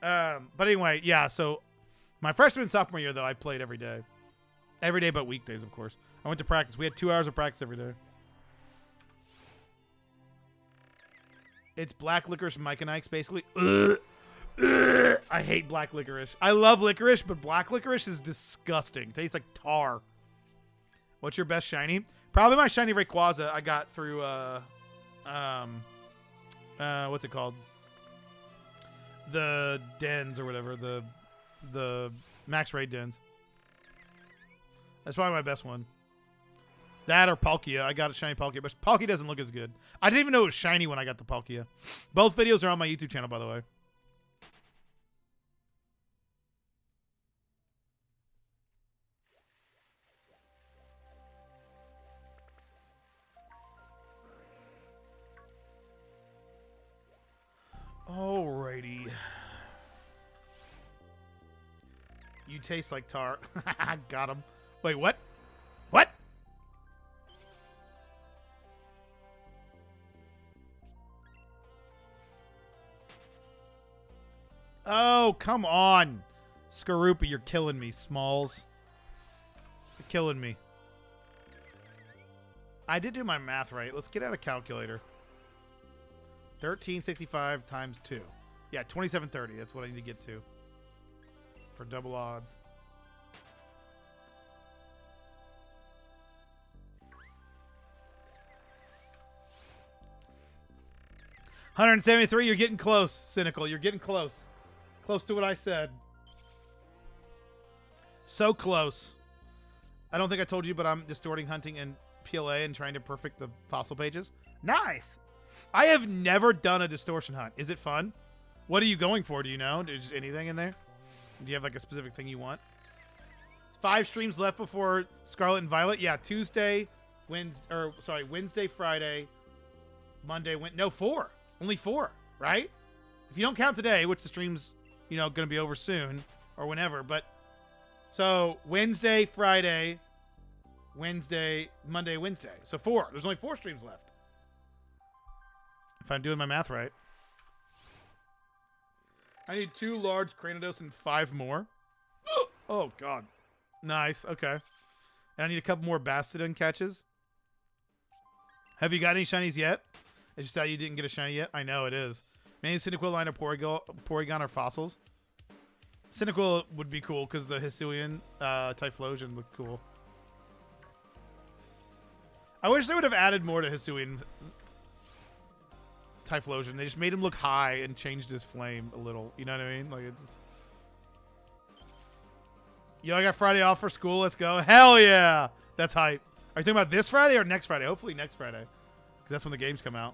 But anyway, yeah, so my freshman and sophomore year, though, I played every day. Every day but weekdays, of course. I went to practice. We had 2 hours of practice every day. It's black licorice Mike and Ike's, basically. I hate black licorice. I love licorice, but black licorice is disgusting. It tastes like tar. What's your best shiny? Probably my shiny Rayquaza I got through, what's it called? The dens or whatever. The max raid dens. That's probably my best one. That or Palkia. I got a shiny Palkia, but Palkia doesn't look as good. I didn't even know it was shiny when I got the Palkia. Both videos are on my YouTube channel, by the way. Alrighty. You taste like tar. Got him. Wait, what? What? Oh, come on. Skorupi, you're killing me, Smalls. You're killing me. I did do my math right. Let's get out a calculator. 1365 times 2. Yeah, 2730. That's what I need to get to for double odds. 173. You're getting close, Cynical. You're getting close. Close to what I said. So close. I don't think I told you, but I'm distorting hunting in PLA and trying to perfect the fossil pages. Nice. I have never done a distortion hunt. Is it fun? What are you going for? Do you know? Just anything in there? Do you have like a specific thing you want? 5 streams left before Scarlet and Violet. Yeah, Tuesday, Wednesday, Friday, Monday, no, 4. Only 4, right? If you don't count today, which the stream's, going to be over soon or whenever, but so Wednesday, Friday, Wednesday, Monday, Wednesday. So 4. There's only 4 streams left. If I'm doing my math right. I need 2 large Cranidos and 5 more. Oh, God. Nice. Okay. And I need a couple more Bastodon catches. Have you got any shinies yet? It's just that you didn't get a shiny yet. I know it is. Mainly Cyndaquil, line of Porygon, or fossils. Cyndaquil would be cool because the Hisuian Typhlosion looked cool. I wish they would have added more to Hisuian Typhlosion. They just made him look high and changed his flame a little. You know what I mean? Like it's. Yo, I got Friday off for school. Let's go. Hell yeah. That's hype. Are you talking about this Friday or next Friday? Hopefully next Friday. Because that's when the games come out.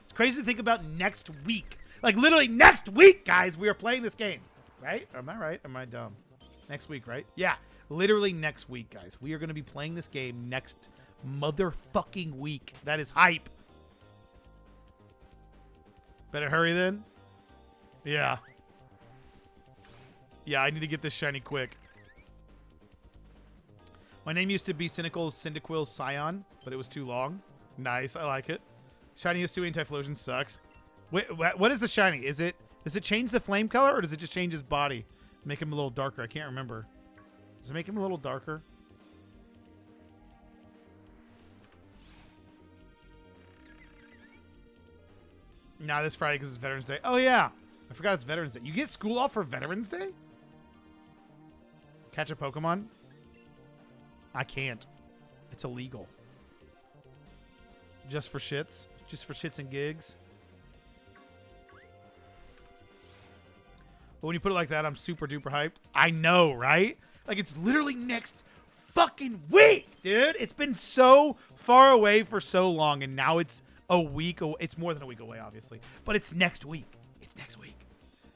It's crazy to think about next week. Like, literally next week, guys, we are playing this game. Right? Am I right? Am I dumb? Next week, right? Yeah. Literally next week, guys. We are going to be playing this game next motherfucking week. That is hype. Better hurry then? Yeah. Yeah, I need to get this shiny quick. My name used to be Cyndaquil Scion, but it was too long. Nice, I like it. Shiny Hisuian Typhlosion sucks. Wait, what is the shiny? Does it change the flame color, or does it just change his body? Make him a little darker. I can't remember. Does it make him a little darker? Nah, this Friday because it's Veterans Day. Oh, yeah. I forgot it's Veterans Day. You get school off for Veterans Day? Catch a Pokemon? I can't. It's illegal. Just for shits? Just for shits and gigs? But when you put it like that, I'm super duper hyped. I know, right? Like, it's literally next fucking week, dude. It's been so far away for so long, and now it's a week. It's more than a week away, obviously. But it's next week. It's next week.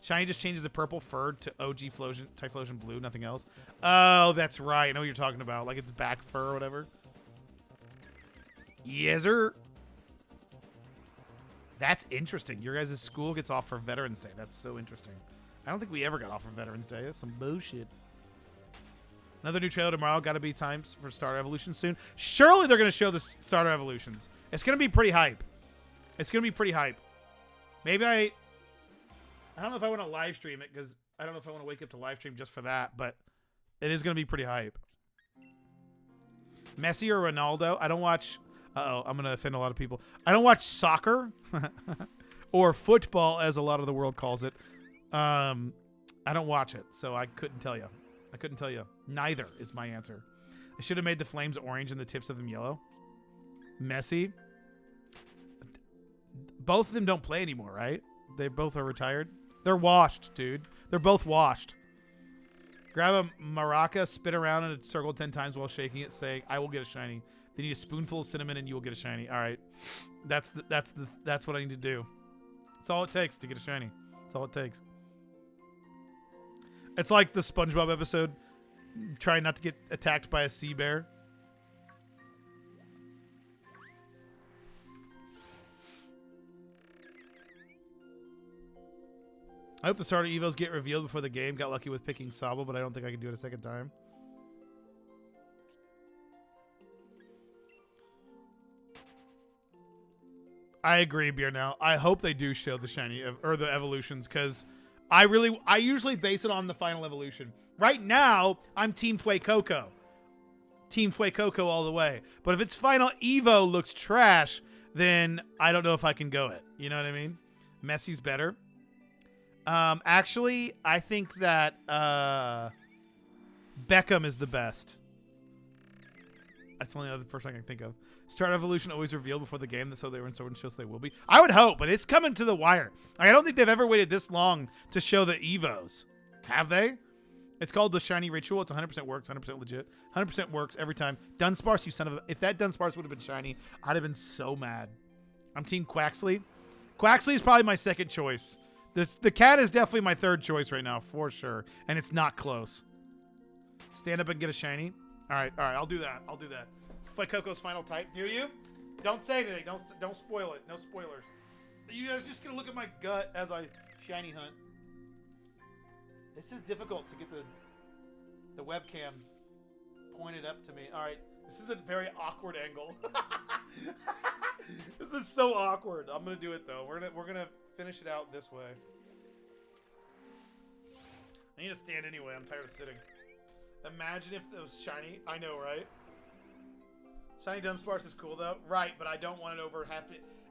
Shiny just changes the purple fur to OG Typhlosion Blue, nothing else. Oh, that's right. I know what you're talking about. Like, it's back fur or whatever. Yes, sir. That's interesting. Your guys' school gets off for Veterans Day. That's so interesting. I don't think we ever got off for Veterans Day. That's some bullshit. Another new trailer tomorrow. Got to be times for Starter Evolution soon. Surely they're going to show the Starter Evolutions. It's going to be pretty hype. It's going to be pretty hype. Maybe I don't know if I want to live stream it because I don't know if I want to wake up to live stream just for that, but it is going to be pretty hype. Messi or Ronaldo? I don't watch... Uh-oh, I'm going to offend a lot of people. I don't watch soccer or football, as a lot of the world calls it. I don't watch it, so I couldn't tell you. I couldn't tell you. Neither is my answer. I should have made the flames orange and the tips of them yellow. Messi. Both of them don't play anymore, right? They both are retired. They're washed, dude. They're both washed. Grab a maraca, spin around in a circle 10 times while shaking it, saying, "I will get a shiny." They need a spoonful of cinnamon and you will get a shiny. All right. That's what I need to do. That's all it takes to get a shiny. That's all it takes. It's like the SpongeBob episode, trying not to get attacked by a sea bear. I hope the starter evos get revealed before the game. Got lucky with picking Sobble, but I don't think I can do it a second time. I agree, Beer Now. I hope they do show the shiny or the evolutions, because I usually base it on the final evolution. Right now, I'm Team Fuecoco. Team Fuecoco all the way. But if its final Evo looks trash, then I don't know if I can go it. You know what I mean? Messi's better. Actually, I think that Beckham is the best. That's the only other person I can think of. Star Evolution always revealed before the game, so they were in so shows they will be. I would hope, but it's coming to the wire. I don't think they've ever waited this long to show the Evos. Have they? It's called the Shiny Ritual. It's 100% works, 100% legit. 100% works every time. Dunsparce, you son of a... If that Dunsparce would have been shiny, I'd have been so mad. I'm Team Quaxley. Quaxley is probably my second choice. The cat is definitely my third choice right now, for sure. And it's not close. Stand up and get a shiny. All right, I'll do that. Fight Coco's final type. Do you? Don't say anything. Don't spoil it. No spoilers. You guys just gonna look at my gut as I shiny hunt. This is difficult to get the webcam pointed up to me. All right, this is a very awkward angle. This is so awkward. I'm gonna do it though. We're gonna finish it out this way. I need to stand anyway. I'm tired of sitting. Imagine if it was shiny. I know, right? Shiny Dunsparce is cool though, right? But I don't want it over half.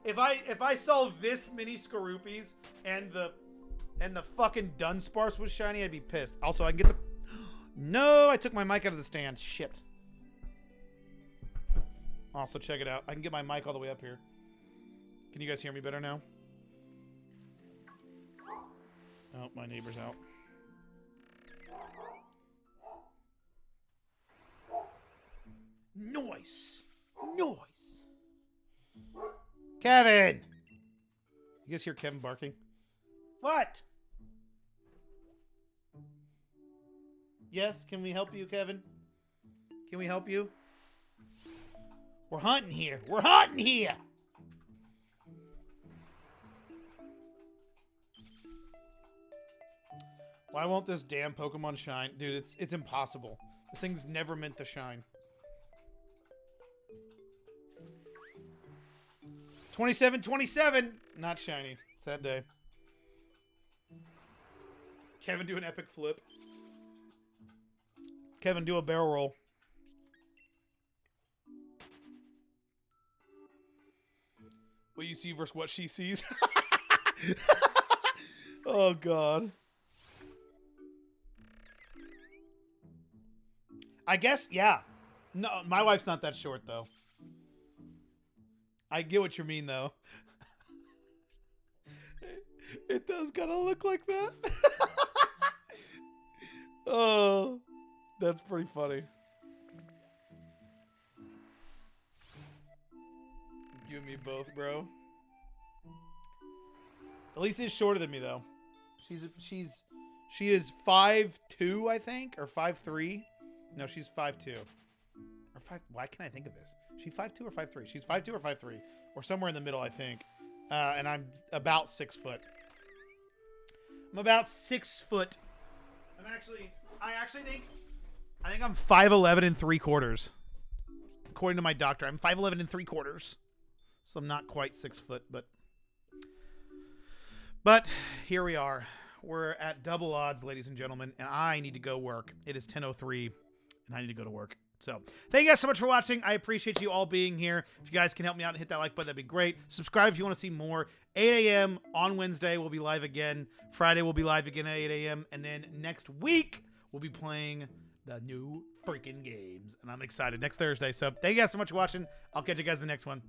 If I saw this many Skorupis and the fucking Dunsparce was shiny, I'd be pissed. Also, I can get the... No, I took my mic out of the stand. Shit. Also, check it out. I can get my mic all the way up here. Can you guys hear me better now? Oh, my neighbor's out. Noise. Kevin! You guys hear Kevin barking? What? Yes, can we help you, Kevin? Can we help you? We're hunting here. Why won't this damn Pokemon shine? Dude, it's impossible. This thing's never meant to shine. 27-27! Not shiny. Sad day. Kevin, do an epic flip. Kevin, do a barrel roll. What you see versus what she sees. Oh, God. I guess, yeah. No, my wife's not that short, though. I get what you mean, though. It does kind of look like that. Oh, that's pretty funny. You and me both, bro. Elise is shorter than me, though. She is 5'2", I think, or 5'3". No, she's 5'2". Or 5. Why can't I think of this? She's 5'2" or 5'3". She's 5'2" or 5'3", or somewhere in the middle, I think. And I'm about 6 foot. I'm about 6 foot. I think I'm 5'11 3/4. According to my doctor, I'm 5'11 3/4. So I'm not quite 6 foot, but here we are. We're at double odds, ladies and gentlemen, and I need to go work. It is 10:03, and I need to go to work. So thank you guys so much for watching. I appreciate you all being here. If you guys can help me out and hit that like button, that'd be great. Subscribe if you want to see more. 8 a.m. on Wednesday, we'll be live again. Friday, we'll be live again at 8 a.m. And then next week, we'll be playing the new freaking games. And I'm excited. Next Thursday. So thank you guys so much for watching. I'll catch you guys in the next one.